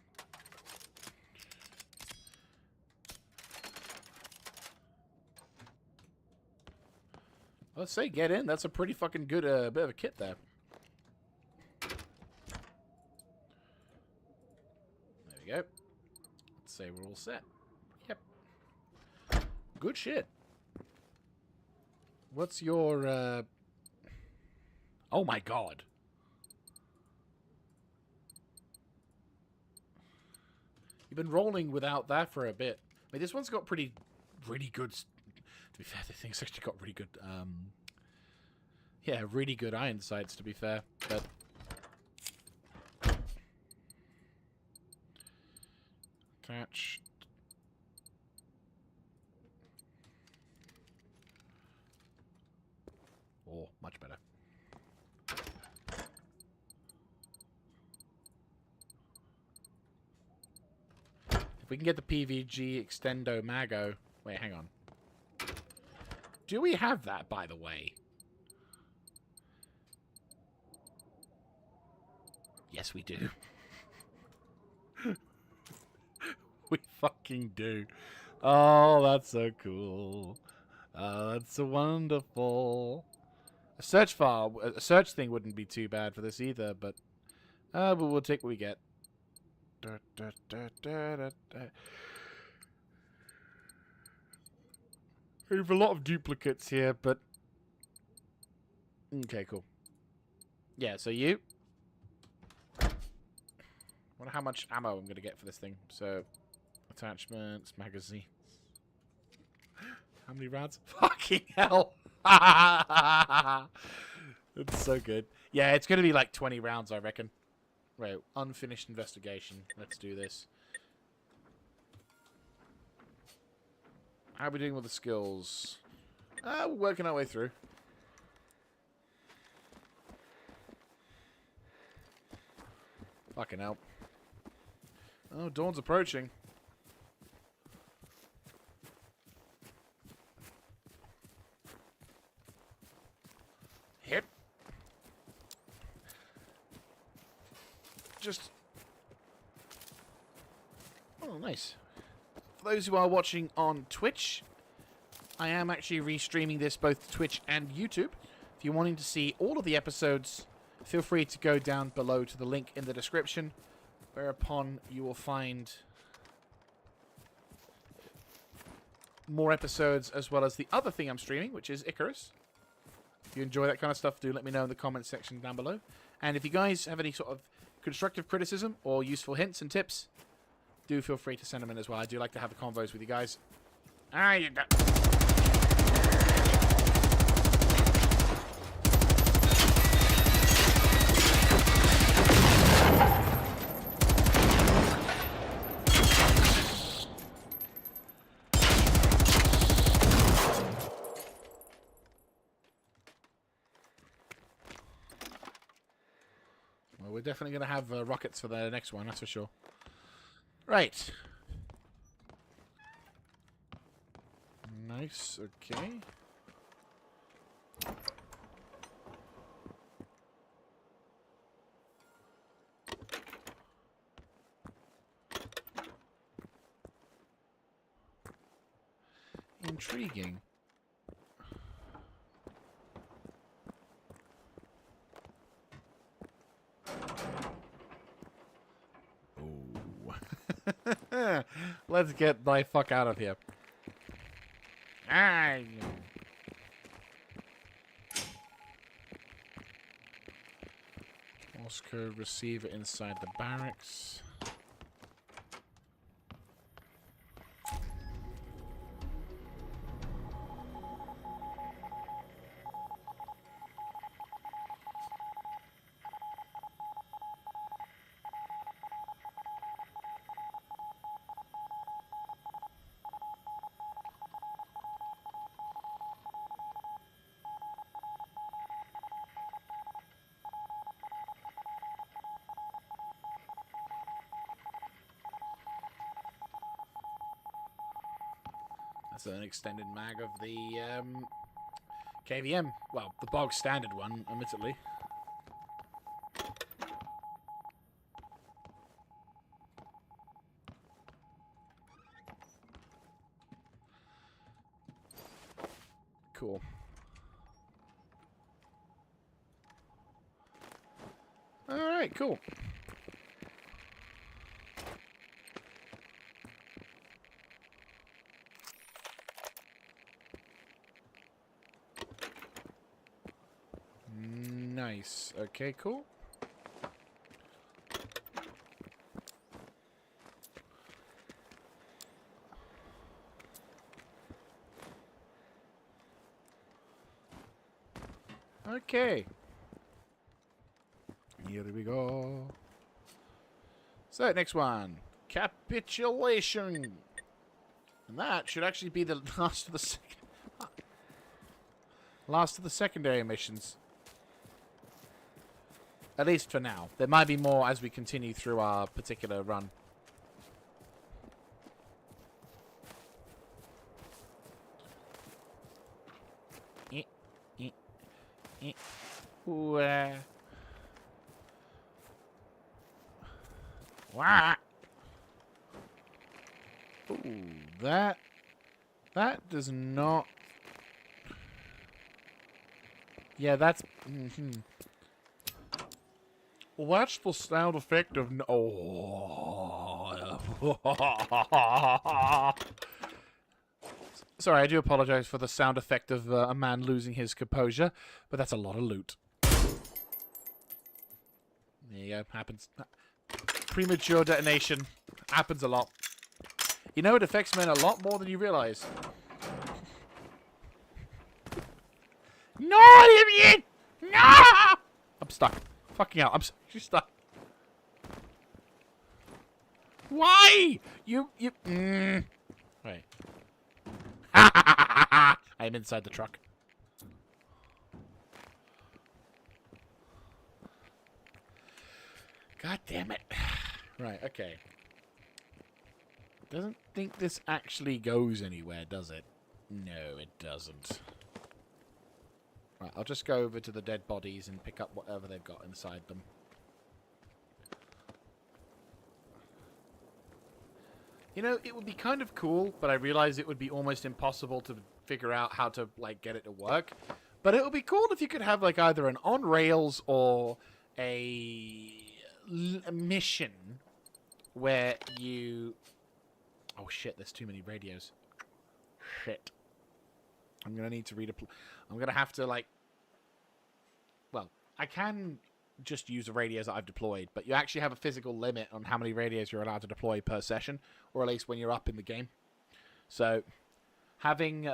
Speaker 1: Let's say get in. That's a pretty fucking good bit of a kit there. There we go. Let's say we're all set. Yep. Good shit. What's your... Oh my god. You've been rolling without that for a bit. I mean, this one's got really good... To be fair, the thing's actually got really good... yeah, really good iron sights, to be fair. But... Attach... Oh, much better. If we can get the PVG Extendo Mago... Wait, hang on. Do we have that, by the way? Yes, we do. We fucking do. Oh, that's so cool. That's so wonderful. A search file, a search thing wouldn't be too bad for this either, but we'll take what we get. We have a lot of duplicates here, but... Okay, cool. Yeah, so you... Wonder how much ammo I'm going to get for this thing. So, attachments, magazines. How many rounds? Fucking hell! It's so good. Yeah, it's going to be like 20 rounds, I reckon. Right, unfinished investigation. Let's do this. How are we doing with the skills? We're working our way through. Fucking hell. Oh, dawn's approaching. Hit. Just... Oh, nice. For those who are watching on Twitch, I am actually restreaming this both to Twitch and YouTube. If you're wanting to see all of the episodes, feel free to go down below to the link in the description, whereupon you will find more episodes as well as the other thing I'm streaming, which is Icarus. If you enjoy that kind of stuff, do let me know in the comments section down below. And if you guys have any sort of constructive criticism or useful hints and tips, do feel free to send them in as well. I do like to have the convos with you guys. You go. Well, we're definitely going to have rockets for the next one, that's for sure. Right. Nice, okay. Intriguing. Oh. Let's get the fuck out of here. Morse code receiver inside the barracks. That's an extended mag of the KVM. Well, the bog standard one, admittedly. Cool. Alright, cool. Nice. Okay, cool. Okay. Here we go. So, next one. Capitulation. And that should actually be the last of the secondary missions. At least for now. There might be more as we continue through our particular run. Ooh, Wah. Ooh, that does not. Yeah, that's. Well, that's the sound effect of. Oh. Sorry, I do apologize for the sound effect of a man losing his composure, but that's a lot of loot. There you go. Happens. Premature detonation. Happens a lot. You know, it affects men a lot more than you realize. No, Olivia! No! I'm stuck. Fucking hell, I'm stuck. Why? Right. I'm inside the truck. God damn it. Right, okay. Doesn't think this actually goes anywhere, does it? No, it doesn't. Right, I'll just go over to the dead bodies and pick up whatever they've got inside them. You know, it would be kind of cool, but I realize it would be almost impossible to figure out how to, like, get it to work. But it would be cool if you could have, like, either an on-rails or a mission where you... Oh, shit, there's too many radios. Shit. I'm going to need to read I'm going to have to, like, well, I can just use the radios that I've deployed, but you actually have a physical limit on how many radios you're allowed to deploy per session, or at least when you're up in the game. So having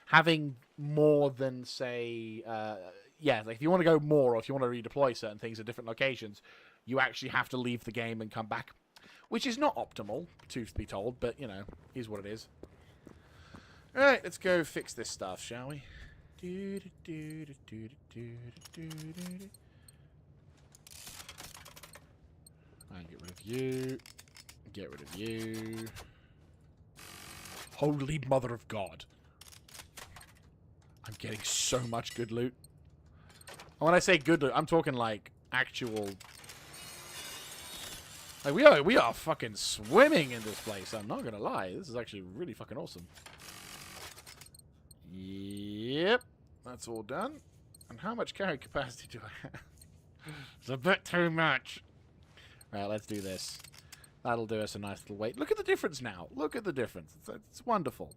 Speaker 1: having more than, say, like if you want to go more, or if you want to redeploy certain things at different locations, you actually have to leave the game and come back, which is not optimal, truth be told, but, you know, is what it is. Alright, let's go fix this stuff, shall we? And get rid of you. Get rid of you. Holy mother of God. I'm getting so much good loot. And when I say good loot, I'm talking like actual... Like we are fucking swimming in this place, I'm not gonna lie. This is actually really fucking awesome. Yep. That's all done. And how much carry capacity do I have? It's a bit too much. Right, let's do this. That'll do us a nice little weight. Look at the difference now. Look at the difference. It's wonderful.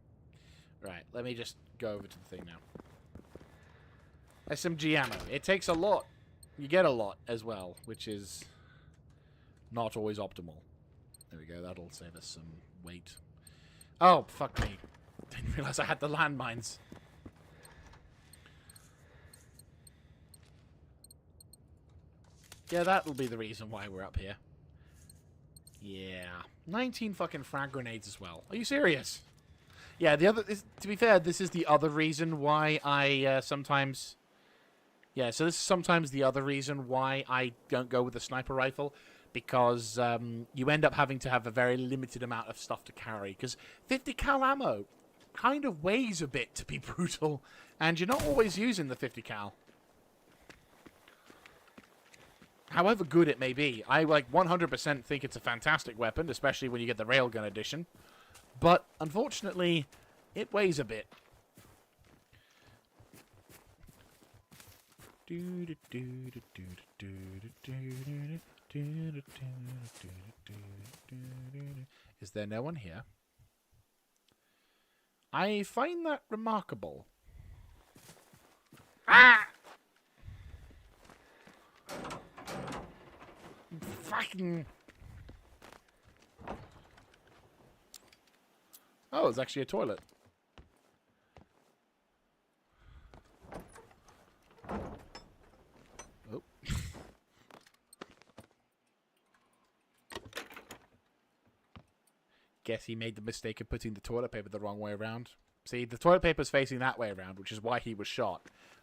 Speaker 1: Right, let me just go over to the thing now. SMG ammo. It takes a lot. You get a lot as well, which is not always optimal. There we go. That'll save us some weight. Oh, fuck me. Didn't realize I had the landmines. Yeah, that'll be the reason why we're up here. Yeah. 19 fucking frag grenades as well. Are you serious? Yeah, to be fair, this is the other reason why I sometimes... Yeah, so this is sometimes the other reason why I don't go with the sniper rifle. Because you end up having to have a very limited amount of stuff to carry. Because 50 cal ammo kind of weighs a bit, to be brutal. And you're not always using the 50 cal. However good it may be, I like 100% think it's a fantastic weapon, especially when you get the railgun edition. But unfortunately, it weighs a bit. Is there no one here? I find that remarkable. Ah! Fucking... Oh, it's actually a toilet. Oh. Guess he made the mistake of putting the toilet paper the wrong way around. See, the toilet paper's facing that way around, which is why he was shot.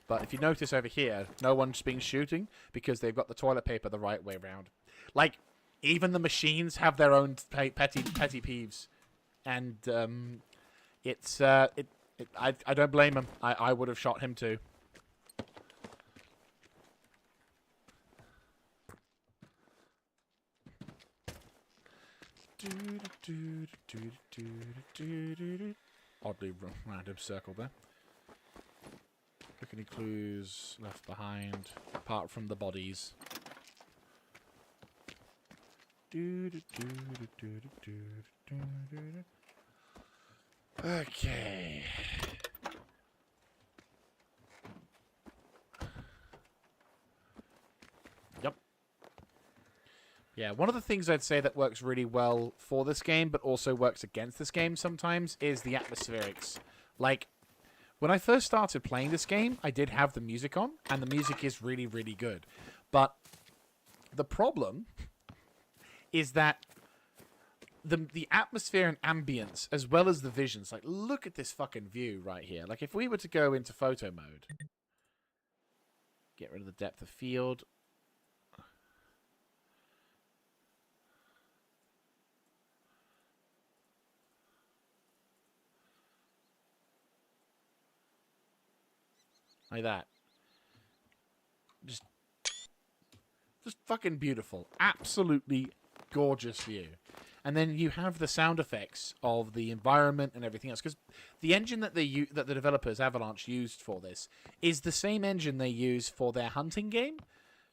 Speaker 1: But if you notice over here, no one's been shooting because they've got the toilet paper the right way around. Like, even the machines have their own petty peeves. And, I don't blame him. I would have shot him too. Oddly random circle there. Look at any clues left behind, apart from the bodies. Okay. Yep. Yeah, one of the things I'd say that works really well for this game, but also works against this game sometimes, is the atmospherics. Like, when I first started playing this game, I did have the music on, and the music is really, really good. But the problem is that the atmosphere and ambience, as well as the visions, like, look at this fucking view right here. Like, if we were to go into photo mode, get rid of the depth of field. Like that. Just fucking beautiful. Absolutely gorgeous view. And then you have the sound effects of the environment and everything else. Because the engine that the developers, Avalanche, used for this is the same engine they use for their hunting game.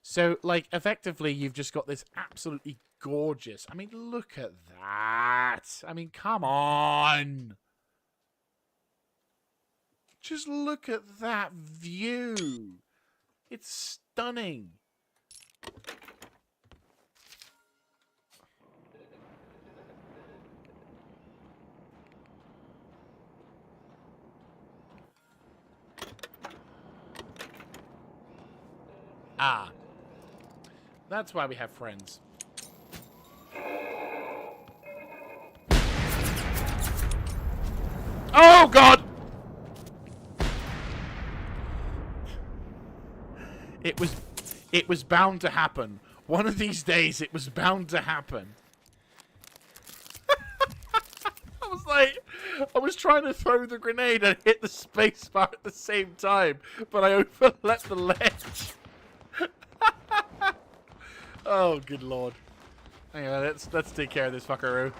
Speaker 1: So, like, effectively, you've just got this absolutely gorgeous... I mean, look at that. I mean, come on. Just look at that view. It's stunning. Ah. That's why we have friends. Oh, God! It was bound to happen. One of these days, it was bound to happen. I was trying to throw the grenade and hit the space bar at the same time, but I overleapt the ledge. Oh, good lord. Hang on, let's take care of this fuckaroo.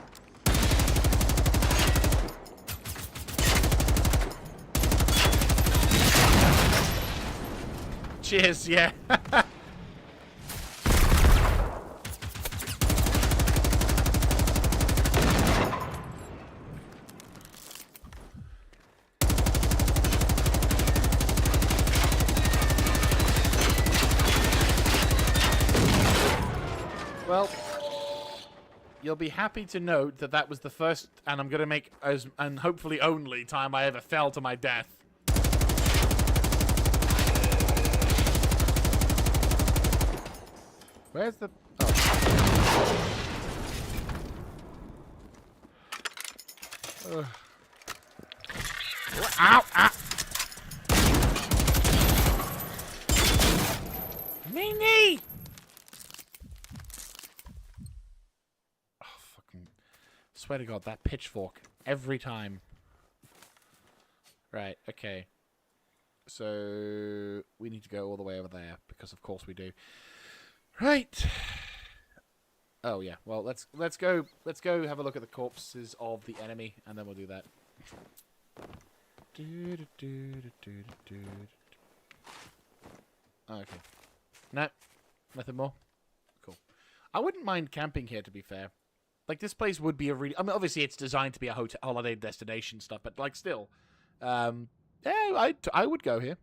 Speaker 1: Cheers, yeah. Well, you'll be happy to note that that was the first, and I'm gonna make and hopefully only time I ever fell to my death. Where's the... Oh. Ow! Ow! Me knee! Oh, fucking... Swear to God, that pitchfork. Every time. Right, okay. So... we need to go all the way over there, because of course we do. Right. Oh yeah. Well, let's go have a look at the corpses of the enemy, and then we'll do that. Oh, okay. No, nothing more. Cool. I wouldn't mind camping here, to be fair. Like, this place would be a really... I mean, obviously it's designed to be a hotel, holiday destination stuff, but like still, yeah, I would go here.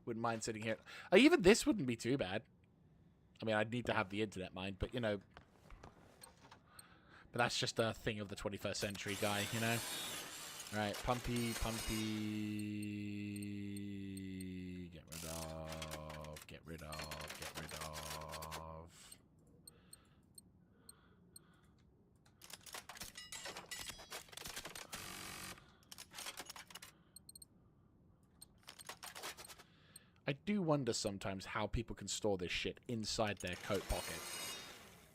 Speaker 1: Wouldn't mind sitting here. Even this wouldn't be too bad. I mean, I'd need to have the internet, mind, but, you know... But that's just a thing of the 21st century guy, you know? Right, pumpy... Get rid of... I do wonder sometimes how people can store this shit inside their coat pocket.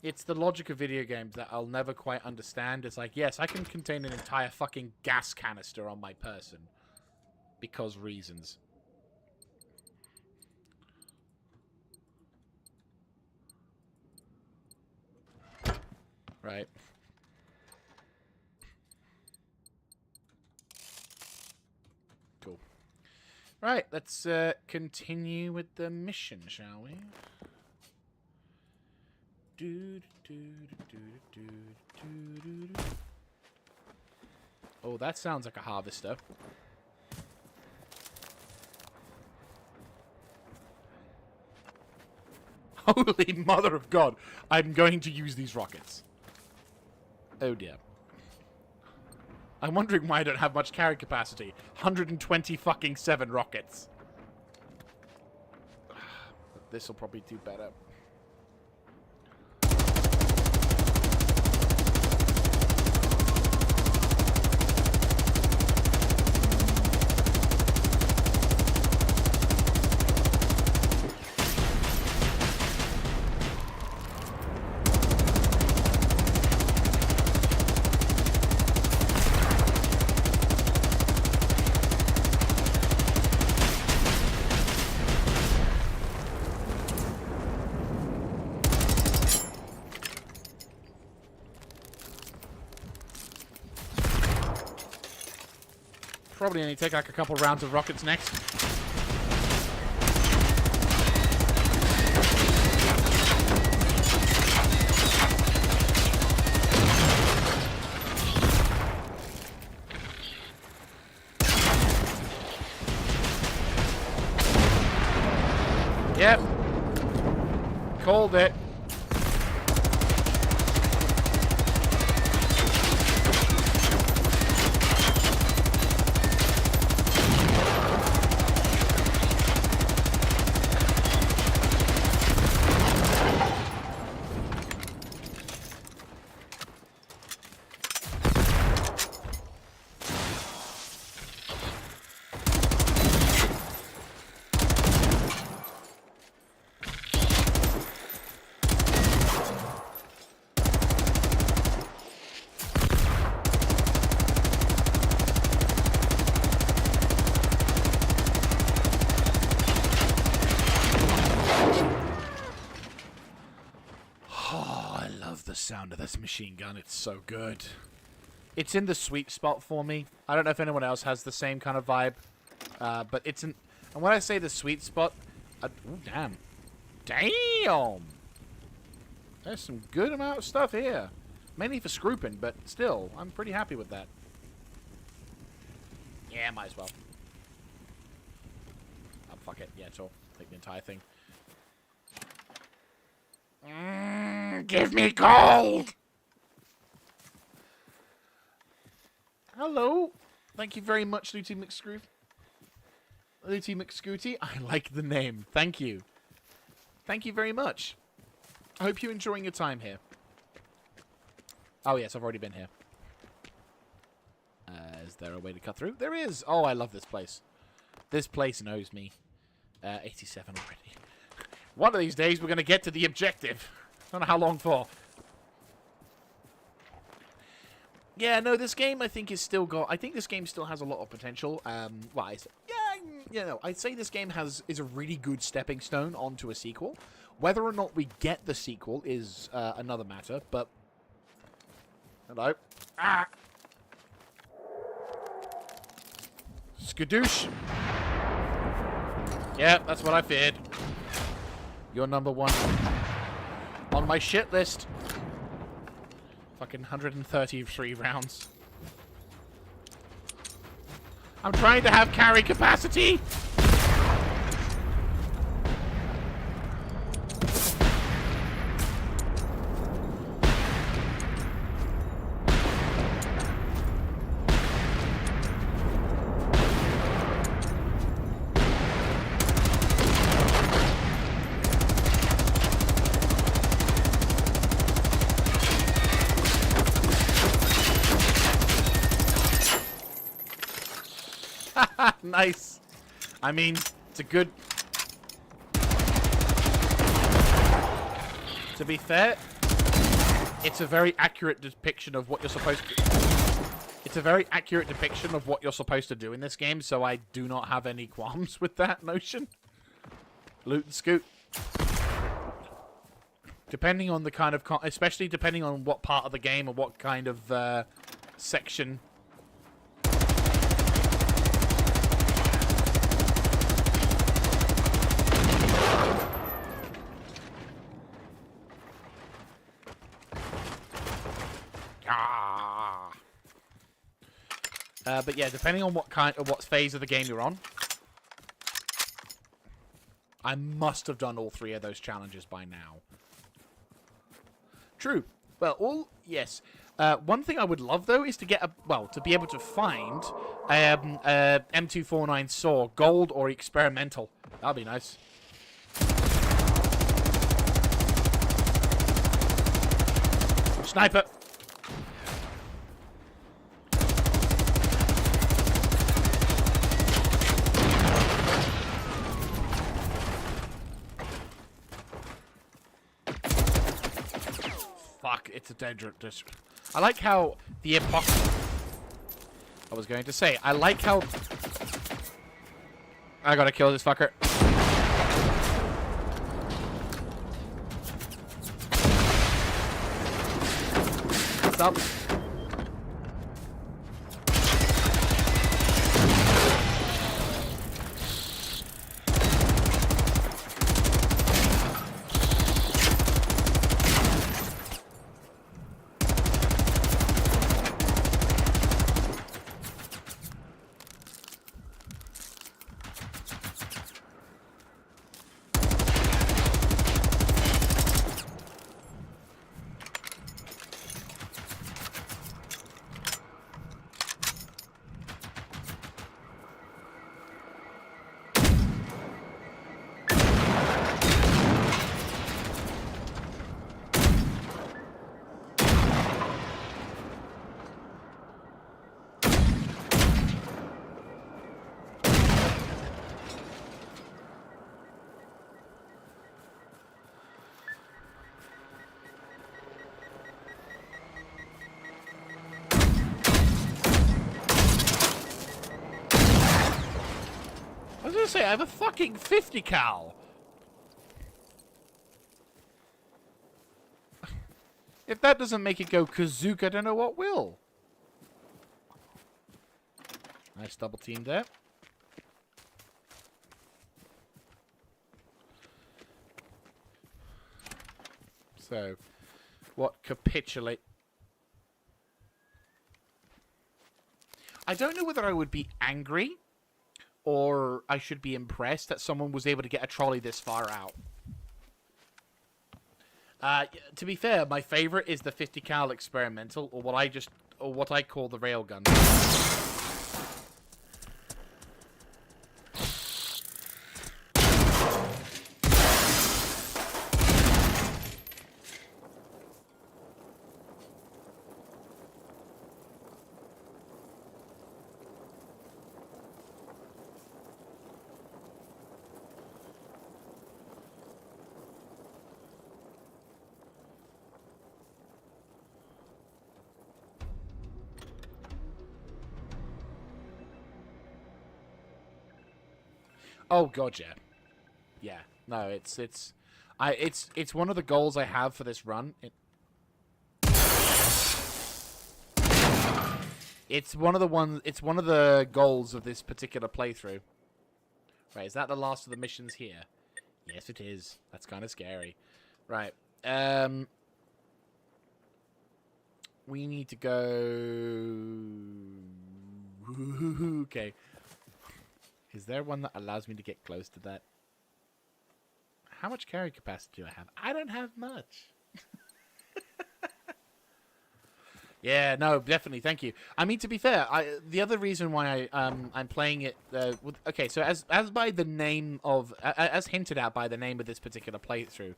Speaker 1: It's the logic of video games that I'll never quite understand. It's like, yes, I can contain an entire fucking gas canister on my person. Because reasons. Right. Cool. Right, let's continue with the mission, shall we? Oh, that sounds like a harvester. Holy mother of God! I'm going to use these rockets. Oh dear. I'm wondering why I don't have much carry capacity. 120 fucking 7 rockets. This will probably do better. Probably only take like a couple rounds of rockets next. Yep. Called it. The sound of this machine gun, it's so good. It's in the sweet spot for me. I don't know if anyone else has the same kind of vibe, but it's in. And when I say the sweet spot, oh damn, there's some good amount of stuff here, mainly for scrooping, but still, I'm pretty happy with that. Yeah, might as well. Oh, fuck it, yeah, sure, take the entire thing. Give me gold! Hello. Thank you very much, Looty McScrooty. Looty McScooty. I like the name. Thank you. Thank you very much. I hope you're enjoying your time here. Oh, yes, I've already been here. Is there a way to cut through? There is! Oh, I love this place. This place knows me. 87 already. One of these days, we're going to get to the objective. I don't know how long for. Yeah, no, this game I think is still got. I think this game still has a lot of potential. Well, I'd say this game is a really good stepping stone onto a sequel. Whether or not we get the sequel is another matter. But hello, skadoosh. Yeah, that's what I feared. You're number one on my shit list. Fucking 133 rounds. I'm trying to have carry capacity. Nice. I mean, it's a good... To be fair, it's a very accurate depiction of what you're supposed to... It's a very accurate depiction of what you're supposed to do in this game, so I do not have any qualms with that notion. Loot and scoot. Depending on the kind of... especially depending on what part of the game or what kind of section... but yeah, depending on what phase of the game you're on, I must have done all 3 of those challenges by now. True. Well, yes. One thing I would love though is to get to be able to find M249 saw, gold or experimental. That'd be nice. Sniper. Fuck, it's a dangerous... I like how the epoch... I was going to say, I like how... I gotta kill this fucker. Stop. gonna say, I have a fucking 50 cal. If that doesn't make it go kazook, I don't know what will. Nice double team there. So, what capitulate? I don't know whether I would be angry or I should be impressed that someone was able to get a trolley this far out. To be fair, my favorite is the 50 cal experimental, or what I call the railgun. Oh god, yeah. Yeah. No, it's one of the goals I have for this run. It's one of the goals of this particular playthrough. Right, is that the last of the missions here? Yes, it is. That's kind of scary. Right. We need to go. Okay. Is there one that allows me to get close to that? How much carry capacity do I have? I don't have much. Yeah, no, definitely. Thank you. I mean, to be fair, the other reason why I'm playing it. Okay, so as by the name of as hinted at by the name of this particular playthrough,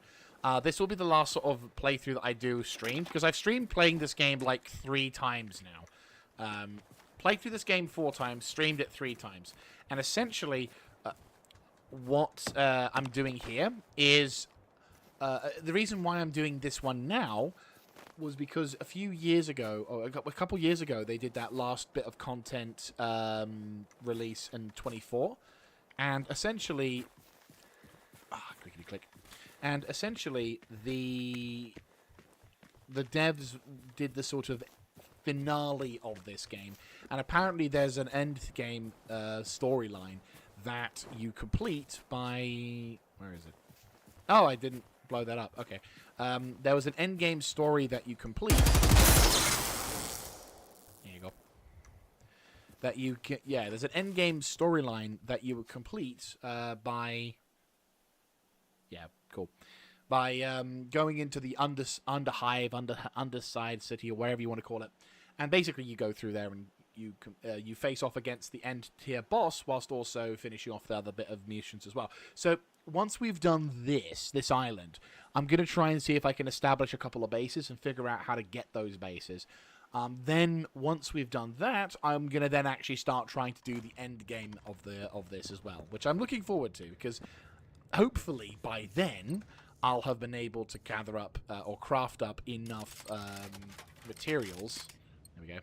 Speaker 1: this will be the last sort of playthrough that I do stream, because I've streamed playing this game like 3 times now. Played through this game 4 times, streamed it 3 times. And essentially, what I'm doing here is... the reason why I'm doing this one now was because a few years ago, or a couple years ago, they did that last bit of content release in 24. And essentially... clickety click. And essentially, the devs did the sort of finale of this game, and apparently there's an end game storyline that you complete by... Where is it? Oh, I didn't blow that up. Okay. There was an end game story that you complete. There you go. That you can... Yeah, there's an end game storyline that you would complete by... Yeah, cool. By going into the underside city, or wherever you want to call it. And basically you go through there and you face off against the end tier boss, whilst also finishing off the other bit of missions as well. So once we've done this island, I'm going to try and see if I can establish a couple of bases and figure out how to get those bases. Then once we've done that, I'm going to then actually start trying to do the end game of this as well, which I'm looking forward to, because hopefully by then I'll have been able to gather up or craft up enough materials. There we go.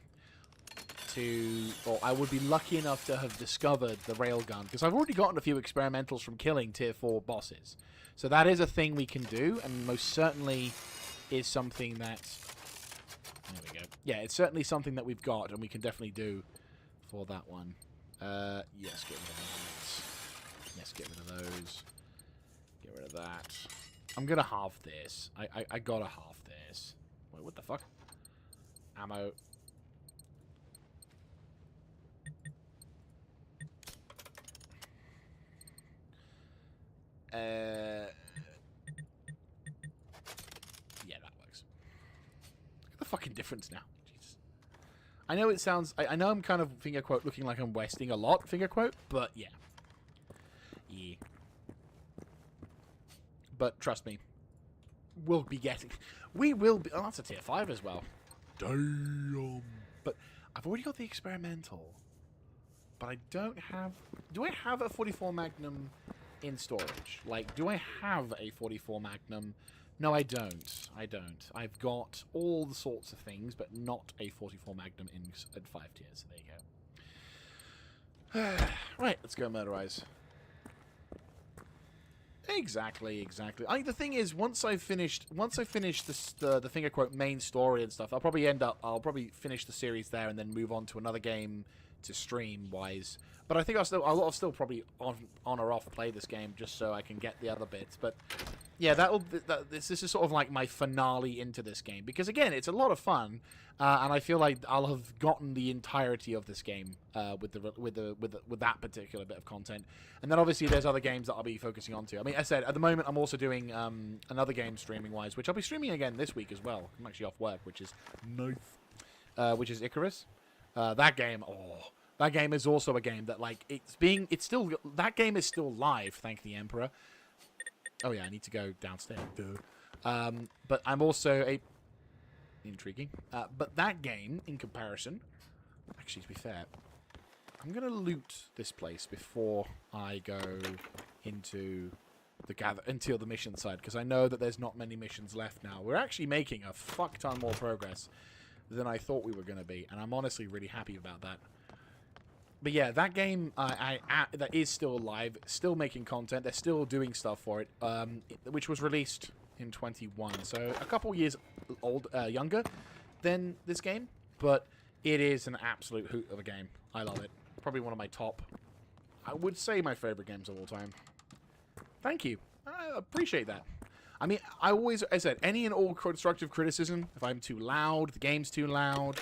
Speaker 1: Or I would be lucky enough to have discovered the railgun, because I've already gotten a few experimentals from killing tier 4 bosses. So that is a thing we can do, and most certainly is something that... There we go. Yeah, it's certainly something that we've got, and we can definitely do for that one. Yes, get rid of those. Yes, get rid of those. Get rid of that. I'm gonna halve this. I gotta halve this. Wait, what the fuck? Ammo. Yeah, that works. Look at the fucking difference now. Jesus. I know it sounds... I know I'm kind of, finger quote, looking like I'm wasting a lot, finger quote, but yeah. Yeah. But trust me, we'll be getting... We will be... Oh, that's a tier 5 as well. Damn. But I've already got the experimental. But I don't have... Do I have a 44 Magnum in storage? Like, do I have a 44 Magnum? No, I don't. I don't. I've got all the sorts of things, but not a 44 Magnum at 5 tiers. So there you go. Right, let's go murderize. Exactly. The thing is, once I finish this, the finger quote main story and stuff, I'll probably finish the series there and then move on to another game to stream wise. But I think I'll still probably on or off play this game just so I can get the other bits. But yeah, this is sort of like my finale into this game, because again, it's a lot of fun, and I feel like I'll have gotten the entirety of this game with that particular bit of content. And then obviously there's other games that I'll be focusing on too. I mean, I said at the moment I'm also doing another game streaming wise, which I'll be streaming again this week as well. I'm actually off work, which is nice. Which is Icarus. That game, that game is also a game that that game is still live, thank the Emperor. Oh yeah, I need to go downstairs. But I'm also intriguing. But that game, in comparison, actually, to be fair, I'm gonna loot this place before I go into the mission side, because I know that there's not many missions left now. We're actually making a fuck ton more progress than I thought we were gonna be, and I'm honestly really happy about that. But yeah, that game that is still alive, still making content. They're still doing stuff for it, which was released in 21, so a couple years younger than this game. But it is an absolute hoot of a game. I love it. Probably one of my top, I would say, my favorite games of all time. Thank you. I appreciate that. I mean, I said, any and all constructive criticism. If I'm too loud, the game's too loud,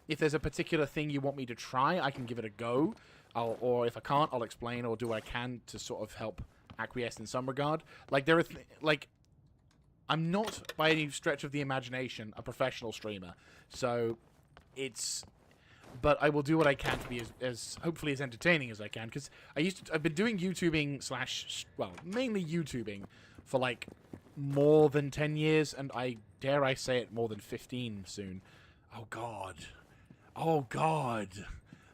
Speaker 1: if there's a particular thing you want me to try, I can give it a go. Or if I can't, I'll explain or do what I can to sort of help acquiesce in some regard. Like, I'm not, by any stretch of the imagination, a professional streamer. So, but I will do what I can to be as hopefully as entertaining as I can. Because I've been doing YouTubing mainly YouTubing for, like, more than 10 years. And dare I say it, more than 15 soon. Oh, God. Oh, God.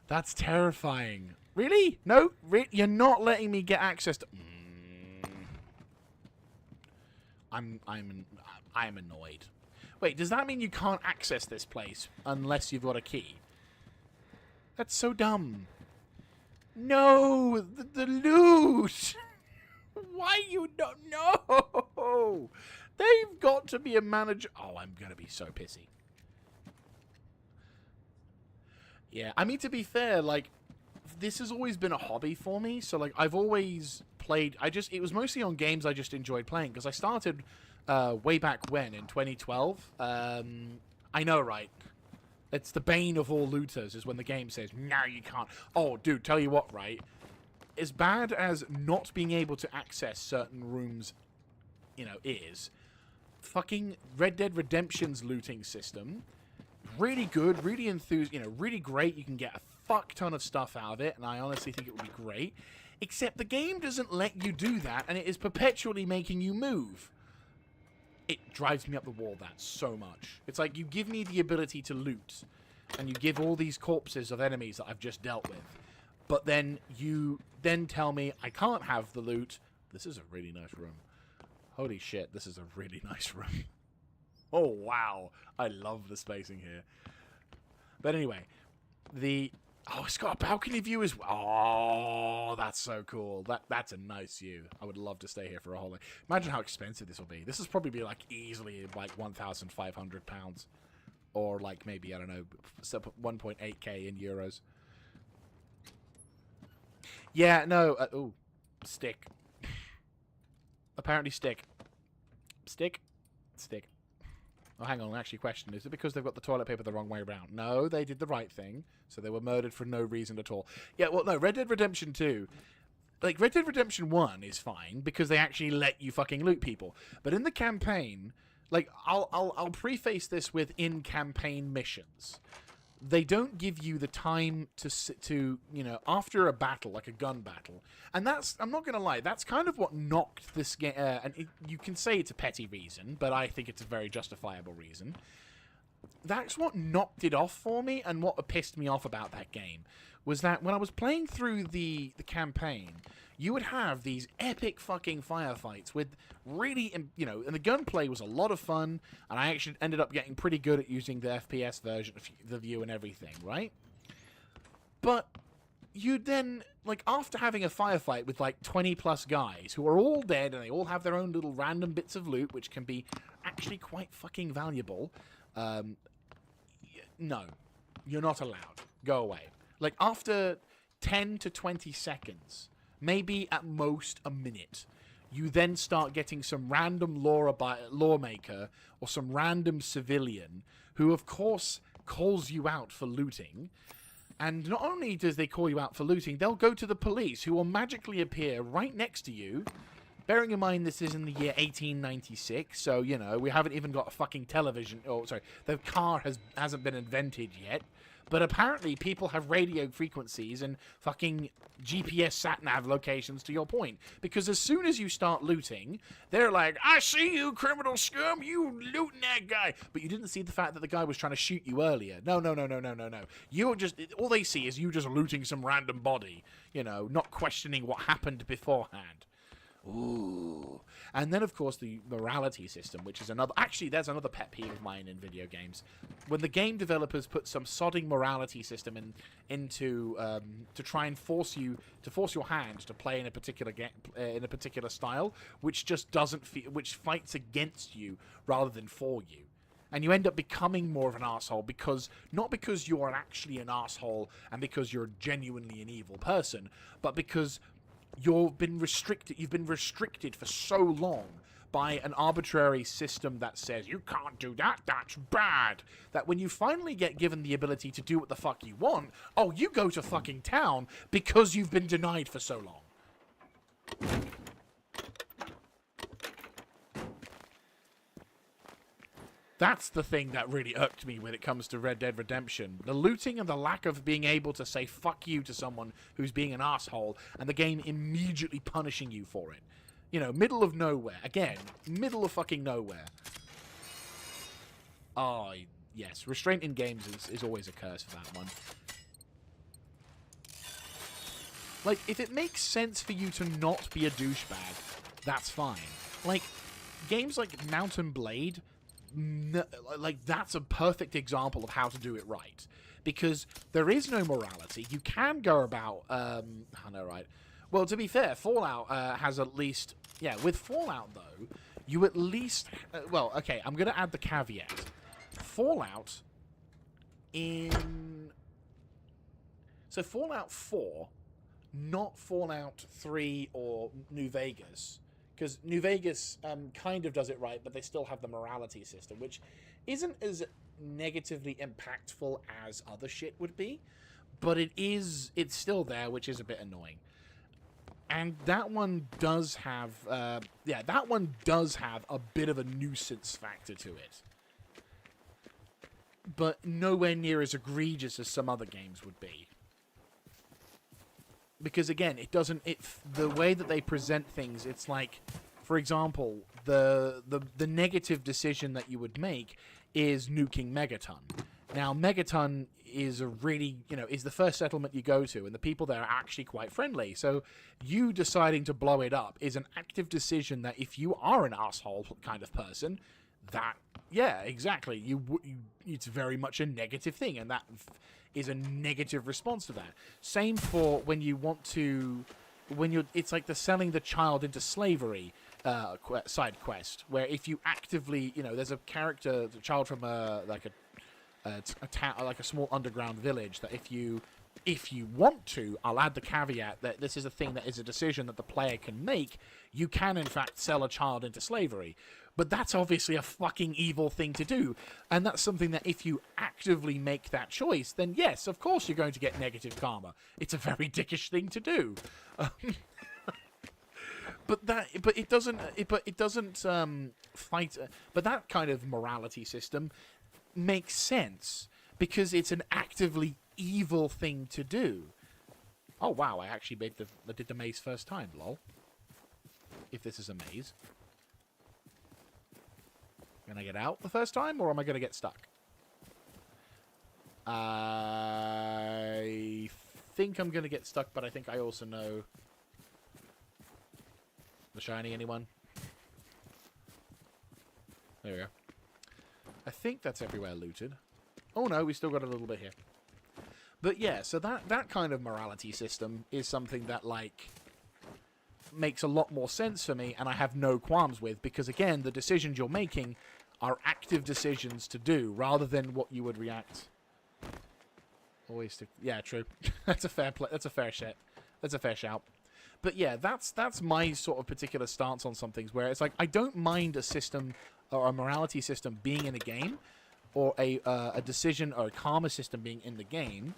Speaker 1: That's terrifying. Really? No? You're not letting me get access to... I'm annoyed. Wait, does that mean you can't access this place unless you've got a key? That's so dumb. No! The loot! Why you don't know? They've got to be a manager... Oh, I'm going to be so pissy. Yeah, I mean, to be fair, like, this has always been a hobby for me. So, like, I've always played... it was mostly on games I just enjoyed playing. Because I started way back when, in 2012. I know, right? It's the bane of all looters, is when the game says, no, you can't. Oh, dude, tell you what, right? As bad as not being able to access certain rooms, is, fucking Red Dead Redemption's looting system... really good, really really great. You can get a fuck ton of stuff out of it, and I honestly think it would be great. Except the game doesn't let you do that, and it is perpetually making you move. It drives me up the wall, that so much. It's like, you give me the ability to loot, and you give all these corpses of enemies that I've just dealt with, but then you tell me I can't have the loot. This is a really nice room. Holy shit, this is a really nice room. Oh, wow. I love the spacing here. But anyway, it's got a balcony view as well. Oh, that's so cool. That's a nice view. I would love to stay here for a whole day. Imagine how expensive this will be. This will probably be, like, easily, like, £1,500. Or, like, maybe, I don't know, 1.8k in euros. Yeah, no. Stick. Apparently stick. Stick? Stick. Oh, hang on, actually question, is it because they've got the toilet paper the wrong way around? No, they did the right thing, so they were murdered for no reason at all. Yeah, well, no, Red Dead Redemption 2, like, Red Dead Redemption 1 is fine, because they actually let you fucking loot people. But in the campaign, like, I'll preface this with in-campaign missions. They don't give you the time to after a battle, like a gun battle. And that's, I'm not going to lie, that's kind of what knocked this game, you can say it's a petty reason, but I think it's a very justifiable reason. That's what knocked it off for me, and what pissed me off about that game, was that when I was playing through the campaign, you would have these epic fucking firefights with really, and the gunplay was a lot of fun, and I actually ended up getting pretty good at using the FPS version of the view and everything, right? But you then, like, after having a firefight with, like, 20 plus guys who are all dead and they all have their own little random bits of loot, which can be actually quite fucking valuable, no, you're not allowed. Go away. Like, after 10 to 20 seconds, maybe at most a minute, you then start getting some random lawmaker or some random civilian who, of course, calls you out for looting. And not only does they call you out for looting, they'll go to the police, who will magically appear right next to you. Bearing in mind this is in the year 1896, so, you know, we haven't even got a fucking television. Oh, sorry, the car hasn't been invented yet. But apparently people have radio frequencies and fucking GPS sat-nav locations, to your point. Because as soon as you start looting, they're like, I see you, criminal scum, you looting that guy. But you didn't see the fact that the guy was trying to shoot you earlier. No. You're just, all they see is you just looting some random body. You know, not questioning what happened beforehand. Ooh. And then, of course, the morality system, which is another... Actually, there's another pet peeve of mine in video games. When the game developers put some sodding morality system into to try and force your hand to play in a particular style, which just doesn't which fights against you rather than for you. And you end up becoming more of an asshole not because you're actually an asshole and because you're genuinely an evil person, but because you've been restricted for so long by an arbitrary system that says you can't do that, that's bad, that when you finally get given the ability to do what the fuck you want, oh, you go to fucking town because you've been denied for so long. That's the thing that really irked me when it comes to Red Dead Redemption. The looting and the lack of being able to say fuck you to someone who's being an asshole, and the game immediately punishing you for it. You know, middle of nowhere. Again, middle of fucking nowhere. Oh, yes. Restraint in games is always a curse for that one. Like, if it makes sense for you to not be a douchebag, that's fine. Like, games like Mountain Blade... like, that's a perfect example of how to do it right, because there is no morality. You can go about I know, right? Well, to be fair, Fallout has at least, with Fallout though, you at least well, okay, I'm gonna add the caveat. Fallout Fallout 4, not Fallout 3 or New Vegas. Because New Vegas kind of does it right, but they still have the morality system, which isn't as negatively impactful as other shit would be. But it's still there, which is a bit annoying. And that one does have, a bit of a nuisance factor to it. But nowhere near as egregious as some other games would be. Because again, the way that they present things, it's like, for example, the negative decision that you would make is nuking Megaton. Now, Megaton is is the first settlement you go to, and the people there are actually quite friendly. So you deciding to blow it up is an active decision that if you are an asshole kind of person, exactly, it's very much a negative thing, and that is a negative response to that. Same for when you want to, it's like the selling the child into slavery side quest, where if you actively, there's a character, the child from a town, like a small underground village, that if you want to, I'll add the caveat that this is a thing that is a decision that the player can make, you can in fact sell a child into slavery. But that's obviously a fucking evil thing to do. And that's something that if you actively make that choice, then yes, of course you're going to get negative karma. It's a very dickish thing to do. But it doesn't fight. But that kind of morality system makes sense because it's an actively evil thing to do. Oh wow! I actually did the maze first time. Lol. If this is a maze. Can I get out the first time, or am I going to get stuck? I think I'm going to get stuck, but I think I also know... The shiny, anyone? There we go. I think that's everywhere looted. Oh no, we still got a little bit here. But yeah, so that kind of morality system is something that, like, makes a lot more sense for me, and I have no qualms with, because again, the decisions you're making are active decisions to do, rather than what you would react. Always to, yeah, true. That's a fair that's a fair shit. That's a fair shout. But yeah, that's my sort of particular stance on some things, where it's like, I don't mind a system or a morality system being in a game, or a decision or a karma system being in the game,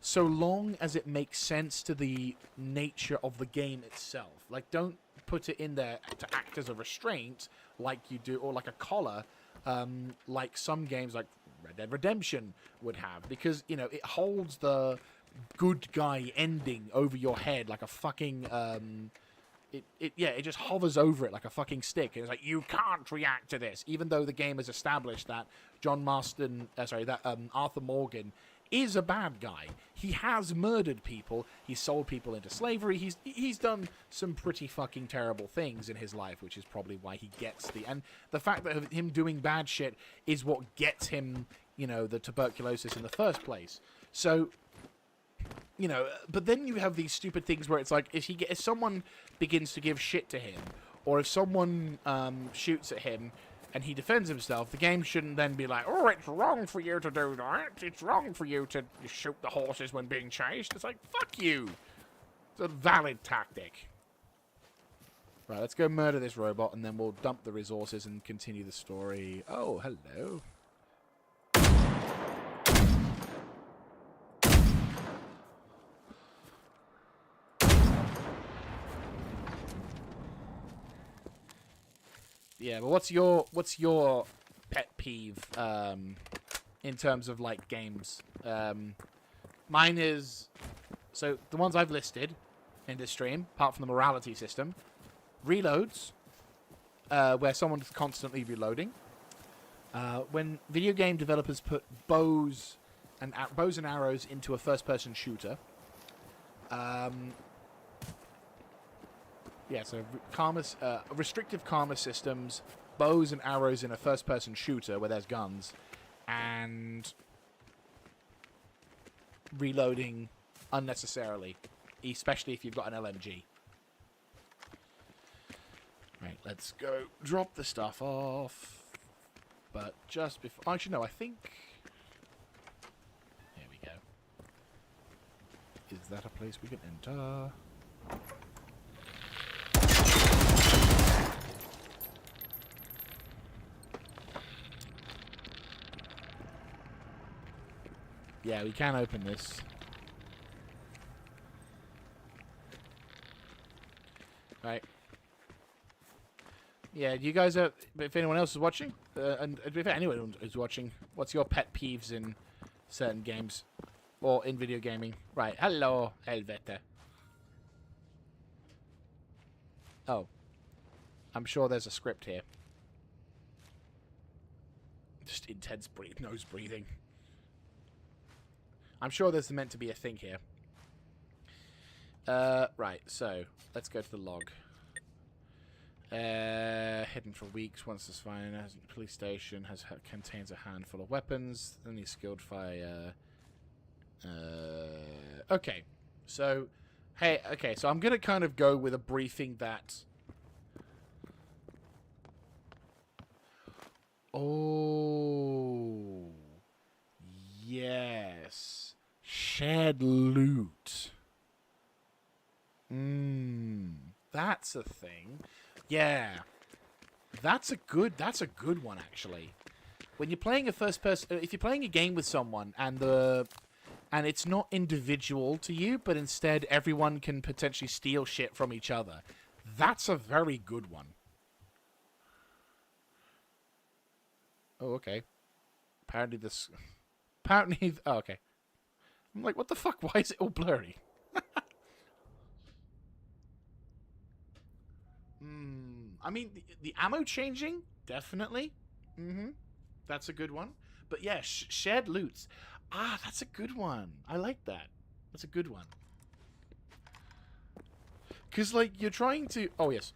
Speaker 1: so long as it makes sense to the nature of the game itself. Like, don't put it in there to act as a restraint like you do, or like a collar, like some games like Red Dead Redemption would have, because, you know, it holds the good guy ending over your head like a fucking it just hovers over it like a fucking stick, and it's like, you can't react to this, even though the game has established that Arthur Morgan is a bad guy. He has murdered people. He's sold people into slavery. He's done some pretty fucking terrible things in his life, which is probably why he gets and the fact that him doing bad shit is what gets him, you know, the tuberculosis in the first place. So, you know, but then you have these stupid things where it's like, if someone begins to give shit to him, or if someone shoots at him and he defends himself, the game shouldn't then be like, oh, it's wrong for you to do that. It's wrong for you to shoot the horses when being chased. It's like, fuck you. It's a valid tactic. Right, let's go murder this robot, and then we'll dump the resources and continue the story. Oh, hello. Yeah, but what's your pet peeve in terms of, like, games? Mine is, so the ones I've listed in this stream, apart from the morality system, reloads, where someone's constantly reloading. When video game developers put bows and arrows into a first-person shooter. Yeah, so restrictive karma systems, bows and arrows in a first-person shooter where there's guns, and reloading unnecessarily, especially if you've got an LMG. Right, let's go drop the stuff off. But just before... Actually, no, I think... Here we go. Is that a place we can enter? Yeah, we can open this. Right. Yeah, you guys are... If anyone else is watching, and if anyone is watching, what's your pet peeves in certain games? Or in video gaming? Right, hello, Helvete. Oh. I'm sure there's a script here. Just intense nose breathing. I'm sure there's meant to be a thing here. Right, so let's go to the log. Hidden for weeks. Once this fine police station contains a handful of weapons. Only skilled fire. Okay, so so I'm gonna kind of go with a briefing that. Oh, yes. Shared loot. That's a thing. Yeah. That's a good one, actually. When you're playing a first person, if you're playing a game with someone and it's not individual to you, but instead everyone can potentially steal shit from each other. That's a very good one. Oh, okay. Apparently, oh, okay. I'm like, what the fuck? Why is it all blurry? I mean, the ammo changing, definitely. That's a good one. But yeah, shared loots. Ah, that's a good one. I like that. That's a good one. Because, like, you're trying to... Oh, yes.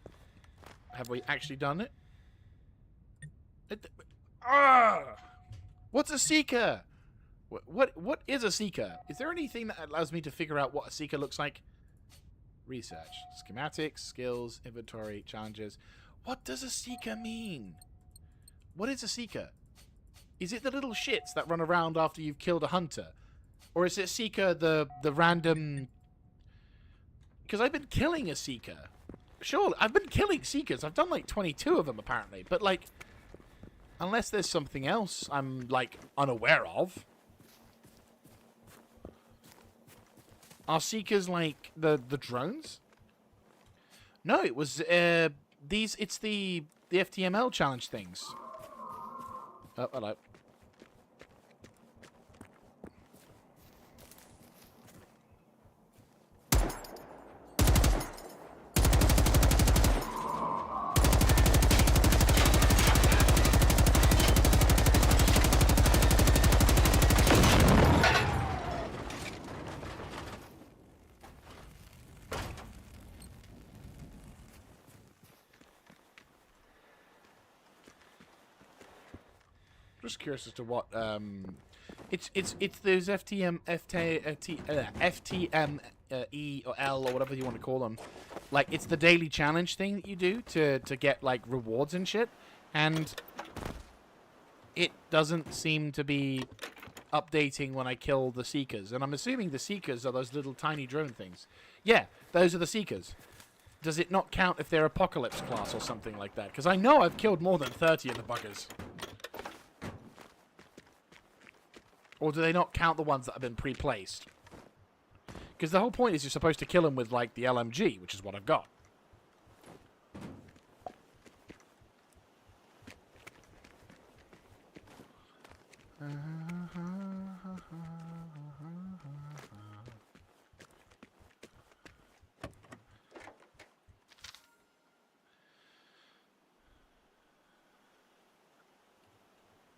Speaker 1: Have we actually done it? What's a seeker? What is a seeker? Is there anything that allows me to figure out what a seeker looks like? Research. Schematics, skills, inventory, challenges. What does a seeker mean? What is a seeker? Is it the little shits that run around after you've killed a hunter? Or is it seeker the random... Because I've been killing a seeker. Sure, I've been killing seekers. I've done like 22 of them apparently. But like, unless there's something else I'm like unaware of. Are seekers like the drones? No, it was it's the FTML challenge things. Oh, hello. Just curious as to what it's those FTME or L or whatever you want to call them. Like it's the daily challenge thing that you do to get like rewards and shit, and it doesn't seem to be updating when I kill the seekers. And I'm assuming the seekers are those little tiny drone things. Yeah, those are the seekers. Does it not count if they're Apocalypse class or something like that? Because I know I've killed more than 30 of the buggers. Or do they not count the ones that have been pre-placed? Because the whole point is you're supposed to kill them with, like, the LMG, which is what I've got.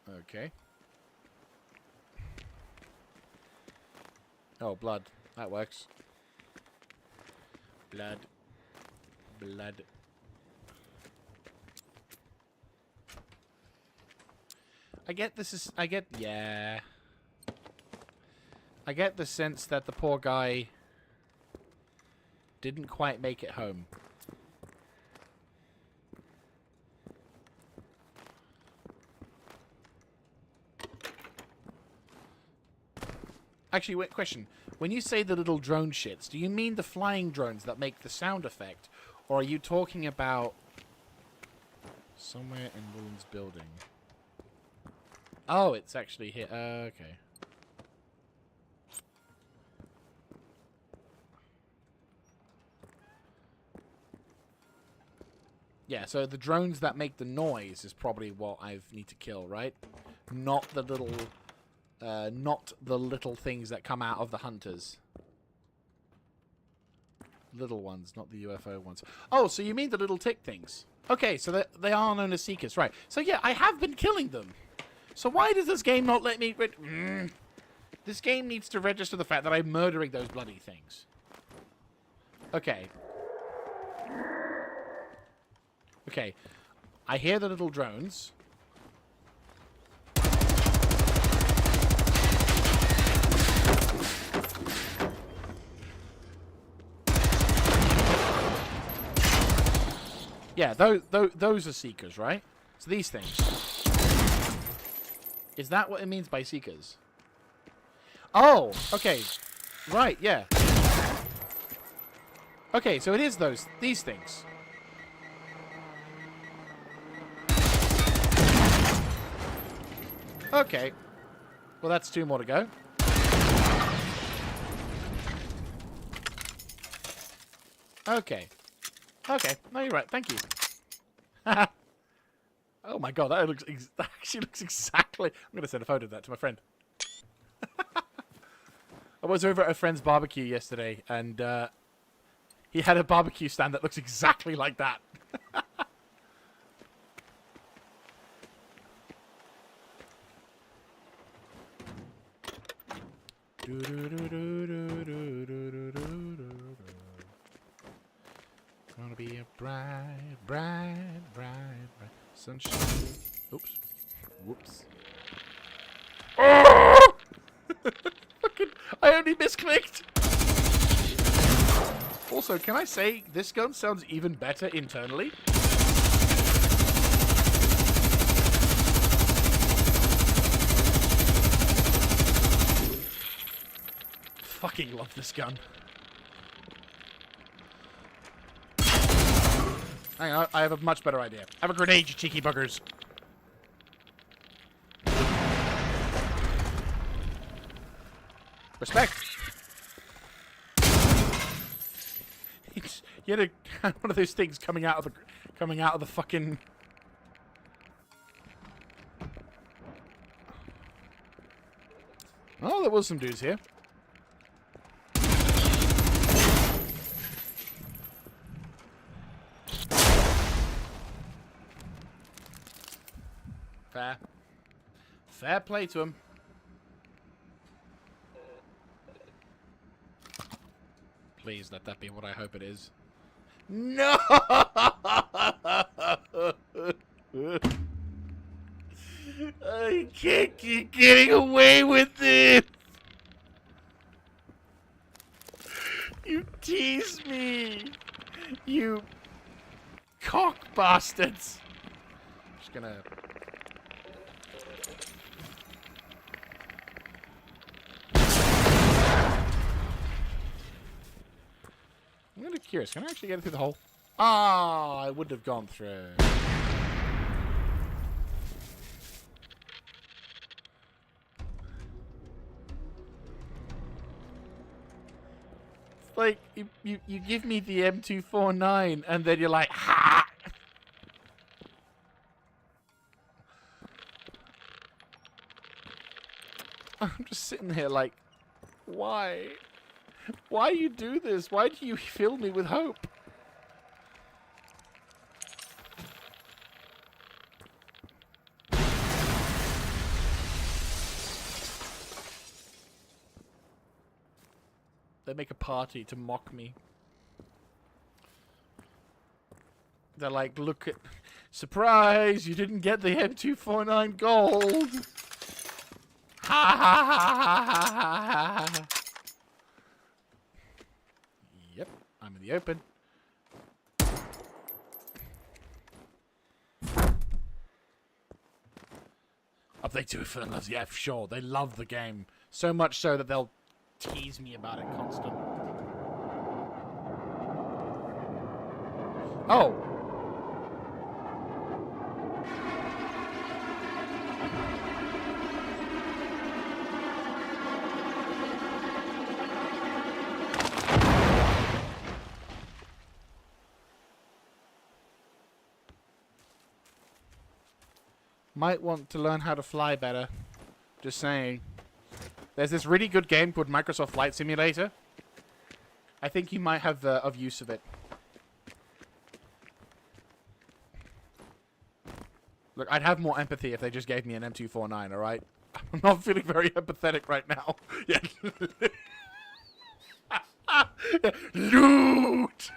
Speaker 1: Okay. Oh, blood. That works. Blood. Blood. Yeah. I get the sense that the poor guy didn't quite make it home. Actually, wait, question. When you say the little drone shits, do you mean the flying drones that make the sound effect? Or are you talking about somewhere in Willen's building? Oh, it's actually here. Okay. Yeah, so the drones that make the noise is probably what I need to kill, right? Not the little... not the little things that come out of the hunters. Little ones, not the UFO ones. Oh, so you mean the little tick things. Okay, so they are known as seekers, right. So yeah, I have been killing them. So why does this game not let me... This game needs to register the fact that I'm murdering those bloody things. Okay. Okay. I hear the little drones. Yeah, those are seekers, right? So these things. Is that what it means by seekers? Oh, okay. Right, yeah. Okay, so it is these things. Okay. Well, that's 2 more to go. Okay. Okay. No, you're right. Thank you. Oh my god, that actually looks exactly... I'm going to send a photo of that to my friend. I was over at a friend's barbecue yesterday, and he had a barbecue stand that looks exactly like that. Gonna be a bright, bright, bright, bright sunshine. Oops. Whoops. Fucking, I only misclicked. Also, can I say this gun sounds even better internally? Fucking love this gun. Hang on, I have a much better idea. Have a grenade, you cheeky buggers. Respect. It's, you had one of those things coming out of the fucking. Oh, there was some dudes here. Fair. Fair play to him. Please let that be what I hope it is. No! I can't keep getting away with this! You tease me! You cock bastards! Just gonna... I'm really curious. Can I actually get it through the hole? Ah, I wouldn't have gone through. It's like you give me the M249 and then you're like, ha! I'm just sitting here like, why? Why you do this? Why do you fill me with hope? They make a party to mock me. They're like, look at... Surprise! You didn't get the M249 gold! Ha ha ha ha ha ha ha! Yep, I'm in the open. Update 2 for them. Yeah, sure. They love the game. So much so that they'll tease me about it constant. Oh! Might want to learn how to fly better. Just saying. There's this really good game called Microsoft Flight Simulator. I think you might have of use of it. Look, I'd have more empathy if they just gave me an M249, alright? I'm not feeling very empathetic right now. Yeah. Loot!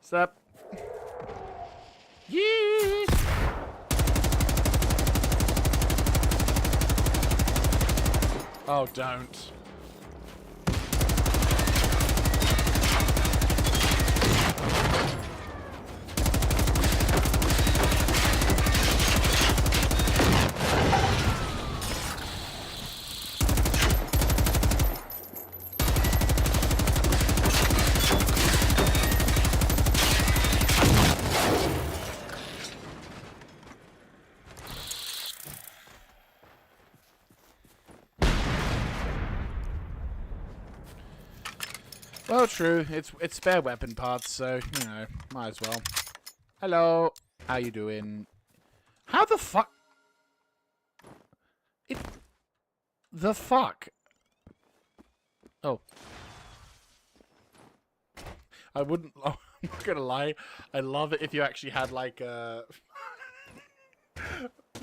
Speaker 1: Sup? Yeah. Oh, don't. Well, true. It's spare weapon parts, so, you know, might as well. Hello. How you doing? How the fuck? The fuck? Oh. I wouldn't... Oh, I'm not gonna lie. I love it if you actually had, like,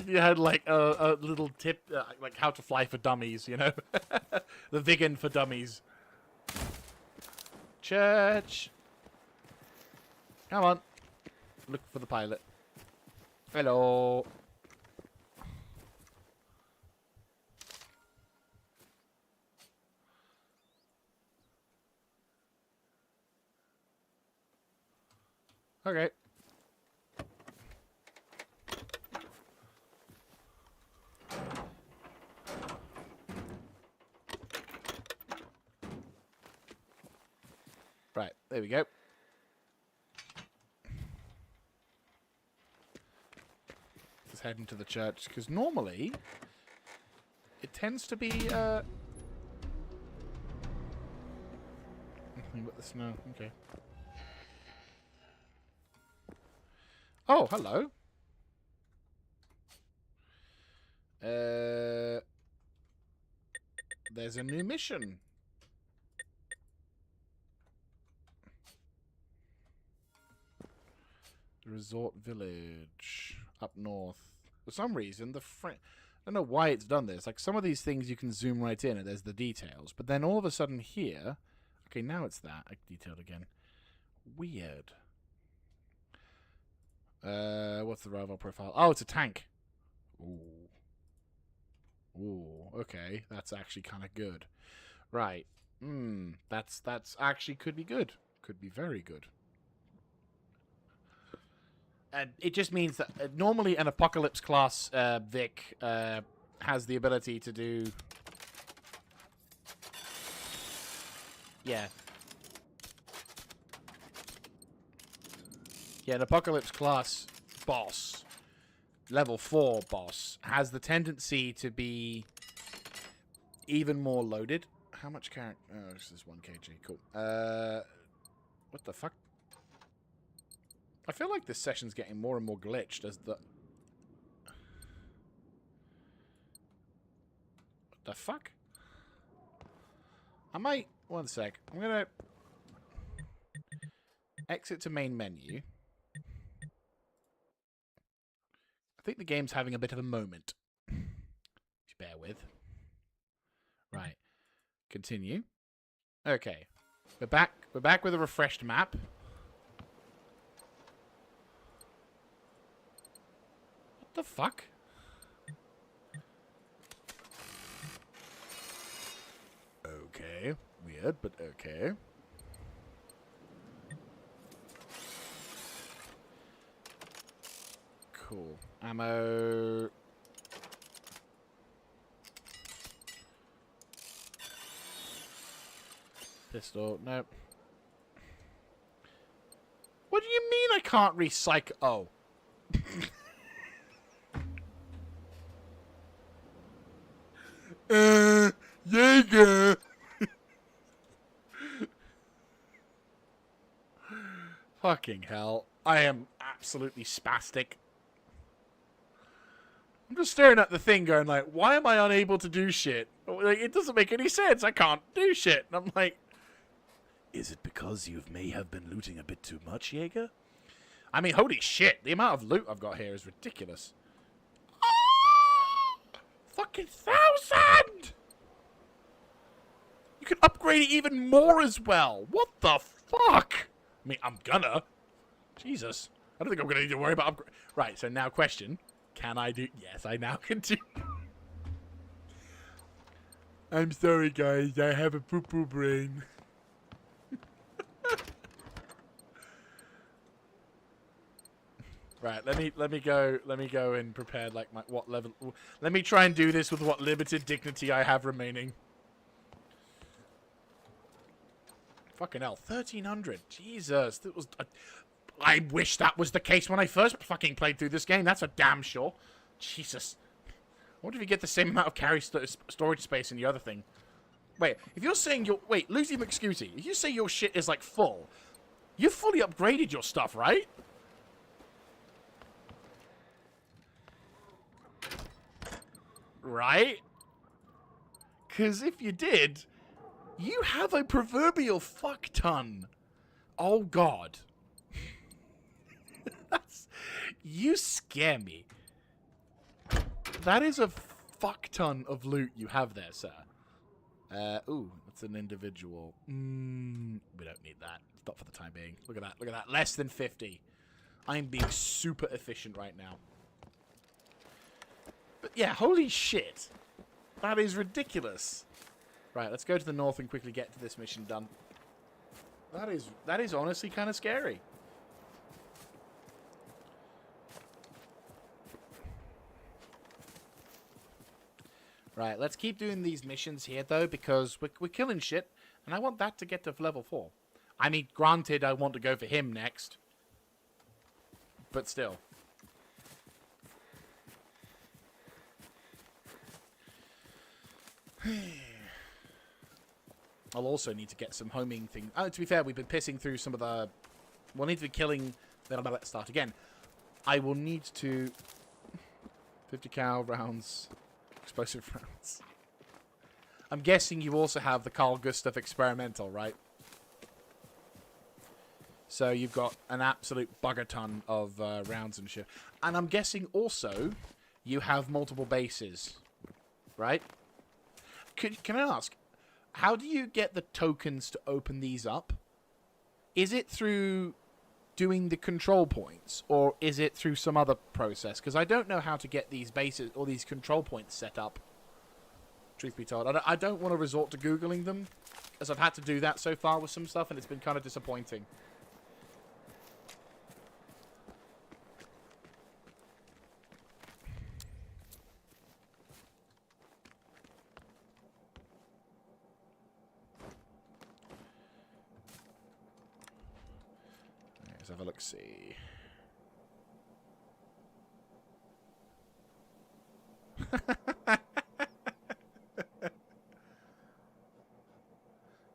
Speaker 1: if you had like a little tip, like how to fly for dummies, you know, the vegan for dummies. Church. Come on. Look for the pilot. Hello. Okay. Right, there we go. Let's head into the church, because normally it tends to be nothing but the snow. Okay. Oh, hello. There's a new mission. Resort Village up north. For some reason, I don't know why it's done this. Like, some of these things you can zoom right in and there's the details. But then all of a sudden here... Okay, now it's that. Detailed again. Weird. What's the rival profile? Oh, it's a tank. Ooh. Ooh, okay. That's actually kind of good. Right. That's actually could be good. Could be very good. And it just means that normally an Apocalypse class Vic has the ability to do... Yeah. Yeah, an Apocalypse class boss, level 4 boss, has the tendency to be even more loaded. How much character? Oh, this is 1 kg. Cool. What the fuck? I feel like this session's getting more and more glitched as the... What the fuck? I might... One sec. I'm gonna... Exit to main menu. I think the game's having a bit of a moment. Just bear with. Right. Continue. Okay. We're back. We're back with a refreshed map. What the fuck? Okay. Weird, but okay. Cool. Ammo. Pistol. Nope. What do you mean I can't recycle? Oh. Jaeger. Fucking hell. I am absolutely spastic. I'm just staring at the thing going like, why am I unable to do shit? Like, it doesn't make any sense. I can't do shit. And I'm like, is it because you may have been looting a bit too much, Jaeger? I mean, holy shit. The amount of loot I've got here is ridiculous. Oh, fucking 1,000! You can upgrade it even more as well. What the fuck? I mean, I'm gonna. Jesus. I don't think I'm gonna need to worry about upgrade. Right, so now question. Can I do... Yes, I now can do... I'm sorry, guys. I have a poo-poo brain. Right, let me go and prepare like my what level. Let me try and do this with what limited dignity I have remaining. Fucking hell, 1,300. Jesus, that was. I wish that was the case when I first fucking played through this game. That's for damn sure. Jesus. I wonder if you get the same amount of carry storage space in the other thing. Wait, if you're saying your... Wait, Lucy McScooty, if you say your shit is, like, full, you've fully upgraded your stuff, right? Right? Because if you did, you have a proverbial fuck ton. Oh, God. That's... You scare me. That is a fuck ton of loot you have there, sir. Ooh, that's an individual. We don't need that. Not for the time being. Look at that. Look at that. Less than 50. I'm being super efficient right now. But yeah, holy shit. That is ridiculous. Right, let's go to the north and quickly get to this mission done. That is honestly kind of scary. Right, let's keep doing these missions here, though, because we're killing shit, and I want that to get to level 4. I mean, granted, I want to go for him next. But still. I'll also need to get some homing thing. Oh, to be fair, we've been pissing through some of the... We'll need to be killing... Then let's start again. I will need to... 50 cal rounds... Explosive rounds. I'm guessing you also have the Carl Gustav experimental, right? So you've got an absolute bugger ton of rounds and shit. And I'm guessing also you have multiple bases, right? Can I ask, how do you get the tokens to open these up? Is it through doing the control points, or is it through some other process? Because I don't know how to get these bases or these control points set up. Truth be told, I don't want to resort to Googling them, as I've had to do that so far with some stuff, and it's been kind of disappointing. Let's have a look-see.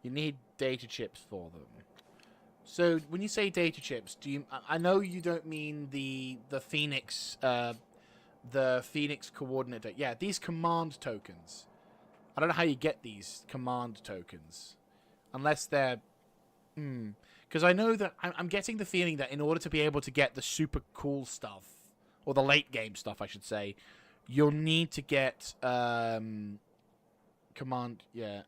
Speaker 1: You need data chips for them. So when you say data chips, do you? I know you don't mean the Phoenix coordinate. Yeah, these command tokens. I don't know how you get these command tokens, unless they're. Because I know that I'm getting the feeling that in order to be able to get the super cool stuff, or the late game stuff, I should say, you'll need to get command. Yeah.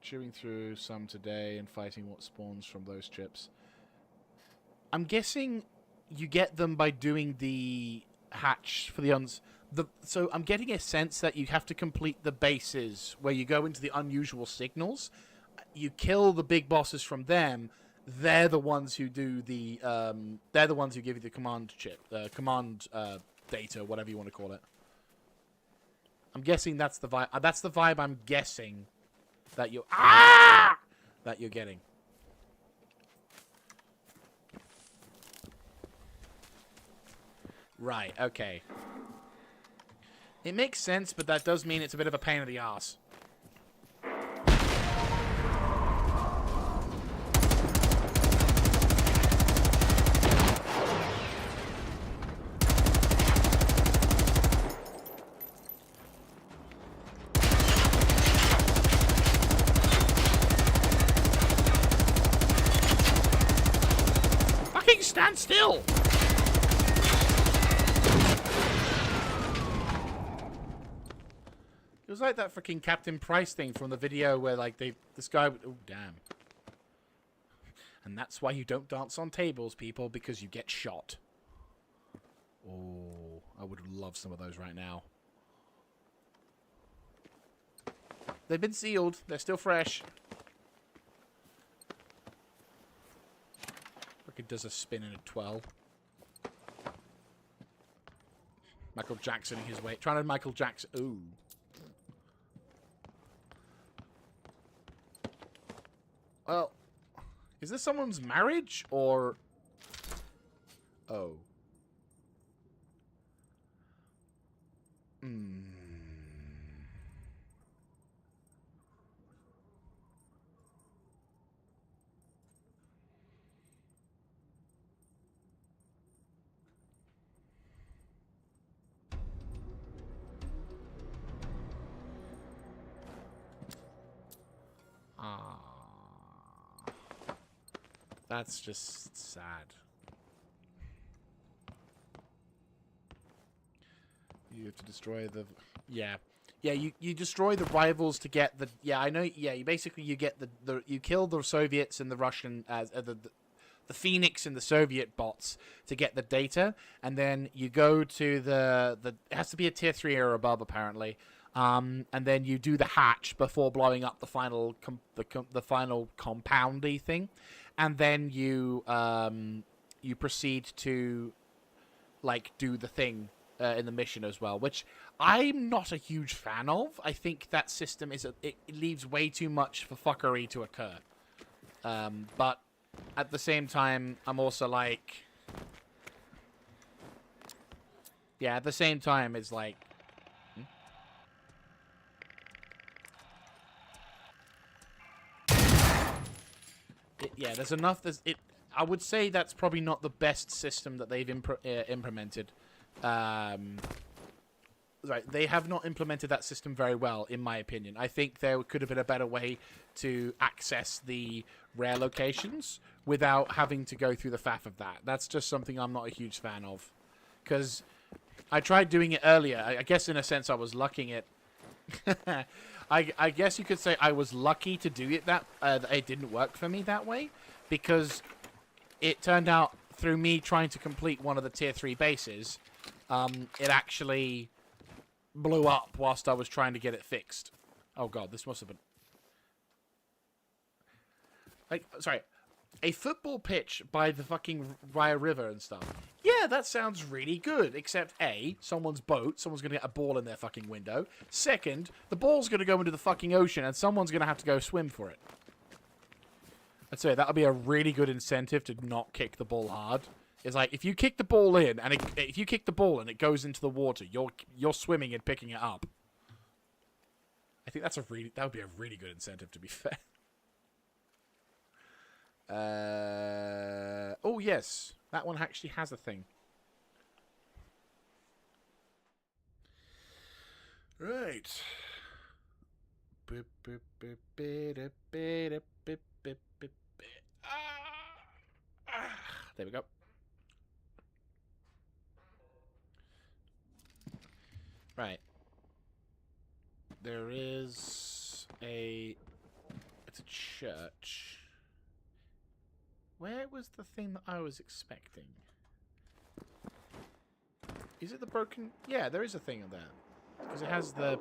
Speaker 1: Chewing through some today and fighting what spawns from those chips. I'm guessing you get them by doing the hatch for the so I'm getting a sense that you have to complete the bases where you go into the unusual signals. You kill the big bosses from them. They're the ones who do the. They're the ones who give you the command chip, command data, whatever you want to call it. I'm guessing that's the vibe. That's the vibe I'm guessing that you that you're getting. Right. Okay. It makes sense, but that does mean it's a bit of a pain in the ass. Stand still! It was like that freaking Captain Price thing from the video where, like, this guy... Oh, damn. And that's why you don't dance on tables, people, because you get shot. Oh, I would love some of those right now. They've been sealed. They're still fresh. It does a spin and a twirl. Michael Jacksoning his way. Trying to Michael Jackson. Ooh. Well, is this someone's marriage or... Oh. That's just sad. You have to destroy the... Yeah. Yeah, you destroy the rivals to get the... Yeah, I know. Yeah, you basically you get the you kill the Soviets and the Russian... the Phoenix and the Soviet bots to get the data, and then you go to the it has to be a tier 3 or above apparently, and then you do the hatch before blowing up the final the final compoundy thing, and then you you proceed to like do the thing in the mission as well, which I'm not a huge fan of. I think that system it leaves way too much for fuckery to occur, but at the same time, I'm also like... Yeah, at the same time, it's like... yeah, there's enough... I would say that's probably not the best system that they've implemented. Right, they have not implemented that system very well, in my opinion. I think there could have been a better way to access the rare locations without having to go through the faff of that. That's just something I'm not a huge fan of. Because I tried doing it earlier. I guess in a sense I was lucking it. I guess you could say I was lucky to do it that it didn't work for me that way. Because it turned out through me trying to complete one of the tier 3 bases, it actually... blew up whilst I was trying to get it fixed. Oh god, this must have been... Like, sorry. A football pitch by the fucking Rye River and stuff. Yeah, that sounds really good. Except, A, someone's boat. Someone's going to get a ball in their fucking window. Second, the ball's going to go into the fucking ocean and someone's going to have to go swim for it. I'd say that would be a really good incentive to not kick the ball hard. It's like, if you kick the ball in, and if you kick the ball and it goes into the water, you're swimming and picking it up. I think that would be a really good incentive, to be fair. Oh yes, that one actually has a thing. Right. There we go. Right. There is it's a church. Where was the thing that I was expecting? Is it the broken... Yeah, there is a thing of that. Because it has the...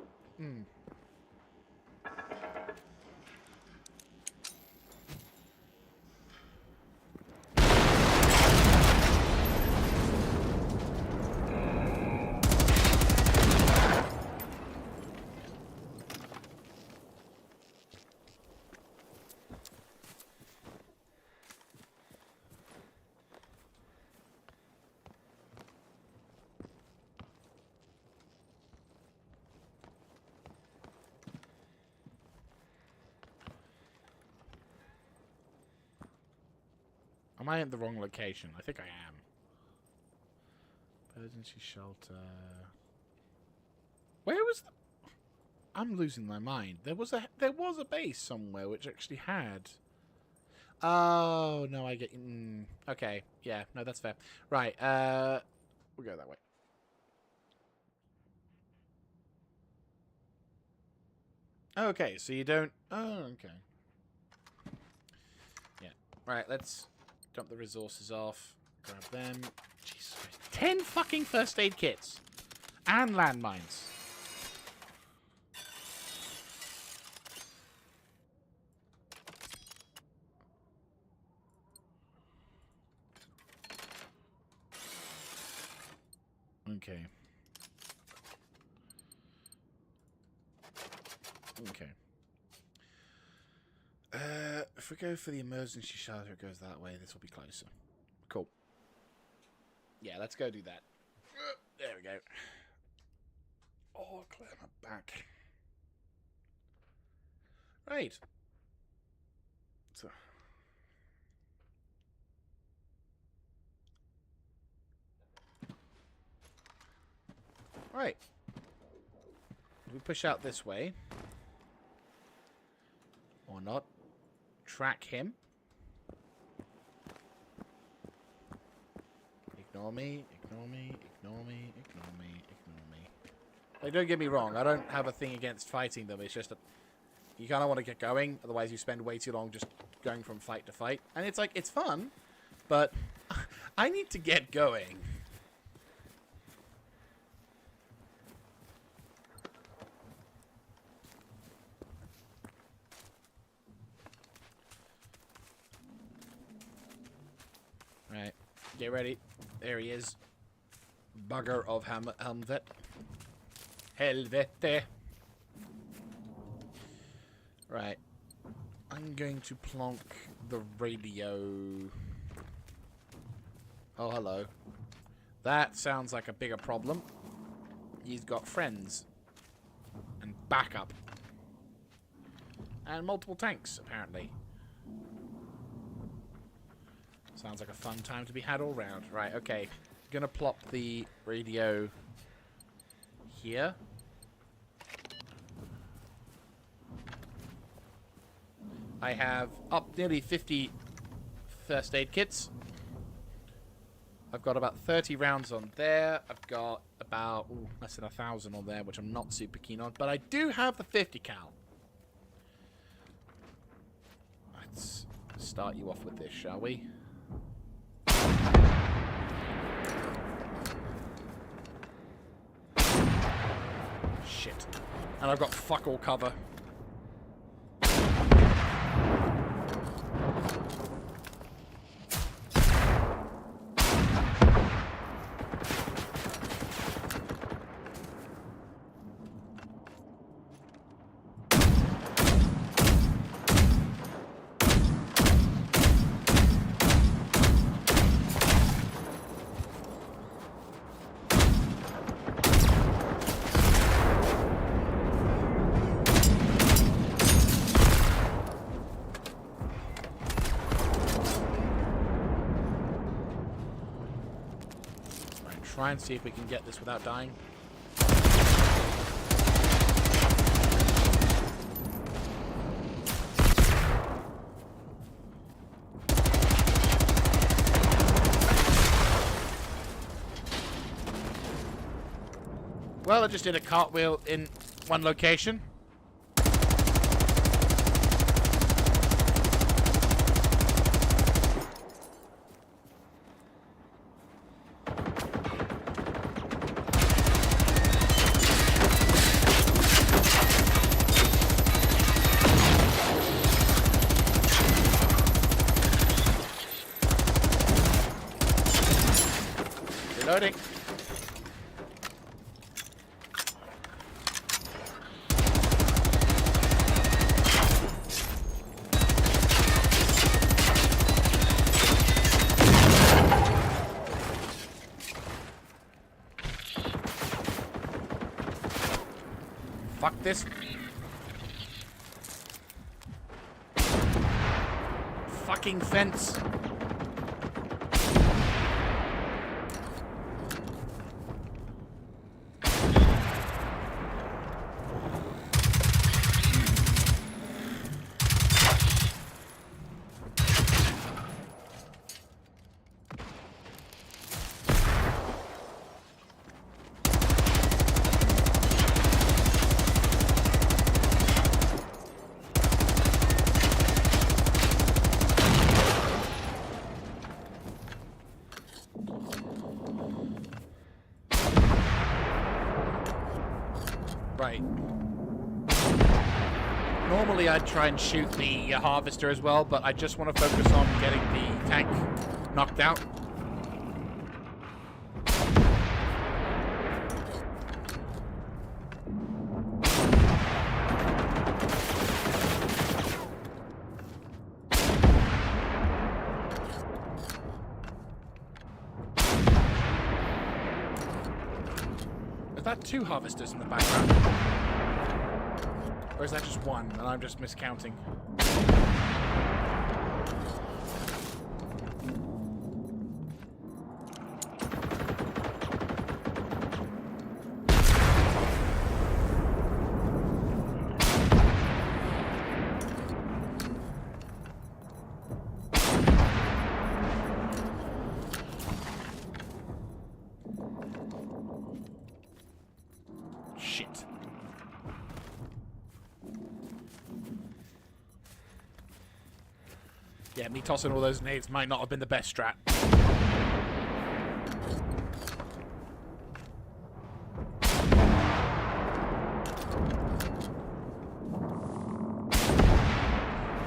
Speaker 1: Am I in the wrong location? I think I am. Emergency shelter. Where was the... I'm losing my mind. There was a base somewhere which actually had... Oh, no, I get... okay, yeah, no, that's fair. Right, we'll go that way. Okay, so you don't... Oh, okay. Yeah, right, let's... dump the resources off. Grab them. Jesus Christ. 10 fucking first aid kits. And landmines. Okay. Okay. If we go for the emergency shelter, it goes that way. This will be closer. Cool. Yeah, let's go do that. There we go. Oh, clear my back. Right. So. Right. We push out this way. Or not. Track him. Ignore me, ignore me, ignore me, ignore me, ignore me. Like, don't get me wrong, I don't have a thing against fighting them. It's just that you kind of want to get going, otherwise you spend way too long just going from fight to fight. And it's like, it's fun, but I need to get going. Right, get ready. There he is. Bugger of Helmvet. Helvete. Right. I'm going to plonk the radio. Oh, hello. That sounds like a bigger problem. He's got friends. And backup. And multiple tanks, apparently. Sounds like a fun time to be had all round. Right, okay. Gonna plop the radio here. I have up nearly 50 first aid kits. I've got about 30 rounds on there. I've got about less than 1,000 on there, which I'm not super keen on. But I do have the 50 cal. Let's start you off with this, shall we? Shit. And I've got fuck all cover. Try and see if we can get this without dying. Well, I just did a cartwheel in one location. Reloading. Fuck this. Fucking fence. Right. Normally I'd try and shoot the harvester as well, but I just want to focus on getting the tank knocked out. Is that two harvesters in the background? Or is that just one, and I'm just miscounting? shit. Yeah, me tossing all those nades might not have been the best strat.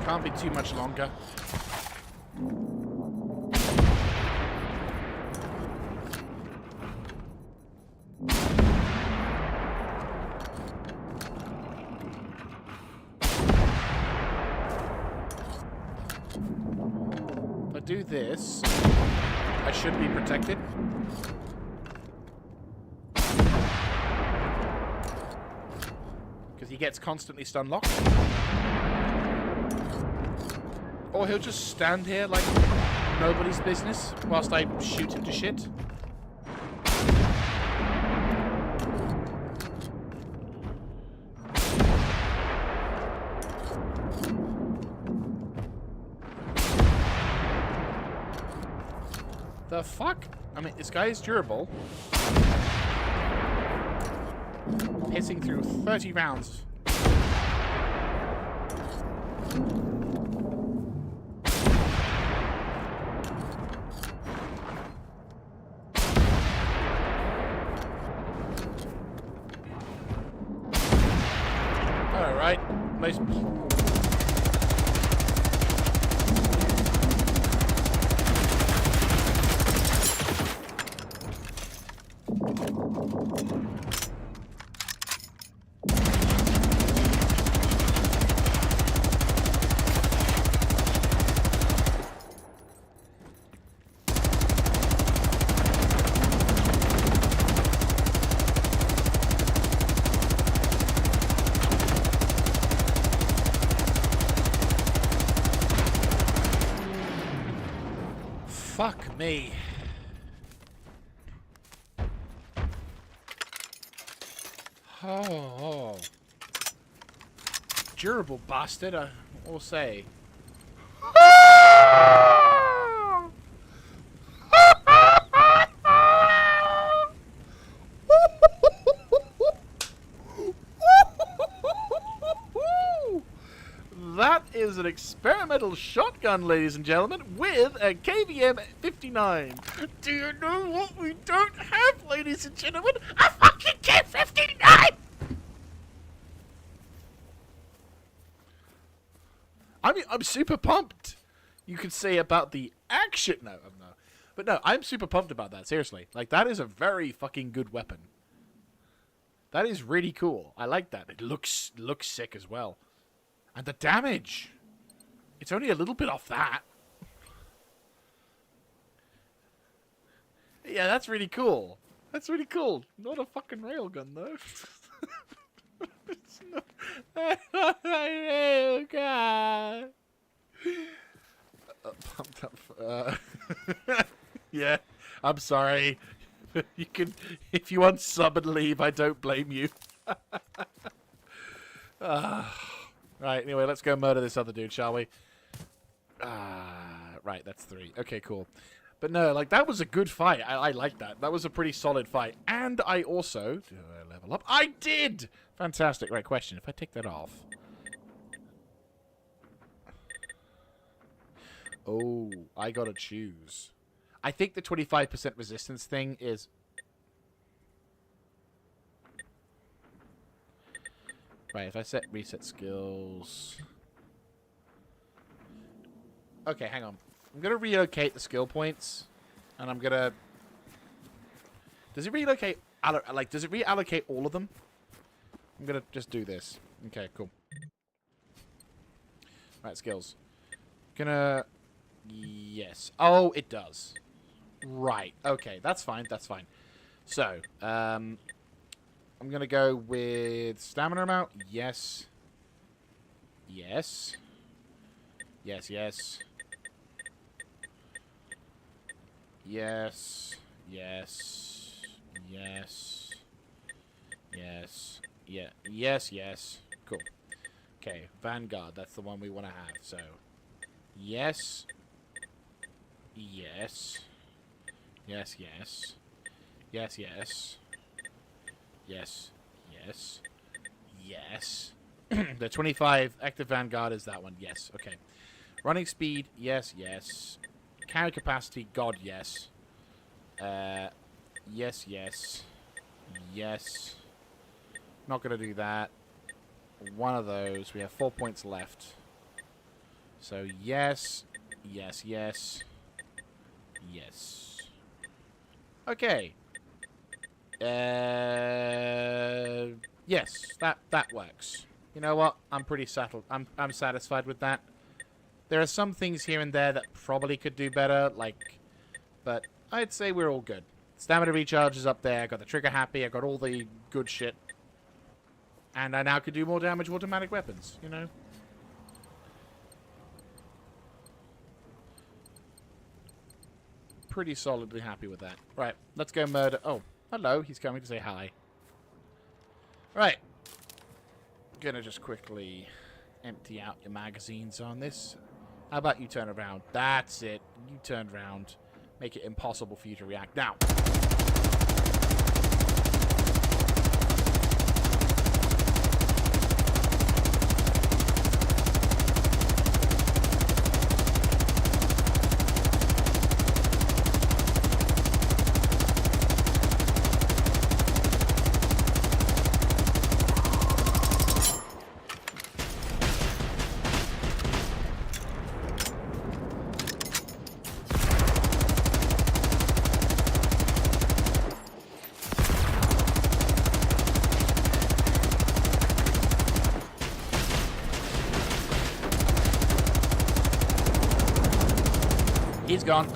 Speaker 1: Can't be too much longer. If I do this, I should be protected. Because he gets constantly stun locked. Or he'll just stand here like nobody's business whilst I shoot him to shit. The fuck? I mean, this guy is durable. Hitting through 30 rounds. Alright. Nice. Fuck me. Oh. Durable bastard, I will say. That is an experimental shotgun, ladies and gentlemen, with a KVM-59. Do you know what we don't have, ladies and gentlemen? A fucking K-59! I mean, I'm super pumped. You could say about the action. No, I'm not. But no, I'm super pumped about that, seriously. Like, that is a very fucking good weapon. That is really cool. I like that. It looks sick as well. And the damage. It's only a little bit off that. Yeah, that's really cool. That's really cool. Not a fucking railgun, though. It's not a railgun. Pumped up. Yeah, I'm sorry. You can, if you unsub and leave, I don't blame you. Right, anyway, let's go murder this other dude, shall we? Right, that's 3. Okay, cool. But no, like, that was a good fight. I like that. That was a pretty solid fight. And I also... Did I level up? I did! Fantastic. Right, question. If I take that off... Oh, I gotta choose. I think the 25% resistance thing is... Right, if I set reset skills... Okay, hang on. I'm gonna relocate the skill points, and I'm gonna... Does it relocate... Like, does it reallocate all of them? I'm gonna just do this. Okay, cool. Right, skills. Gonna... Yes. Oh, it does. Right. Okay, that's fine. That's fine. So, I'm gonna go with stamina amount. Yes. Yes. Yes, yes. Yes. Yes. Yes. Yes. Yeah. Yes, yes. Cool. Okay, Vanguard. That's the one we want to have. So, yes. Yes. Yes, yes. Yes, yes. Yes. Yes. Yes. The 25 active Vanguard is that one. Yes. Okay. Running speed. Yes. Yes. Carry capacity. God. Yes. Yes. Yes. Yes. Not gonna do that. One of those. We have 4 points left. So yes. Yes. Yes. Yes. Okay. Yes, that works. You know what? I'm pretty settled. I'm satisfied with that. There are some things here and there that probably could do better, like, but I'd say we're all good. Stamina recharge is up there. I got the trigger happy. I got all the good shit, and I now could do more damage with automatic weapons. You know. Pretty solidly happy with that. Right, let's go murder. Oh, hello. He's coming to say hi. Right. Gonna just quickly empty out your magazines on this. How about you turn around? That's it. You turn around. Make it impossible for you to react. Now. He's gone.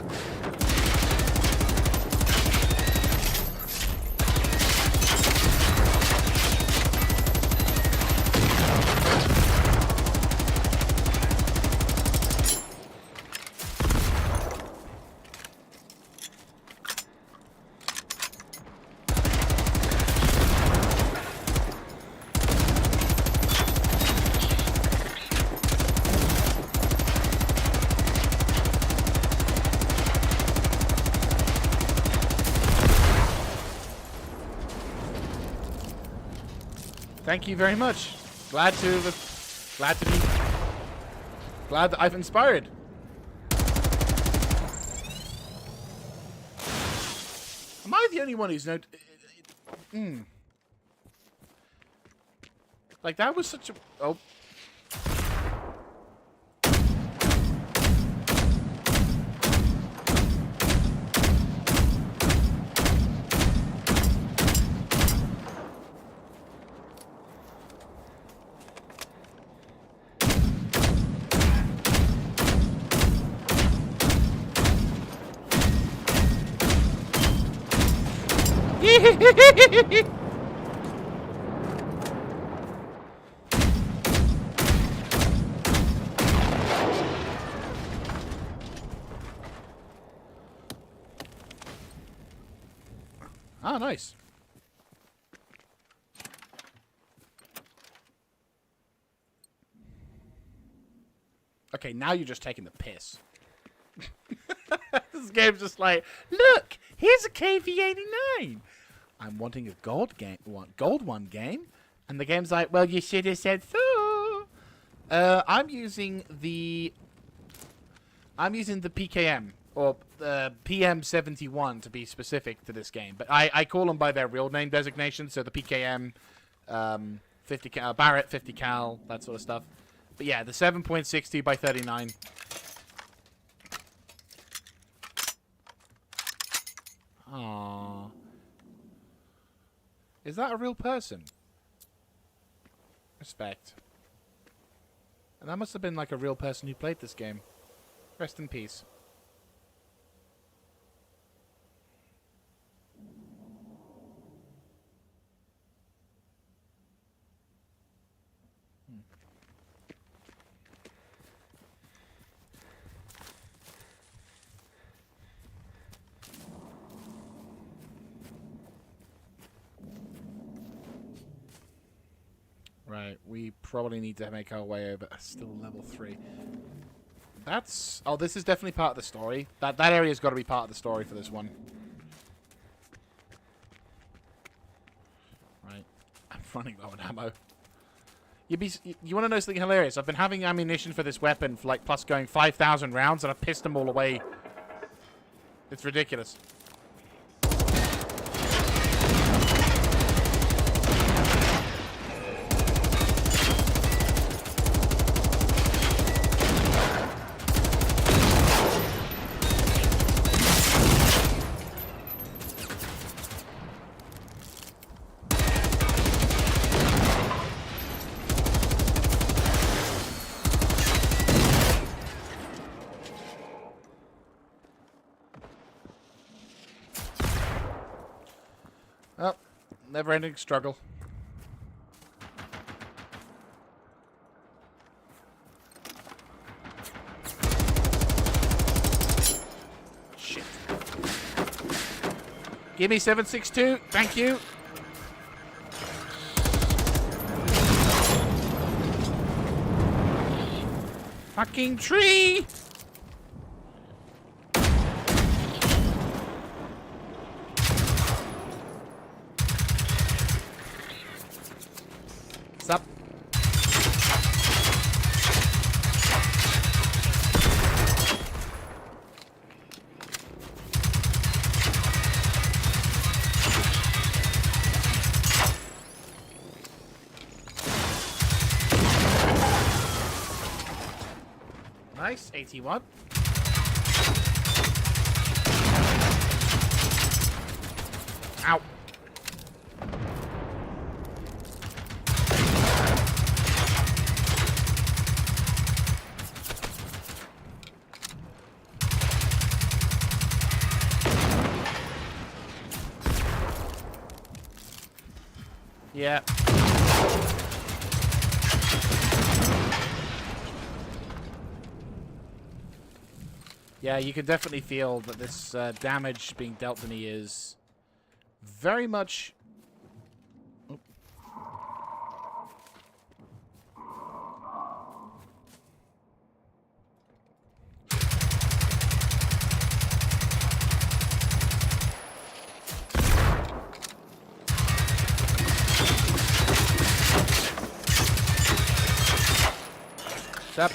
Speaker 1: Thank you very much. Glad that I've inspired. Am I the only one who's Like that was such a oh. Ah, nice. Okay, now you're just taking the piss. This game's just like, look, here's a KV-89. I'm wanting a gold one game, and the game's like, well, you should have said so. I'm using the PKM or PM71 to be specific to this game, but I call them by their real name designation. So the PKM, 50 cal, Barrett 50 cal, that sort of stuff. But yeah, the 7.60 by 39. Aww. Is that a real person? Respect. And that must have been like a real person who played this game. Rest in peace. Right, we probably need to make our way over. Still level 3. That's... Oh, this is definitely part of the story. That area's got to be part of the story for this one. Right. I'm running low on ammo. You want to know something hilarious? I've been having ammunition for this weapon for like plus going 5,000 rounds, and I've pissed them all away. It's ridiculous. Oh, never-ending struggle. Shit. Give me 762. Thank you. Fucking tree! What's up? Nice, 81. Ow. Yeah. Yeah, you can definitely feel that this damage being dealt to me is very much... Oh. Step.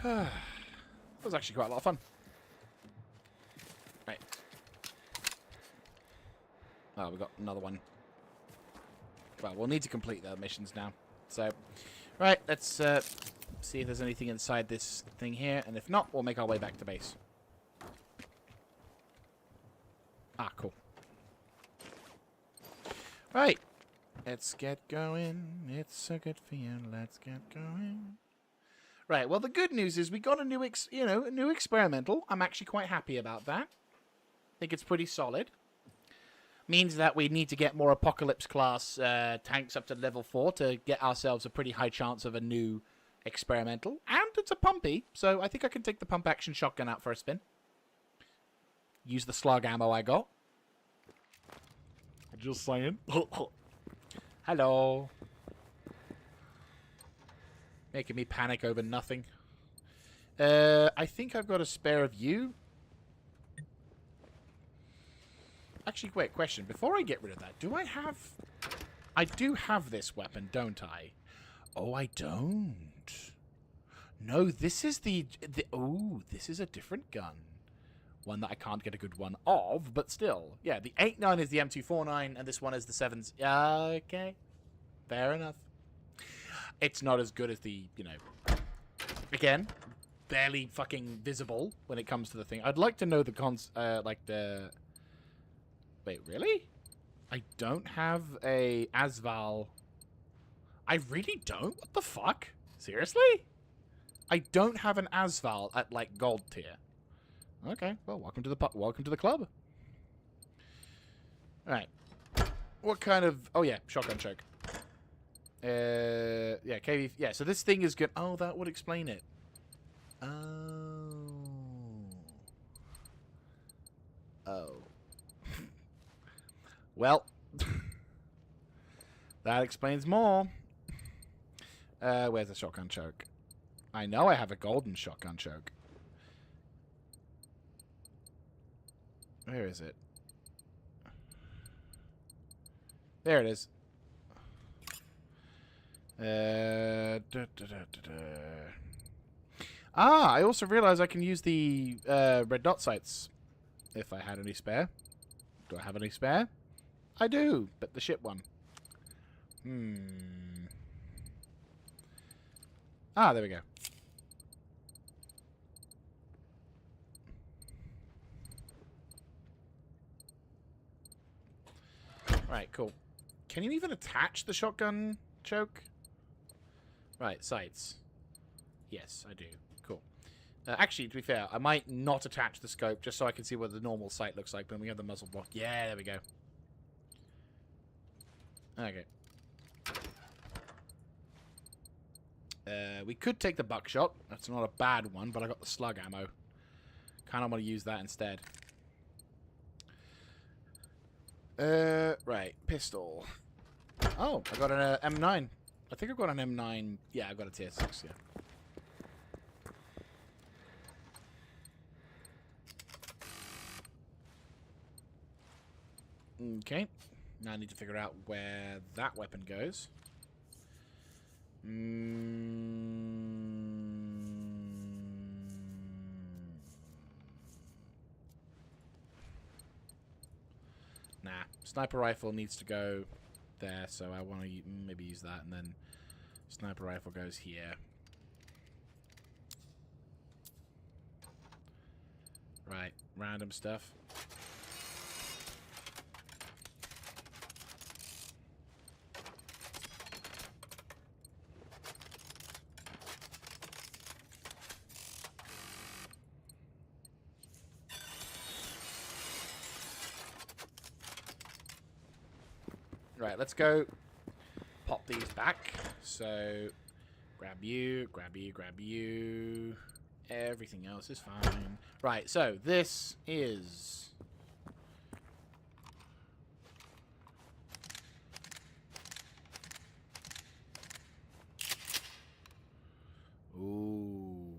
Speaker 1: That was actually quite a lot of fun. Right. Oh, we got another one. Well, we'll need to complete the missions now. So, right, let's see if there's anything inside this thing here. And if not, we'll make our way back to base. Ah, cool. Right. Let's get going. It's so good for you. Let's get going. Right, well, the good news is we got a new, a new experimental. I'm actually quite happy about that. I think it's pretty solid. Means that we need to get more Apocalypse class tanks up to level 4 to get ourselves a pretty high chance of a new experimental. And it's a pumpy, so I think I can take the pump action shotgun out for a spin. Use the slug ammo I got. Just saying. Hello. Making me panic over nothing. I think I've got a spare of you. Actually, wait, question. Before I get rid of that, do I have... I do have this weapon, don't I? Oh, I don't. No, this is the oh, this is a different gun. One that I can't get a good one of, but still. Yeah, the 8.9 is the M249, and this one is the 7s. Okay. Fair enough. It's not as good as the, again, barely fucking visible when it comes to the thing. I'd like to know the wait, really? I don't have a Asval. I really don't? What the fuck? Seriously? I don't have an Asval at, like, gold tier. Okay, well, welcome to the club. Alright. What kind of... Oh, yeah, shotgun choke. Yeah, KV... Yeah, so this thing is good. Oh, that would explain it. Oh. Oh. Well. That explains more. Where's the shotgun choke? I know I have a golden shotgun choke. Where is it? There it is. Ah, I also realized I can use the red dot sights if I had any spare. Do I have any spare? I do, but the ship one. Ah, there we go. Right, cool. Can you even attach the shotgun choke? Right, sights. Yes, I do. Cool. Actually, to be fair, I might not attach the scope just so I can see what the normal sight looks like. But we have the muzzle block. Yeah, there we go. Okay. We could take the buckshot. That's not a bad one, but I got the slug ammo. Kind of want to use that instead. Right. Pistol. Oh, I got an M9. I think I got an M9. Yeah, I got a tier 6, yeah. Okay. Now I need to figure out where that weapon goes. Nah. Sniper rifle needs to go there, so I want to maybe use that, and then sniper rifle goes here. Right. Random stuff. Right, let's go pop these back. So, grab you, grab you, grab you. Everything else is fine. Right, so this is... Ooh.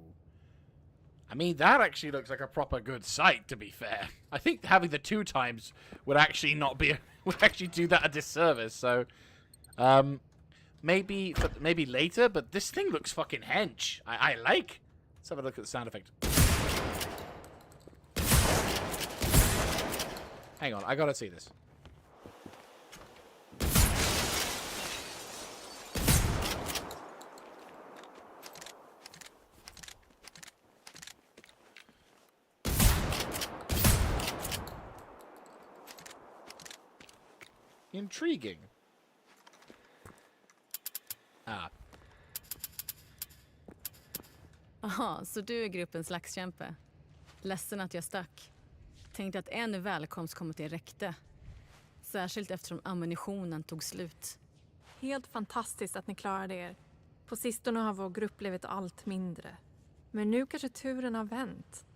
Speaker 1: I mean, that actually looks like a proper good sight, to be fair. I think having the 2 times would actually not be... would actually do that a disservice, so... maybe later, but this thing looks fucking hench. I like. Let's have a look at the sound effect. Hang on, I gotta see this. Intriguing. Ah.
Speaker 7: Aha, så du är gruppens laxkämpe. Ledsen att jag stack. Tänkte att en välkomst kommer till räckte. Särskilt eftersom ammunitionen tog slut.
Speaker 4: Helt fantastiskt att ni klarade er. På sistone har vår grupp blivit allt mindre. Men nu kanske turen har vänt.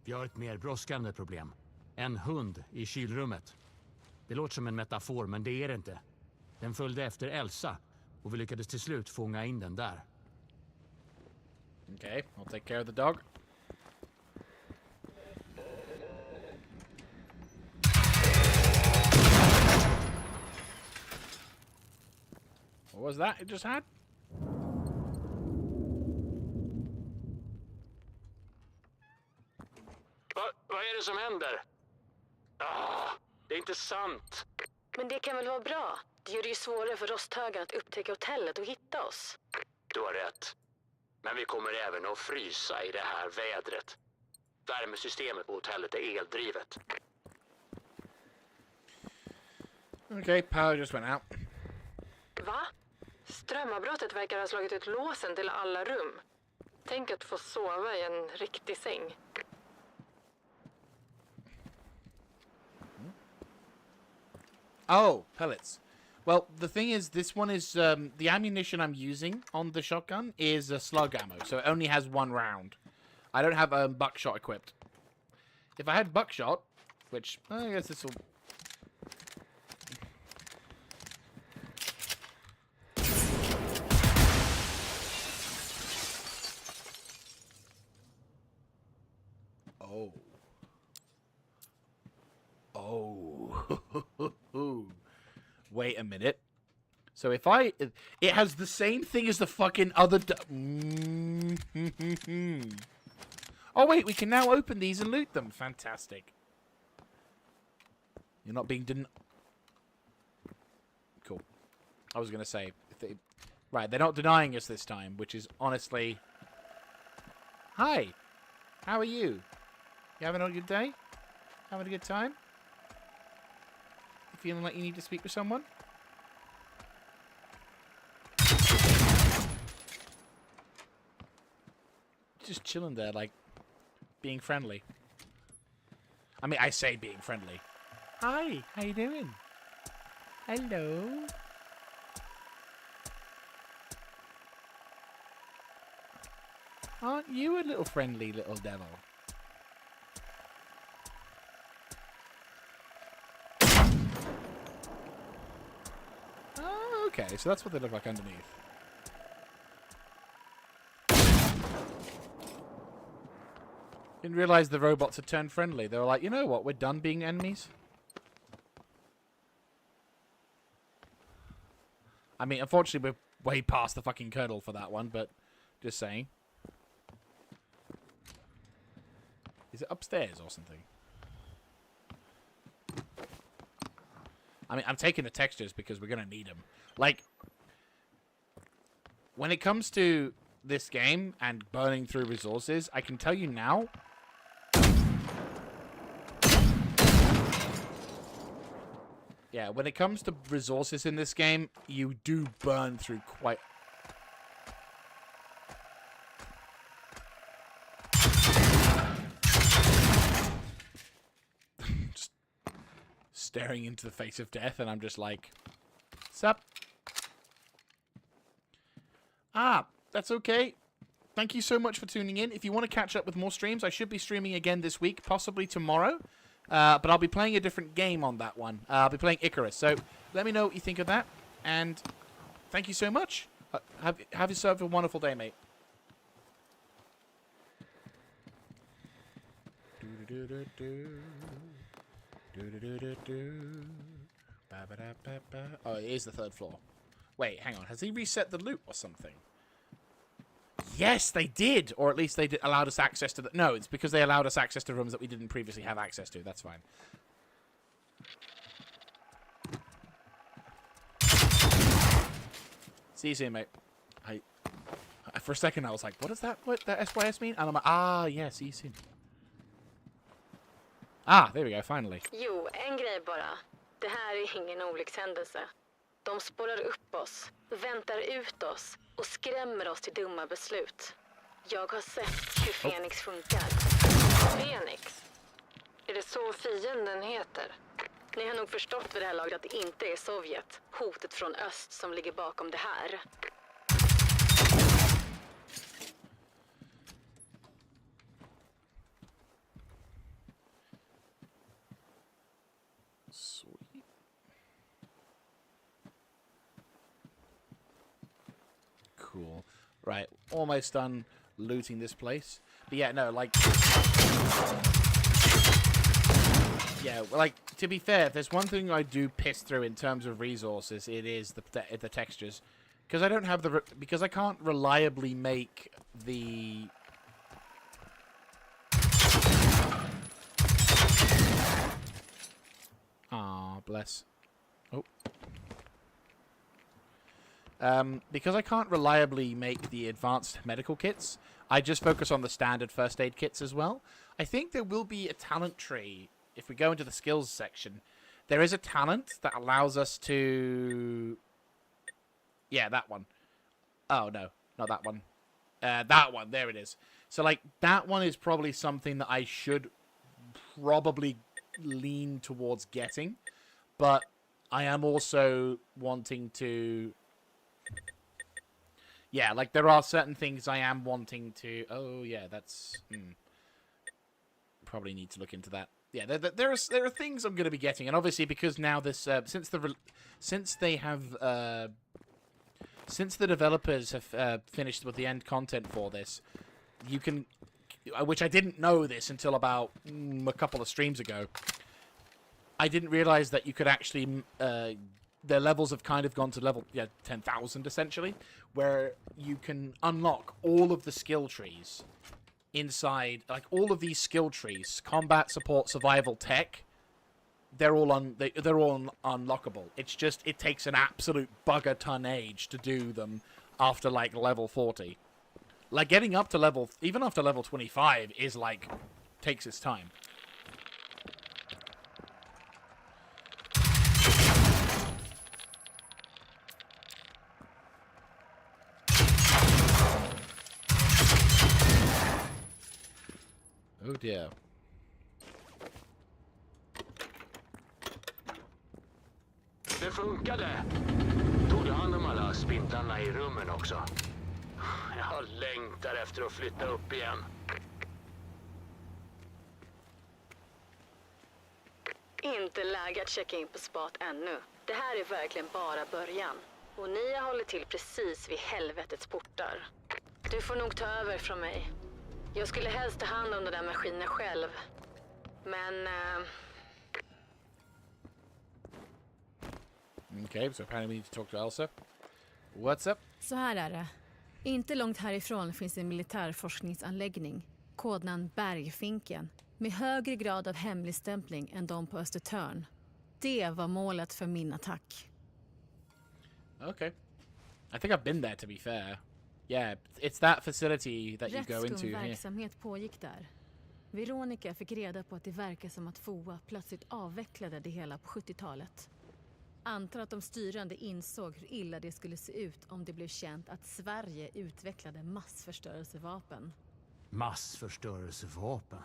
Speaker 5: Vi har ett mer brådskande problem. En hund i kylrummet. Det låter som en metafor, men det är det inte. Den följde efter Elsa och vi lyckades till slut fånga in den där.
Speaker 1: Okay, I'll take care of the dog. What was that it just had?
Speaker 3: Vad är det som händer? Det är inte sant.
Speaker 2: Men det kan väl vara bra? Det gör det ju svårare för rosthögen att upptäcka hotellet och hitta oss.
Speaker 3: Du har rätt. Men vi kommer även att frysa i det här vädret. Värmesystemet på hotellet är eldrivet.
Speaker 1: Okay, power just went out.
Speaker 2: Va? Strömavbrottet verkar ha slagit ut låsen till alla rum. Tänk att få sova i en riktig säng.
Speaker 1: Oh, pellets. Well, the thing is, this one is... the ammunition I'm using on the shotgun is a slug ammo, so it only has 1 round. I don't have buckshot equipped. If I had buckshot, which... I guess this will... Oh. Oh. Wait a minute. So if I... It has the same thing as the fucking other... Oh, wait. We can now open these and loot them. Fantastic. You're not being... Cool. I was going to say... Right, they're not denying us this time, which is honestly... Hi. How are you? You having a good day? Having a good time? You feeling like you need to speak with someone? Just chilling there, like, being friendly. I mean, I say being friendly. Hi, how you doing? Hello. Aren't you a little friendly little devil? Oh, okay, so that's what they look like underneath. Didn't realize the robots had turned friendly. They were like, you know what, we're done being enemies. I mean, unfortunately, we're way past the fucking kernel for that one, but just saying. Is it upstairs or something? I mean, I'm taking the textures because we're going to need them. Like, when it comes to this game and burning through resources, I can tell you now... Yeah, when it comes to resources in this game, you do burn through quite... Just staring into the face of death, and I'm just like, sup? Ah, that's okay. Thank you so much for tuning in. If you want to catch up with more streams, I should be streaming again this week, possibly tomorrow. But I'll be playing a different game on that one. I'll be playing Icarus. So let me know what you think of that. And thank you so much. Have yourself a wonderful day, mate. Oh, it is the 3rd floor. Wait, hang on. Has he reset the loot or something? Yes, they did! Or at least they allowed us access to the... No, it's because they allowed us access to rooms that we didn't previously have access to. That's fine. See you soon, mate. For a second, I was like, what does that SYS mean? And I'm like, ah, yeah, see you soon. Ah, there we go, finally.
Speaker 7: Jo, en grej bara. Det här är ingen olyckshändelse. De spårar upp oss, väntar ut oss och skrämmer oss till dumma beslut. Jag har sett hur Fenix funkar.
Speaker 2: Fenix? Är det så fienden heter?
Speaker 7: Ni har nog förstått vid det här laget att det inte är Sovjet, hotet från öst, som ligger bakom det här.
Speaker 1: Sweet. Cool. Right, almost done looting this place. But yeah, no, like... Yeah, like, to be fair, if there's one thing I do piss through in terms of resources, it is the textures. Because I don't have the... because I can't reliably make the... Ah, bless. Oh. Because I can't reliably make the advanced medical kits, I just focus on the standard first aid kits as well. I think there will be a talent tree. If we go into the skills section, there is a talent that allows us to... Yeah, that one. Oh, no. Not that one. That one. There it is. So, like, that one is probably something that I should probably lean towards getting. But I am also wanting to... Yeah, like, there are certain things I am wanting to... Oh, yeah, that's... Probably need to look into that. Yeah, there are things I'm going to be getting, and obviously because now this... Since the developers have finished with the end content for this, you can... Which I didn't know this until about a couple of streams ago. I didn't realize that you could actually... their levels have kind of gone to level 10,000 essentially, where you can unlock all of the skill trees inside, like all of these skill trees, combat, support, survival, tech. They're all unlockable. It's just it takes an absolute bugger ton age to do them after like level 40. Like getting up to even after level 25 is like takes its time. Oh dear.
Speaker 3: Det funkade. Tog du hand om alla spindlarna i rummen också? Jag längtar efter att flytta upp igen.
Speaker 7: Inte läge att checka in på spat ännu. Det här är verkligen bara början. Och ni har hållit till precis vid helvetets portar. Du får nog ta över från mig. Jag skulle helst ta hand om den där maskinen själv. Men...
Speaker 1: Okay, so apparently we need to talk to Elsa. What's up?
Speaker 8: Så här är det. Inte långt härifrån finns en militärforskningsanläggning, kodnamn Bergfinken, med högre grad av hemligstämpling än de på Östertörn. Det var målet för min attack.
Speaker 1: Okay. I think I've been there, to be fair. Yeah, it's that facility that you go into here.
Speaker 8: Verksamhet pågick där. Veronica fick reda på att det verkar som att FOA plötsligt avvecklade det hela på 70-talet. Antar att de styrande insåg hur illa det skulle se ut om det blev känt att Sverige utvecklade massförstörelsevapen.
Speaker 5: Massförstörelsevapen?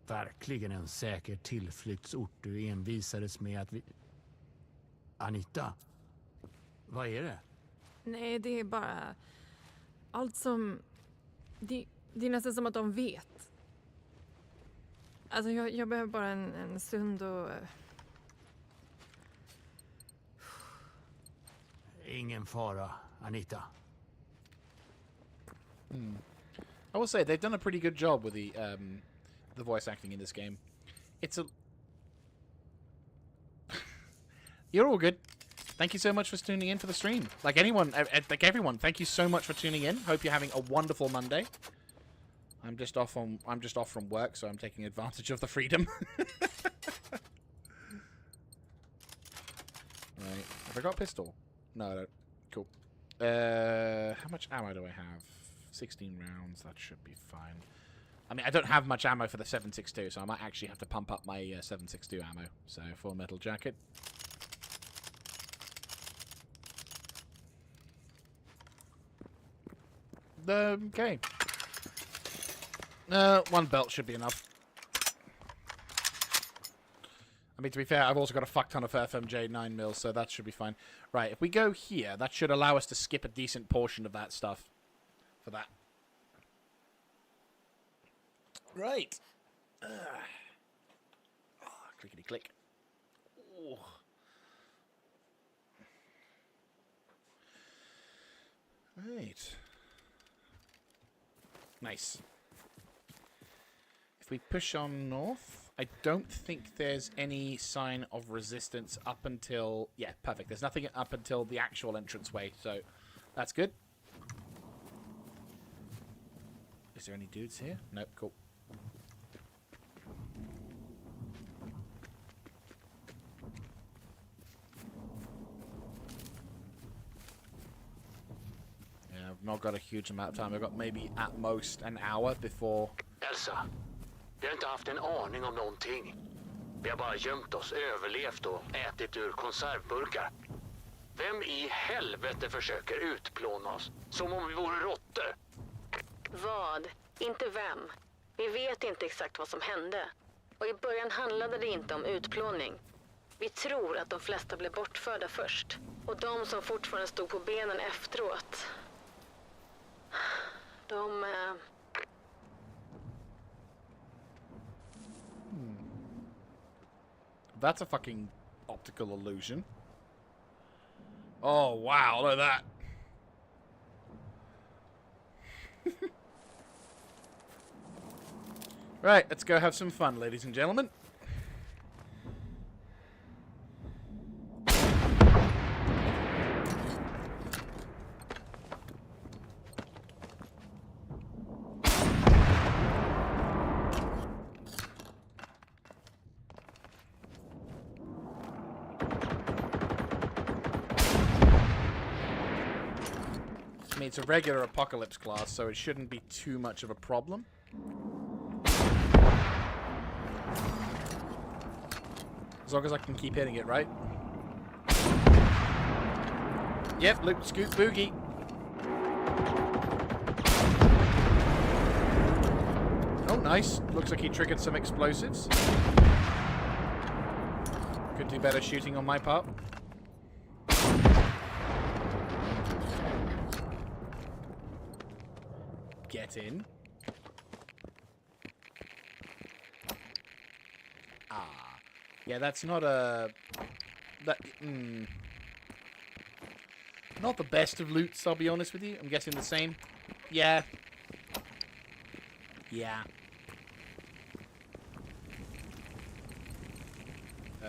Speaker 5: Verkligen en säker tillflyktsort du envisades med att vi... Anita, vad är det?
Speaker 4: Nej, det är bara... Allt som... Det är nästan som att de vet. Alltså jag behöver bara en stund och...
Speaker 5: Ingen fara, Anita.
Speaker 1: I will say they've done a pretty good job with the voice acting in this game. It's a... You're all good. Thank you so much for tuning in for the stream. Like everyone, thank you so much for tuning in. Hope you're having a wonderful Monday. I'm just off from work, so I'm taking advantage of the freedom. Right. Have I got a pistol? No, I don't. Cool. How much ammo do I have? 16 rounds. That should be fine. I mean, I don't have much ammo for the 7.62, so I might actually have to pump up my 7.62 ammo. So, full metal jacket. Okay. One belt should be enough. I mean, to be fair, I've also got a fuck ton of FMJ 9mm, so that should be fine. Right, if we go here, that should allow us to skip a decent portion of that stuff. For that. Right. Clickety click. Ooh. Right. Nice. If we push on north... I don't think there's any sign of resistance up until... Yeah, perfect. There's nothing up until the actual entranceway, so that's good. Is there any dudes here? Nope, cool. Yeah, I've not got a huge amount of time. I've got maybe at most an hour before...
Speaker 3: Elsa, vi har inte haft en aning om någonting. Vi har bara gömt oss, överlevt och ätit ur konservburkar. Vem i helvete försöker utplåna oss? Som om vi vore råttor.
Speaker 7: Vad? Inte vem. Vi vet inte exakt vad som hände. Och i början handlade det inte om utplåning. Vi tror att de flesta blev bortförda först. Och de som fortfarande stod på benen efteråt, de...
Speaker 1: That's a fucking optical illusion. Oh, wow, look at that. Right, let's go have some fun, ladies and gentlemen. I mean, it's a regular apocalypse class, so it shouldn't be too much of a problem. As long as I can keep hitting it, right? Yep, loot, scoot, boogie. Oh, nice. Looks like he triggered some explosives. Could do better shooting on my part. Get in. Ah. Yeah, that's not a... Not the best of loots, I'll be honest with you. I'm guessing the same. Yeah. Yeah.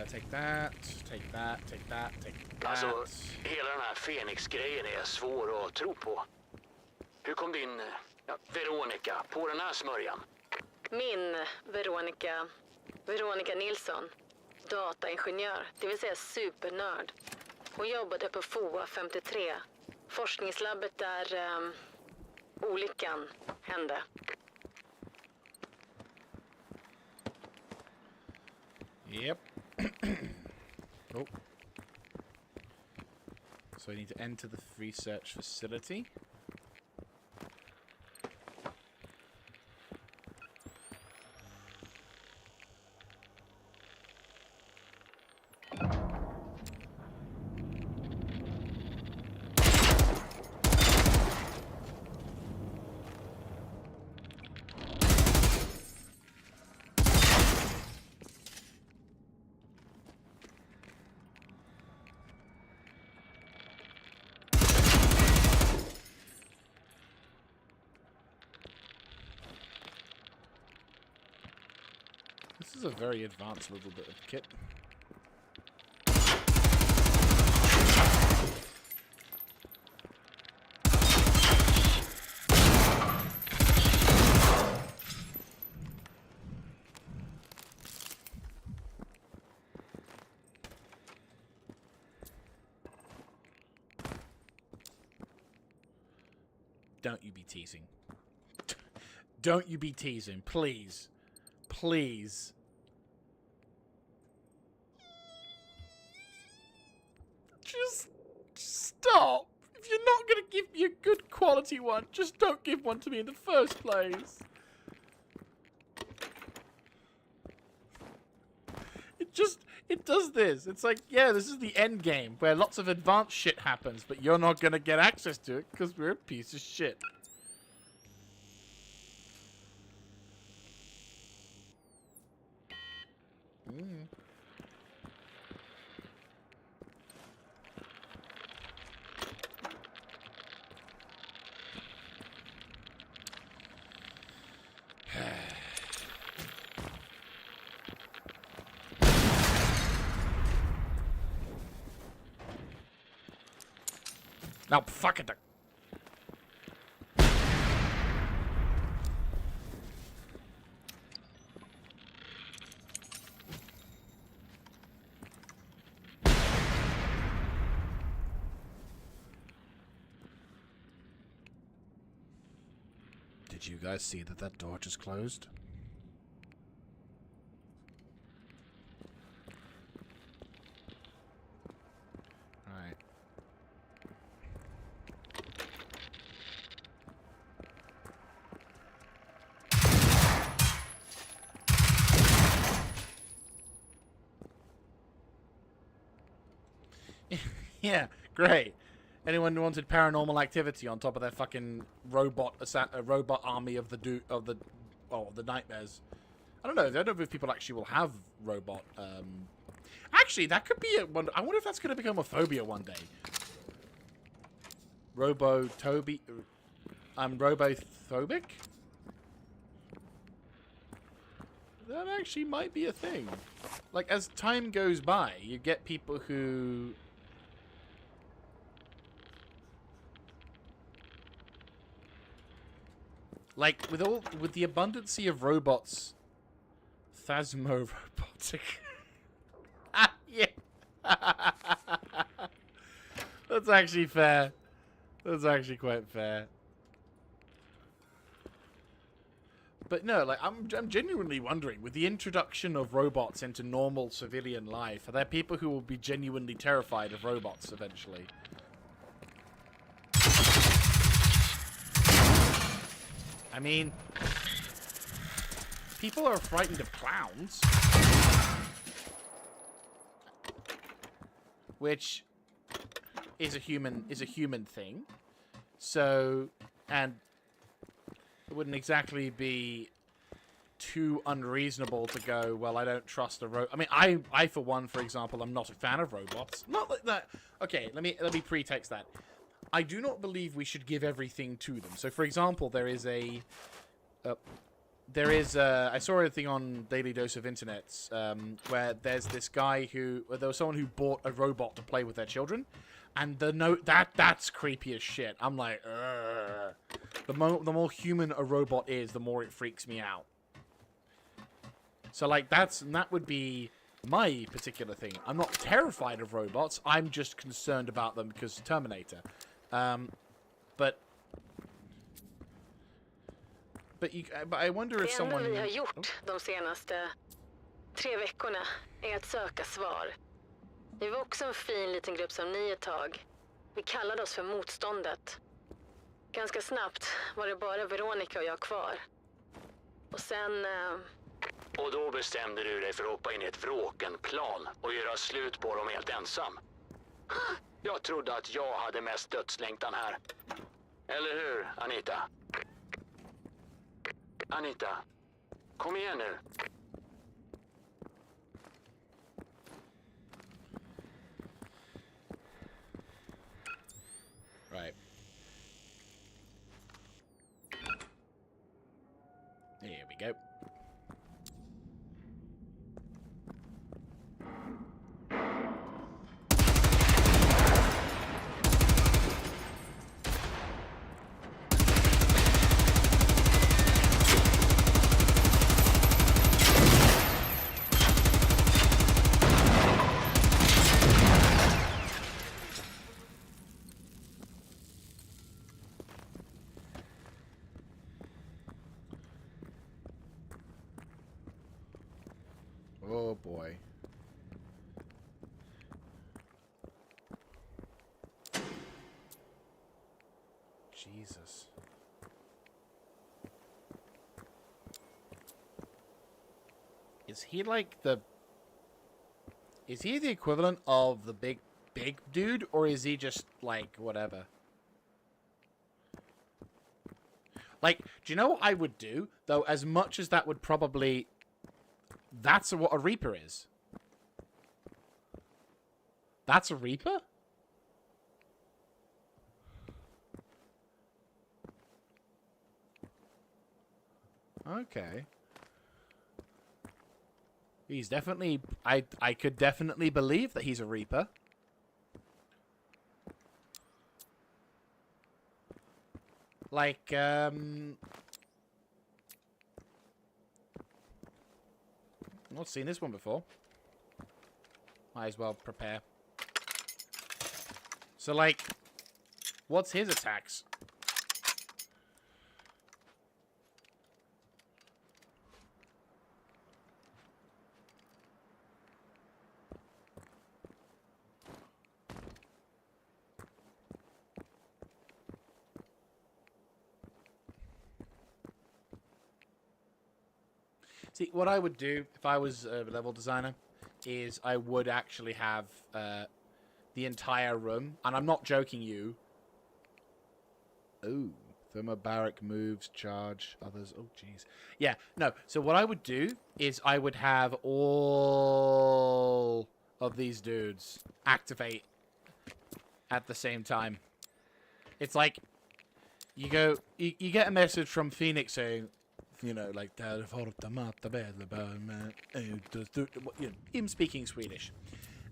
Speaker 1: Take that, take that, take that, take that.
Speaker 3: Alltså, hela den här Fenix-grejen är svår att tro på. Hur kom din Veronica på den här smörjan?
Speaker 7: Min Veronica Nilsson, dataingenjör, det vill säga supernörd. Hon jobbade på FOA 53, forskningslabbet där olyckan hände.
Speaker 1: Yep. Oh. So I need to enter the research facility. This is a very advanced little bit of kit. Don't you be teasing. Don't you be teasing, please. Please. Just stop. If you're not going to give me a good quality one, just don't give one to me in the first place. It does this. It's like, yeah, this is the end game where lots of advanced shit happens, but you're not going to get access to it because we're a piece of shit. Now, fuck it. Did you guys see that door just closed? Alright. Yeah, great. Anyone who wanted Paranormal Activity on top of their fucking robot army of the nightmares. I don't know if people actually will have robot. Actually, that could be one. I wonder if that's going to become a phobia one day. Robophobic. That actually might be a thing. Like, as time goes by, you get people who... Like, with the abundancy of robots... Phasmo-robotic. Ah, yeah. That's actually fair. That's actually quite fair. But no, like, I'm genuinely wondering, with the introduction of robots into normal civilian life, are there people who will be genuinely terrified of robots eventually? I mean, people are frightened of clowns. Which is a human thing. So, and it wouldn't exactly be too unreasonable to go, well, I don't trust a robot. I mean, I for one, for example, I'm not a fan of robots. Not like that. Okay, let me pretext that. I do not believe we should give everything to them. So, for example, there is I saw a thing on Daily Dose of Internet where there's this guy there was someone who bought a robot to play with their children, and that's creepy as shit. I'm like, ugh. The more human a robot is, the more it freaks me out. So like that would be my particular thing. I'm not terrified of robots. I'm just concerned about them because Terminator. But I wonder if someone...
Speaker 7: Det enda vi har gjort de senaste 3 veckorna är att söka svar. Vi var också en fin liten grupp som ni ett tag. Vi kallade oss för motståndet. Ganska snabbt var det bara Veronica och jag kvar. Och sen...
Speaker 3: Och då bestämde du dig för att hoppa in i ett vråkenplan och göra slut på dem helt ensam. Jag trodde att jag hade mest dödslängtan här. Eller hur, Anita? Anita, kom igen nu.
Speaker 1: Right. Here we go. Oh boy. Jesus. Is he like the... Is he the equivalent of the big dude, or is he just like whatever? Like, do you know what I would do? Though, as much as that would probably... That's what a Reaper is. That's a Reaper? Okay. He's definitely... I could definitely believe that he's a Reaper. Like, not seen this one before. Might as well prepare. So, like, what's his attacks? See, what I would do if I was a level designer is I would actually have the entire room, and I'm not joking you. Ooh, thermobaric moves, charge, others. Oh, jeez. Yeah, no. So what I would do is I would have all of these dudes activate at the same time. It's like you get a message from Phoenix saying, you know, like him speaking Swedish,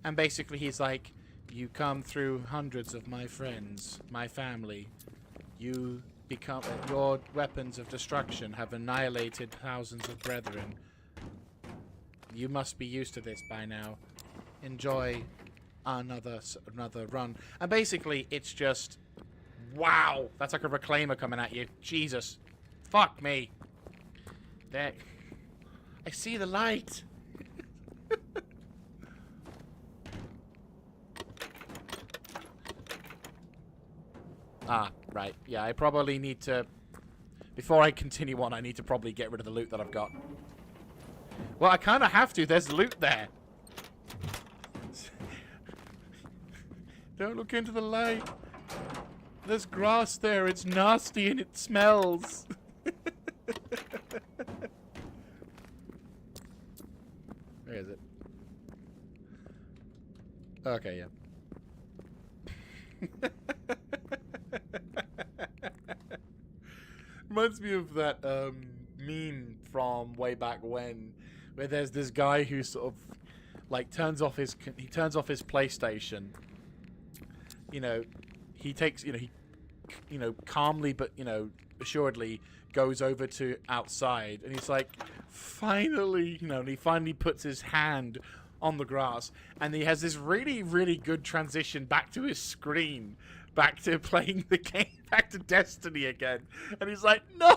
Speaker 1: and basically he's like, you come through hundreds of my friends, my family. You become your weapons of destruction have annihilated thousands of brethren. You must be used to this by now. Enjoy another run. And basically, it's just, wow, that's like a reclaimer coming at you. Jesus, fuck me. There, I see the light. Ah, right. Yeah, I probably need to... Before I continue on, I need to probably get rid of the loot that I've got. Well, I kind of have to. There's loot there. Don't look into the light. There's grass there. It's nasty and it smells. Where is it? Okay, yeah. Reminds me of that meme from way back when, where there's this guy who sort of like turns off his PlayStation. You know, he takes he calmly but assuredly goes over to outside, and he's like, finally, and he finally puts his hand on the grass, and he has this really, really good transition back to his screen, back to playing the game, back to Destiny again, and he's like, no.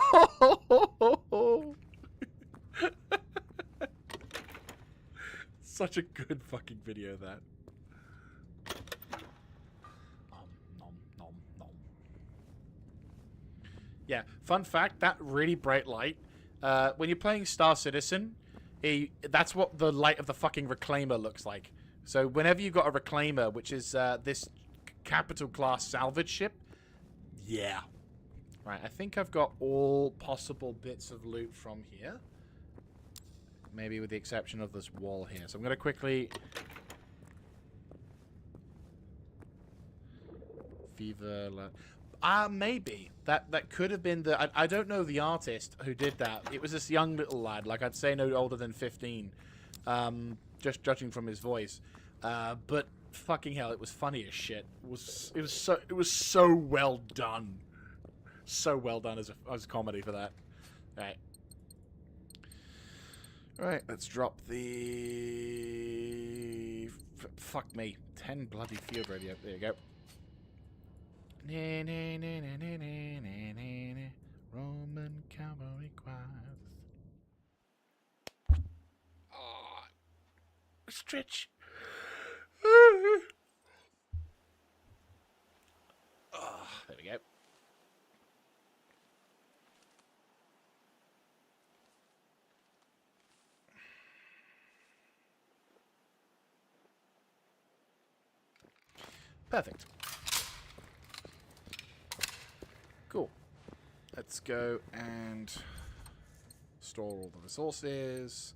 Speaker 1: Such a good fucking video, that. Yeah, fun fact, that really bright light, when you're playing Star Citizen, that's what the light of the fucking Reclaimer looks like. So whenever you've got a Reclaimer, which is this capital class salvage ship, yeah. Right, I think I've got all possible bits of loot from here. Maybe with the exception of this wall here. So I'm going to quickly... Fever... maybe. That could have been the... I don't know the artist who did that. It was this young little lad. Like, I'd say no older than 15. Just judging from his voice. But fucking hell, it was funny as shit. It was so well done. So well done as a comedy for that. Right. Right, let's drop the... fuck me. 10 bloody field radio. There you go. Roman cavalry choirs. Oh, stretch. Oh, there we go. Perfect. Cool. Let's go and store all the resources.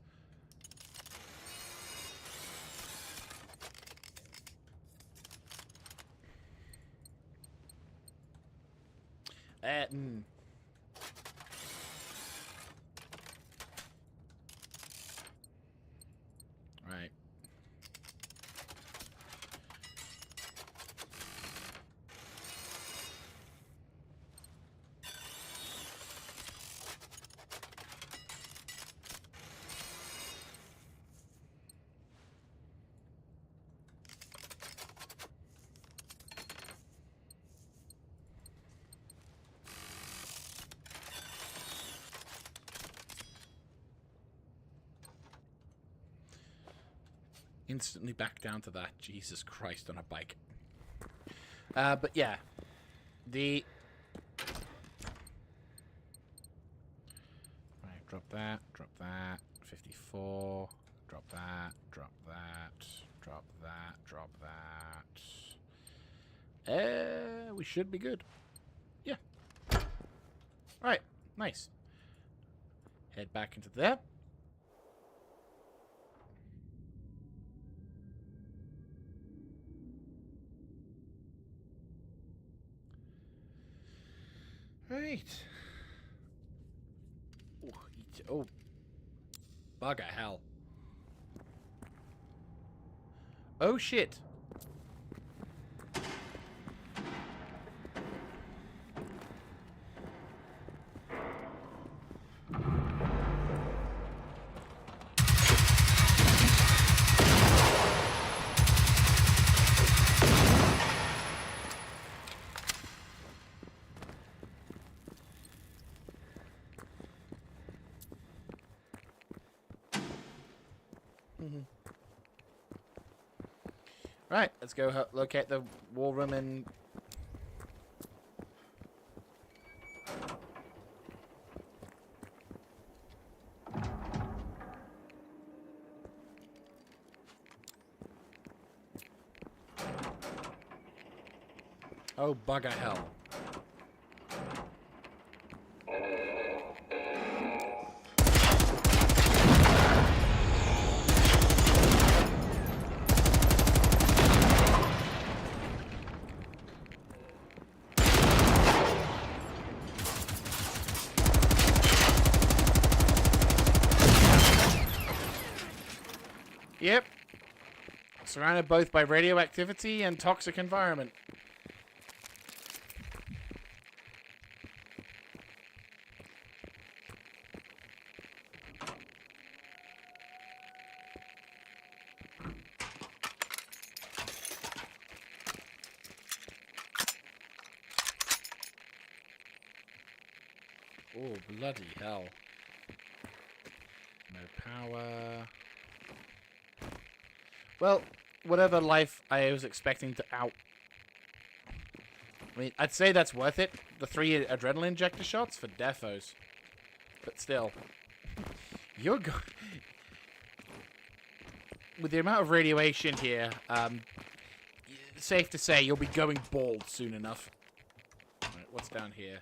Speaker 1: Right. Instantly back down to that. Jesus Christ, on a bike. But yeah. Right, drop that, 54, drop that, drop that, drop that, drop that. We should be good. Yeah. Alright, nice. Head back into there. Right. Oh. Bugger hell. Oh shit. Right, let's go locate the war room and... Oh, bugger hell. Yep. Surrounded both by radioactivity and toxic environment. Oh, bloody hell. No power. Well, whatever life I was expecting to out... I mean, I'd say that's worth it. The 3 adrenaline injector shots for defos. But still. You're with the amount of radiation here, safe to say you'll be going bald soon enough. Right, what's down here?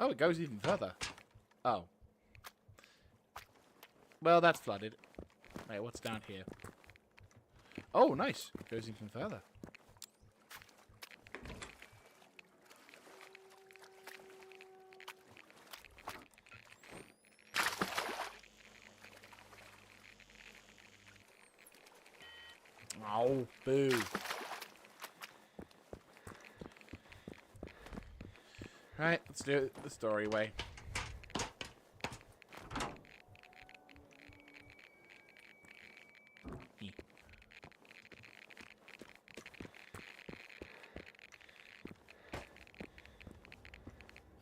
Speaker 1: Oh, it goes even further. Oh. Well, that's flooded. Wait, what's down here? Oh, nice. Goes even further. Oh, boo. Right, let's do it the story way.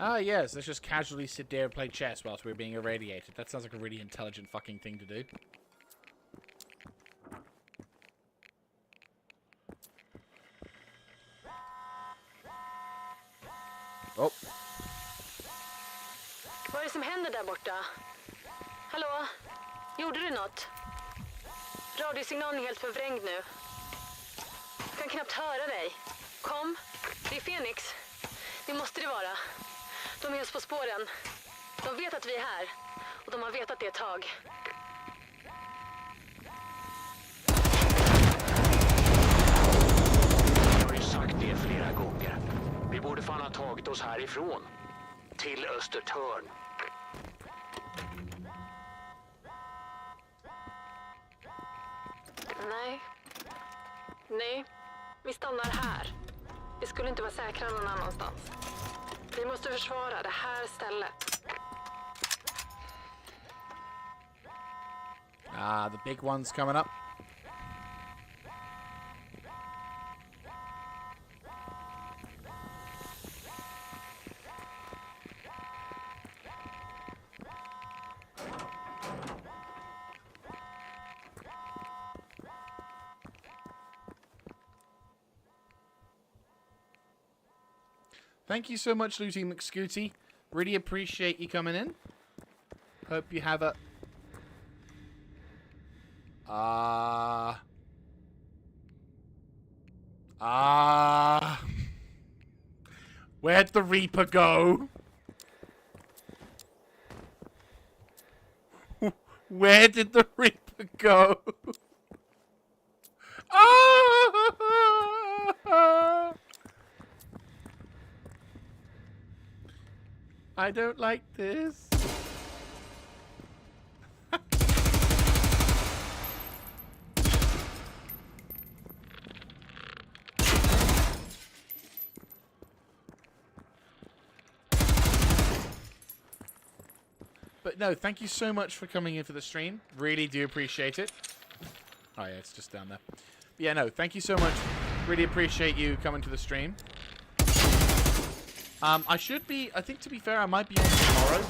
Speaker 1: Ah, yes, let's just casually sit there and play chess whilst we're being irradiated. That sounds like a really intelligent fucking thing to do. Oh.
Speaker 7: Vad är det som händer där borta? Hallå? Gjorde du något? Radiosignalen är helt förvrängd nu. Jag kan knappt höra dig. Kom, det är Phoenix. Det måste det vara. De är oss på spåren. De vet att vi är här. Och de har vetat det ett tag.
Speaker 3: Jag har ju sagt det flera gånger. Vi borde fan ha tagit oss härifrån. Till Östertörn.
Speaker 2: Nej, vi stannar här. Vi skulle inte vara säkra någon annanstans. Vi måste försvara det här stället.
Speaker 1: Ah, the big one's coming up. Thank you so much, Lucy McScooty. Really appreciate you coming in. Hope you have a... Ah. Where'd the Reaper go? Where did the Reaper go? Ah! I don't like this. But no, thank you so much for coming in for the stream. Really do appreciate it. Oh yeah, it's just down there. But yeah, no, thank you so much. Really appreciate you coming to the stream. I should be, I think to be fair, I might be on tomorrow.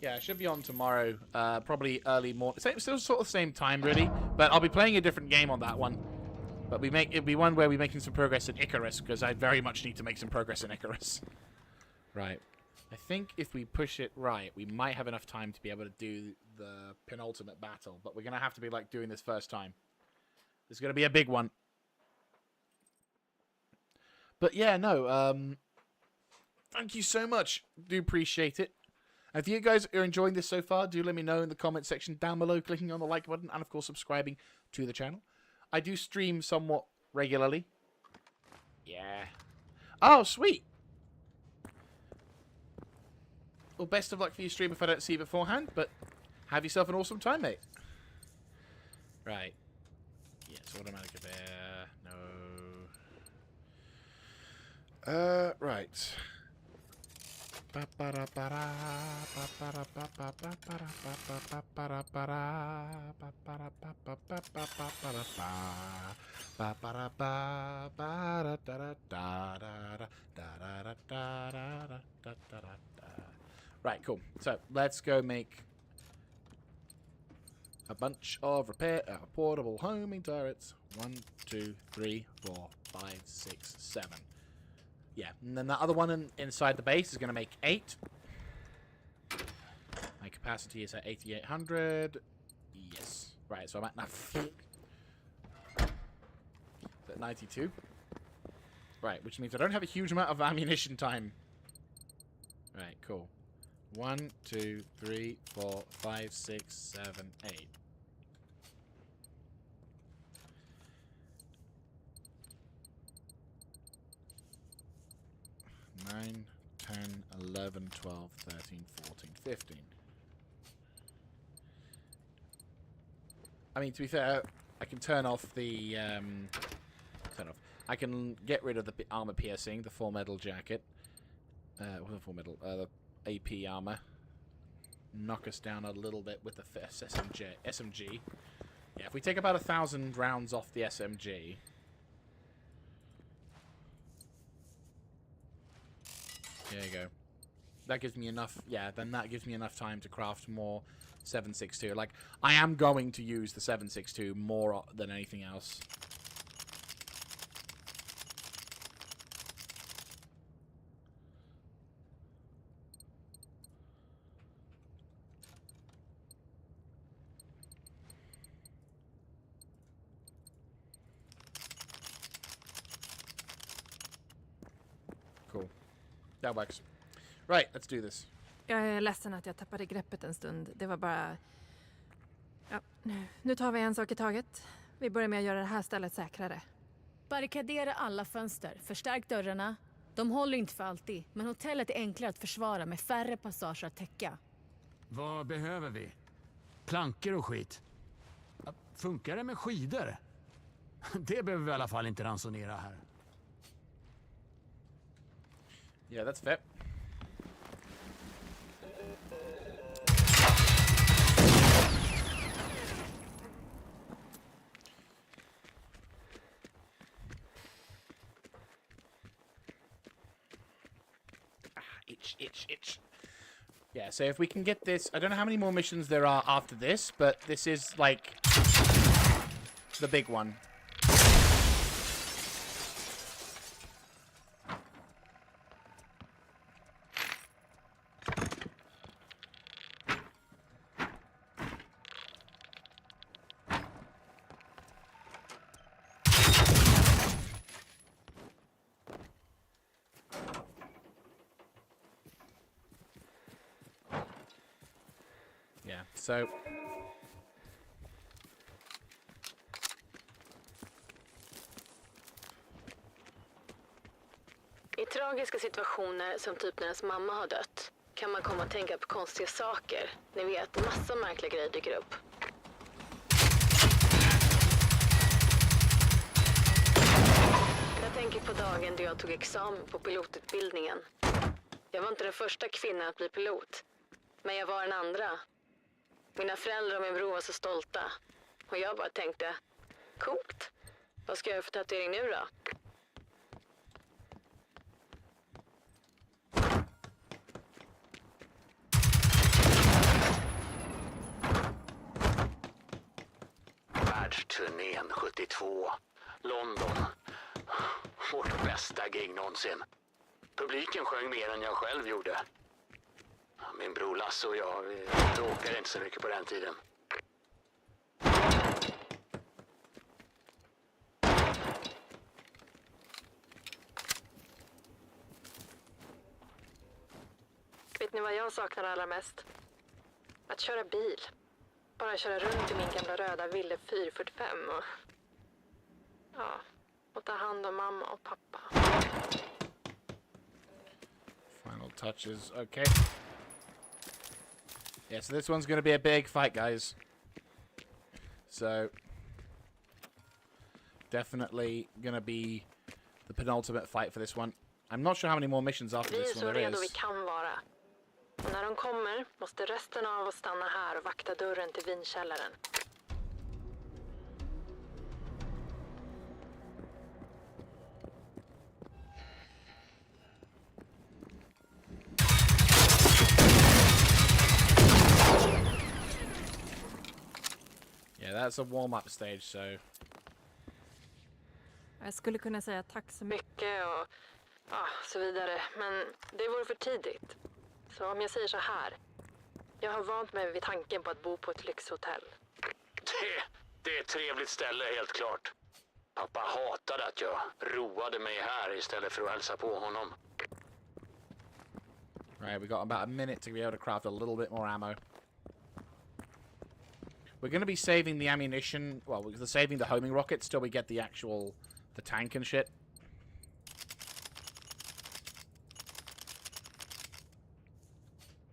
Speaker 1: Yeah, I should be on tomorrow, probably early morning. Still sort of the same time, really. But I'll be playing a different game on that one. But it'll be one where we're making some progress in Icarus, because I very much need to make some progress in Icarus. Right. I think if we push it right, we might have enough time to be able to do the penultimate battle. But we're going to have to be, like, doing this first time. It's going to be a big one. But yeah, no, thank you so much. Do appreciate it. If you guys are enjoying this so far, do let me know in the comment section down below, clicking on the like button, and of course subscribing to the channel. I do stream somewhat regularly. Yeah. Oh, sweet. Well, best of luck for your stream if I don't see you beforehand, but have yourself an awesome time, mate. Right. Yes, automatic affair. No. Right. Right, cool. So let's go make a bunch of portable homing turrets. 1, 2, 3, 4, 5, 6, 7. Yeah, and then the other one inside the base is going to make 8. My capacity is at 8,800. Yes. Right, so I'm at 92. Right, which means I don't have a huge amount of ammunition time. Right, cool. 1, 2, 3, 4, 5, 6, 7, 8. Nine, 10, 11, 12, 13, 14, 15. I mean, to be fair, I can turn off the, I can get rid of the armor piercing, the full metal jacket. What's the full metal? The AP armor. Knock us down a little bit with the SMG. Yeah, if we take about 1,000 rounds off the SMG... There you go. That gives me enough, yeah, then that gives me enough time to craft more 7.62. Like, I am going to use the 7.62 more than anything else. Cool. That works. Right, let's do this.
Speaker 4: Jag är ledsen att jag tappade greppet en stund. Det var bara... Ja, nu tar vi en sak i taget. Vi börjar med att göra det här stället säkrare.
Speaker 8: Barrikadera alla fönster, förstärk dörrarna. De håller inte för alltid, men hotellet är enklare att försvara med färre passager att täcka.
Speaker 5: Vad behöver vi? Plankor och skit. Funkar det med skidor? Det behöver vi i alla fall inte ransonera här.
Speaker 1: Yeah, that's fair. Itch. Yeah, so if we can get this... I don't know how many more missions there are after this, but this is, like, the big one. Yeah, so...
Speaker 7: I tragiska situationer som typ när ens mamma har dött kan man komma att tänka på konstiga saker. Ni vet, massa märkliga grejer dyker upp. Jag tänker på dagen då jag tog examen på pilotutbildningen. Jag var inte den första kvinnan att bli pilot, men jag var den andra. Mina föräldrar och min bror var så stolta. Och jag bara tänkte, coolt. Vad ska jag göra för tatuering nu då?
Speaker 3: Världsturnén 72. London. Vårt bästa gig någonsin. Publiken sjöng mer än jag själv gjorde. Min bror Lasse och jag, vi bråkade inte så mycket på den tiden.
Speaker 2: Vet ni vad jag saknar allra mest? Att köra bil. Bara köra runt i min gamla röda Ville 445 och... Ja, och ta hand om mamma och pappa.
Speaker 1: Final touches. Okay. Yeah, so this one's going to be a big fight, guys. So... Definitely going to be the penultimate fight for this one. I'm not sure how many more missions after
Speaker 2: Vi är
Speaker 1: this
Speaker 2: så
Speaker 1: one there
Speaker 2: redo vi
Speaker 1: is.
Speaker 2: kan vara. Och när de kommer måste resten av oss stanna här och vakta dörren till vinkällaren.
Speaker 1: Yeah, that's a warm-up stage, so...
Speaker 4: Jag skulle kunna säga tack så mycket.
Speaker 2: Mycket och ja, så vidare. Men det vore för tidigt. Så om jag säger så här. Jag har vant mig vid tanken på att bo på ett lyxhotell.
Speaker 3: Det är ett trevligt ställe, helt klart. Pappa hatade att jag roade mig här istället för att hälsa på honom.
Speaker 1: Right, we got about a minute to be able to craft a little bit more ammo. We're going to be saving the ammunition. Well, we're saving the homing rockets till we get the actual... the tank and shit.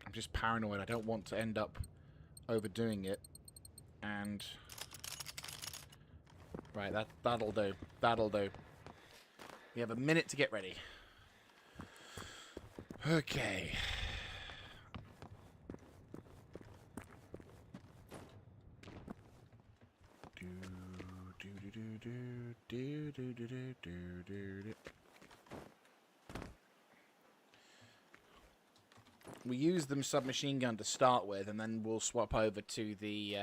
Speaker 1: I'm just paranoid. I don't want to end up overdoing it. And... Right, that'll do. That'll do. We have a minute to get ready. Okay. We use the submachine gun to start with, and then we'll swap over to the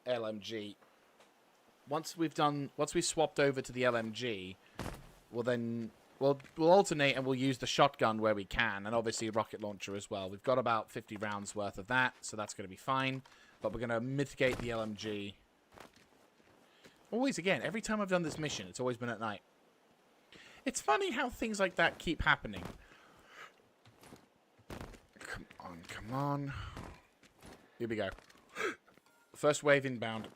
Speaker 1: LMG. Once we've swapped over to the LMG, we'll alternate and we'll use the shotgun where we can, and obviously a rocket launcher as well. We've got about 50 rounds worth of that, so that's going to be fine. But we're going to mitigate the LMG. Always, again, every time I've done this mission, it's always been at night. It's funny how things like that keep happening. Come on, come on. Here we go. First wave inbound.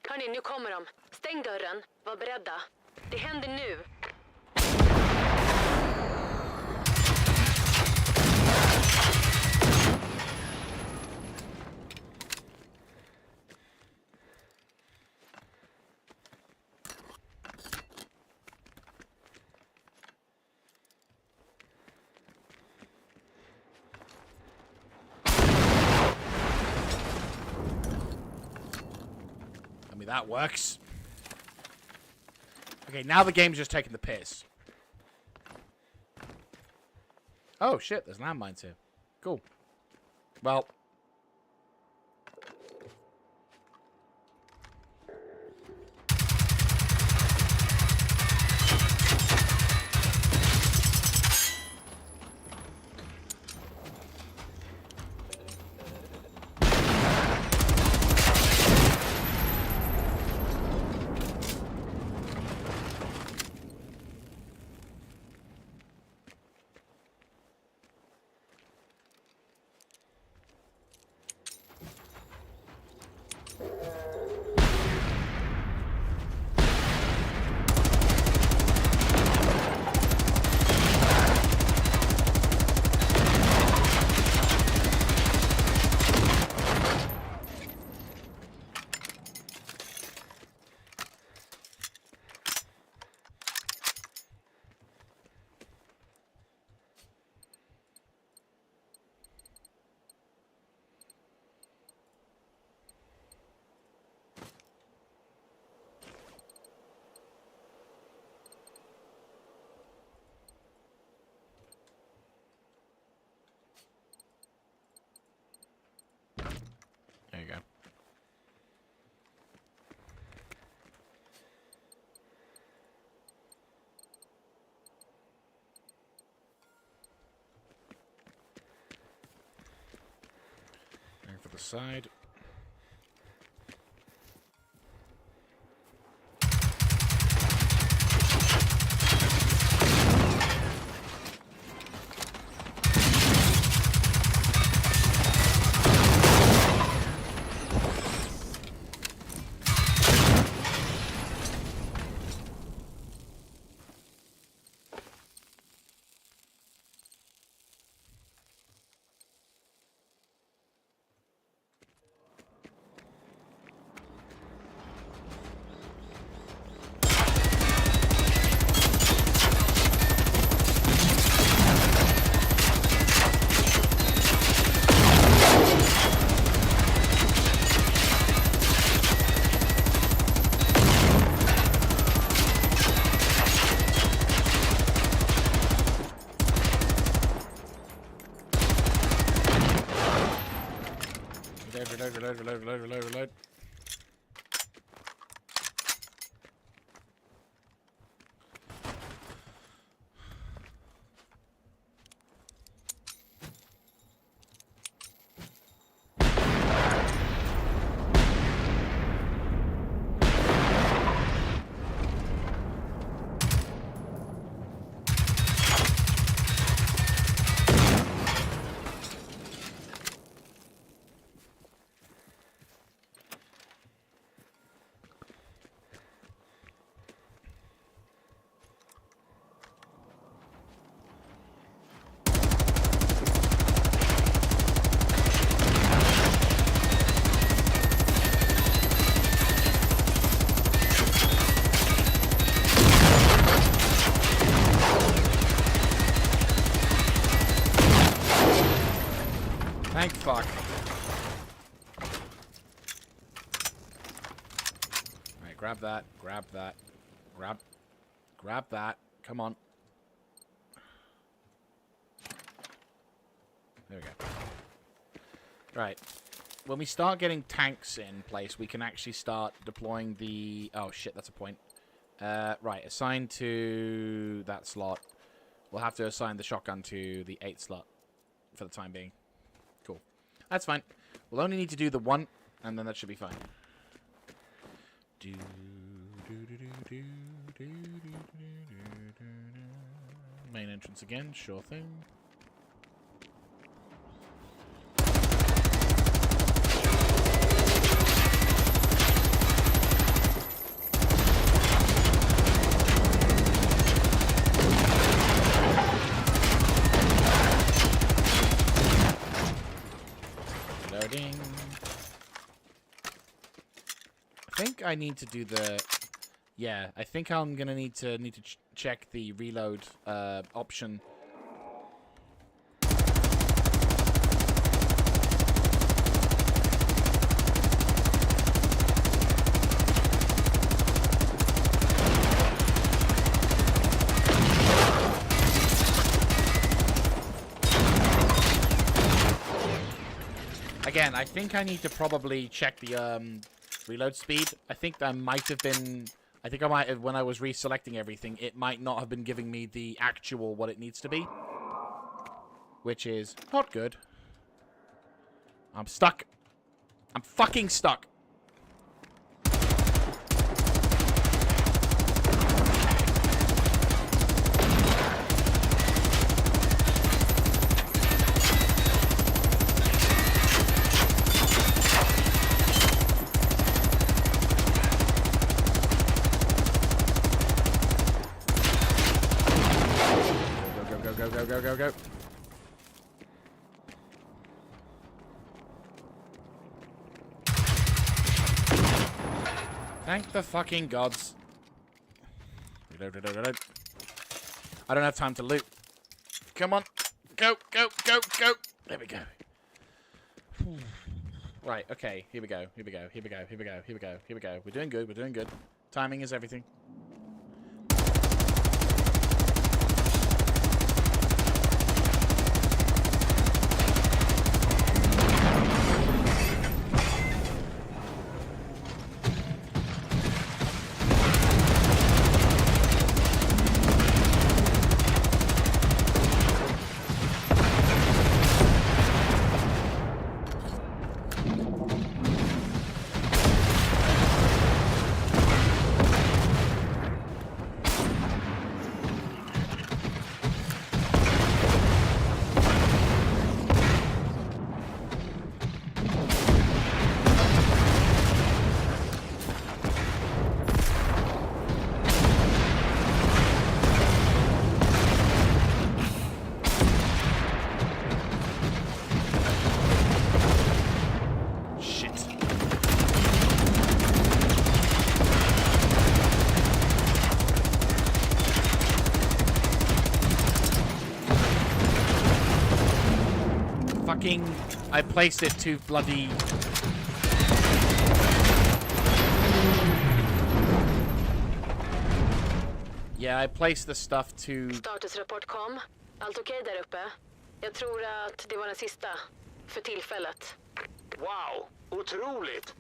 Speaker 7: Hörni, nu kommer de. Stäng dörren. Var beredda. Det händer nu.
Speaker 1: That works. Okay, now the game's just taking the piss. Oh, shit, there's landmines here. Cool. Well. side. Reload. Thank fuck. Alright, grab that. Grab that. Come on. There we go. Right. When we start getting tanks in place, we can actually start deploying the... Oh, shit, that's a point. Right, assign to that slot. We'll have to assign the shotgun to the 8 slot for the time being. Cool. That's fine. We'll only need to do the one, and then that should be fine. Main entrance again, sure thing. Loading. I think I need to do the... Yeah, I think I'm gonna need to check the reload option. Again, I think I need to probably check the reload speed. I think that might have been... I think I might have, when I was reselecting everything, it might not have been giving me the actual what it needs to be. Which is not good. I'm stuck. I'm fucking stuck. Go. Thank the fucking gods. Reload. I don't have time to loot. Come on. Go. There we go. Right, okay. Here we go. We're doing good. Timing is everything. fucking... I placed it too bloody... Yeah, I placed the stuff to...
Speaker 7: Statusrapport kom. Allt okej där uppe? Jag tror att det var den sista. För tillfället.
Speaker 3: Wow, otroligt!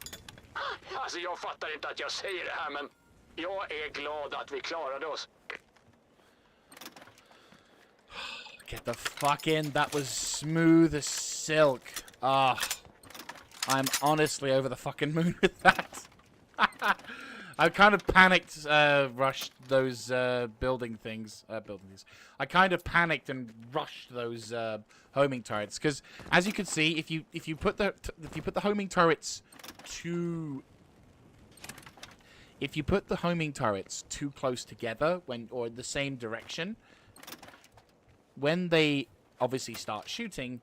Speaker 3: Alltså jag fattar inte att jag säger det här, men jag är glad att vi klarade oss.
Speaker 1: Get the fuck in. That was smooth as silk. Ah. I'm honestly over the fucking moon with that. I kind of panicked, rushed those building things. I kind of panicked and rushed those homing turrets because, as you can see, if you put the homing turrets too too close together or in the same direction, when they obviously start shooting,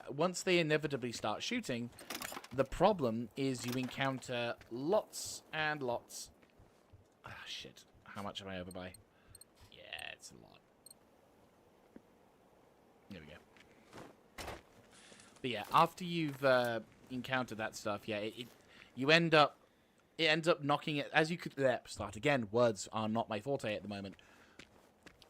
Speaker 1: once they inevitably start shooting, the problem is you encounter lots and lots... Ah, shit. How much am I over by? Yeah, it's a lot. There we go. But yeah, after you've encountered that stuff, yeah, it ends up knocking it... As you could... Start again. Words are not my forte at the moment.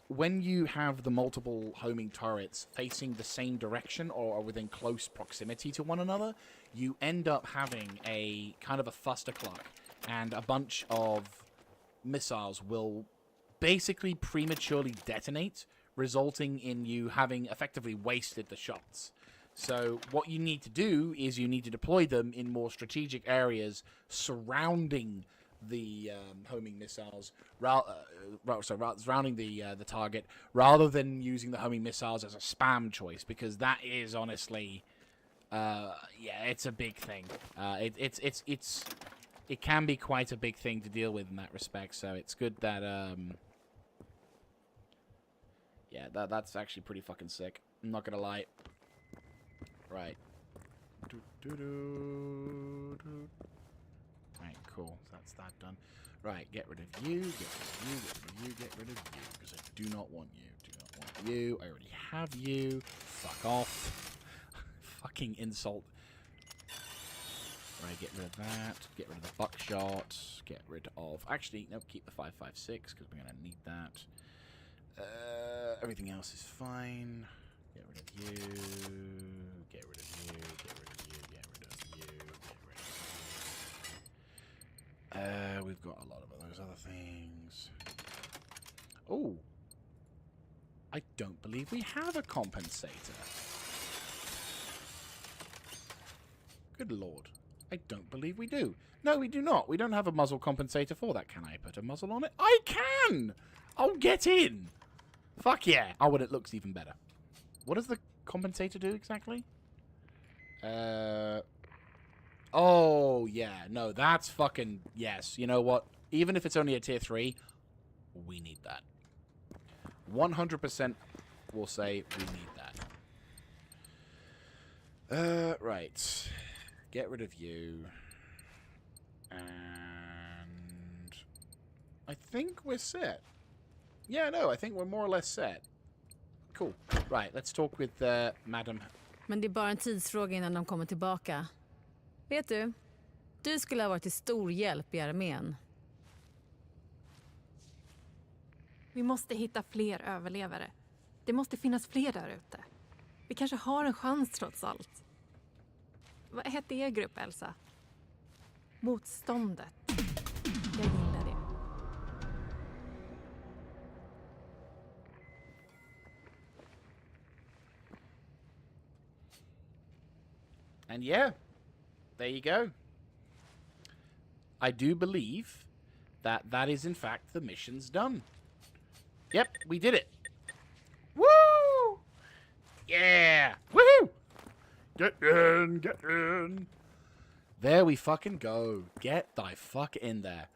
Speaker 1: When you have the multiple homing turrets facing the same direction or within close proximity to one another, you end up having a kind of a fustercluck, and a bunch of missiles will basically prematurely detonate, resulting in you having effectively wasted the shots. So what you need to do is you need to deploy them in more strategic areas surrounding the homing missiles, surrounding the target, rather than using the homing missiles as a spam choice, because that is honestly, yeah, it's a big thing. It can be quite a big thing to deal with in that respect. So it's good that yeah, that's actually pretty fucking sick. I'm not gonna lie. Right. Right, cool. That's that done. Right, get rid of you, get rid of you, get rid of you, get rid of you, because I do not want you. Do not want you. I already have you. Fuck off. Fucking insult. Right, get rid of that. Get rid of the buckshot. Get rid of... Actually, no, keep the 5.56, because we're going to need that. Everything else is fine. Get rid of you. Get rid of you. Get rid of you. Get rid of you. Get rid of you. We've got a lot of those other things. Oh. I don't believe we have a compensator. Good lord. I don't believe we do. No, we do not. We don't have a muzzle compensator for that. Can I put a muzzle on it? I can! I'll get in! Fuck yeah. Oh, and it looks even better. What does the compensator do exactly? Oh, yeah. No, that's fucking... Yes. You know what? Even if it's only a tier 3, we need that. 100% will say we need that. Right. Get rid of you. And... I think we're set. Yeah, no, I think we're more or less set. Cool. Right, let's talk with Madam.
Speaker 8: Men det är bara en tidsfråga innan de kommer tillbaka. Vet du? Du skulle ha varit till stor hjälp i armén.
Speaker 4: Vi måste hitta fler överlevare. Det måste finnas fler där ute. Vi kanske har en chans trots allt. Vad hette er grupp, Elsa? Motståndet. Jag gillar det.
Speaker 1: And yeah, there you go. I do believe that is in fact the mission's done. Yep, we did it. Woo! Yeah! Woohoo! Get in, get in. There we fucking go. Get the fuck in there.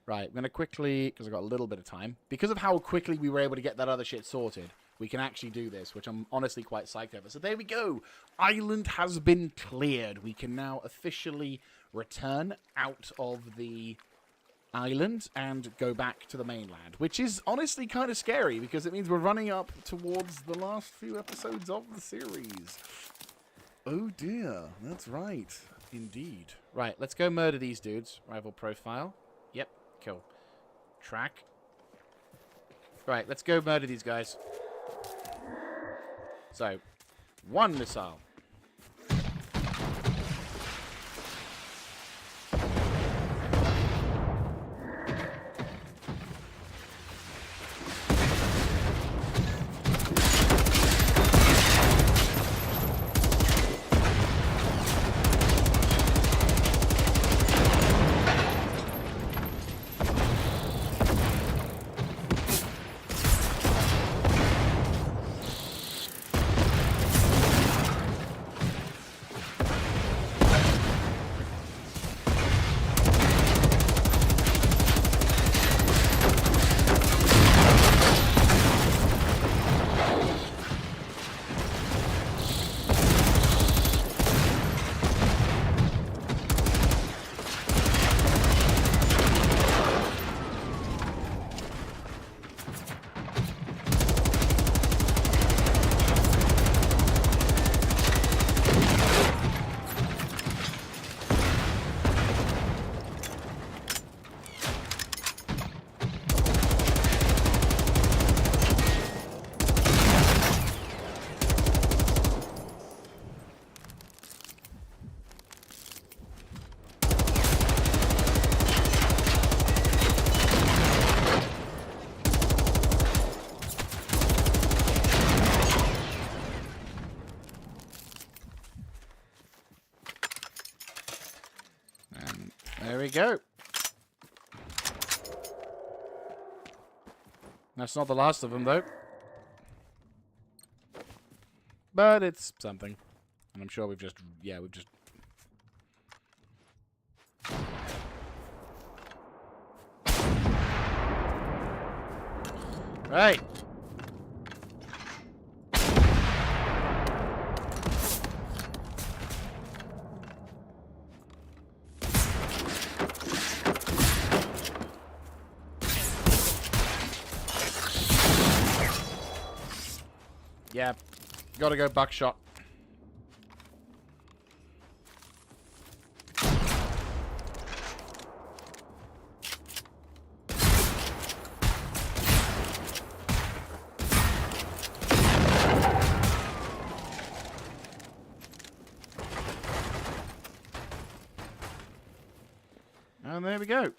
Speaker 1: Right, I'm going to quickly, because I've got a little bit of time, because of how quickly we were able to get that other shit sorted, we can actually do this, which I'm honestly quite psyched over. So there we go. Island has been cleared. We can now officially return out of the island and go back to the mainland, which is honestly kind of scary because it means we're running up towards the last few episodes of the series. Oh dear, that's right. Indeed. Right, let's go murder these dudes. Rival profile. Yep, cool. Track. Right, let's go murder these guys. So, 1 missile. There we go. That's not the last of them, though. But it's something. And I'm sure we've just... Yeah, we've just... Right. Yeah, gotta go buckshot. And there we go.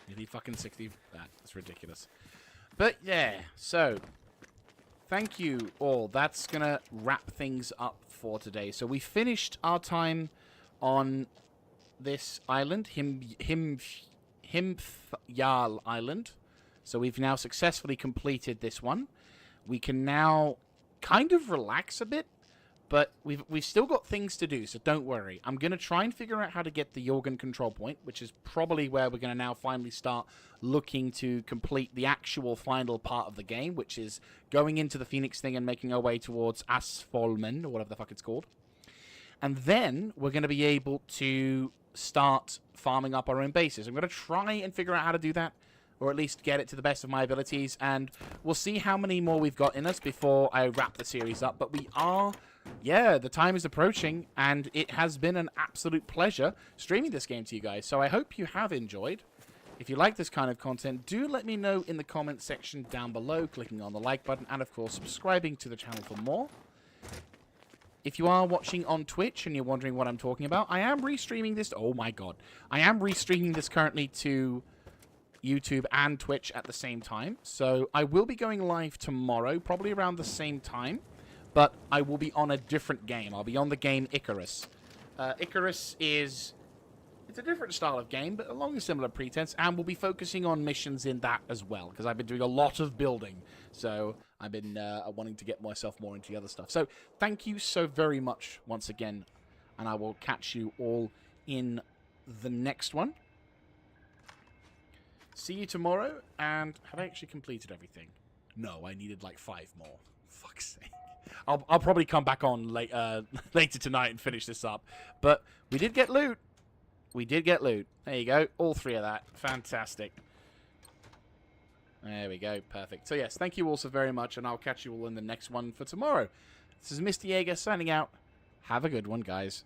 Speaker 1: Nearly fucking 60. That's ridiculous. But yeah, so thank you all. That's gonna wrap things up for today. So we finished our time on this island, Himyal Island. So we've now successfully completed this one. We can now kind of relax a bit, but we've still got things to do, so don't worry. I'm going to try and figure out how to get the Jorgen control point, which is probably where we're going to now finally start looking to complete the actual final part of the game, which is going into the Phoenix thing and making our way towards Asfolmen, or whatever the fuck it's called. And then we're going to be able to start farming up our own bases. I'm going to try and figure out how to do that, or at least get it to the best of my abilities, and we'll see how many more we've got in us before I wrap the series up. But we are... Yeah, the time is approaching, and it has been an absolute pleasure streaming this game to you guys. So I hope you have enjoyed. If you like this kind of content, do let me know in the comment section down below, clicking on the like button, and of course, subscribing to the channel for more. If you are watching on Twitch and you're wondering what I'm talking about, I am restreaming this... Oh my god. I am restreaming this currently to YouTube and Twitch at the same time. So I will be going live tomorrow, probably around the same time. But I will be on a different game. I'll be on the game Icarus. Icarus is... It's a different style of game, but along a similar pretense. And we'll be focusing on missions in that as well. Because I've been doing a lot of building. So I've been wanting to get myself more into the other stuff. So thank you so very much once again. And I will catch you all in the next one. See you tomorrow. And have I actually completed everything? No, I needed like 5 more. Fuck's sake. I'll probably come back on later tonight and finish this up. But we did get loot. We did get loot. There you go. All 3 of that. Fantastic. There we go. Perfect. So, yes, thank you all so very much, and I'll catch you all in the next one for tomorrow. This is Mr. Jaeger signing out. Have a good one, guys.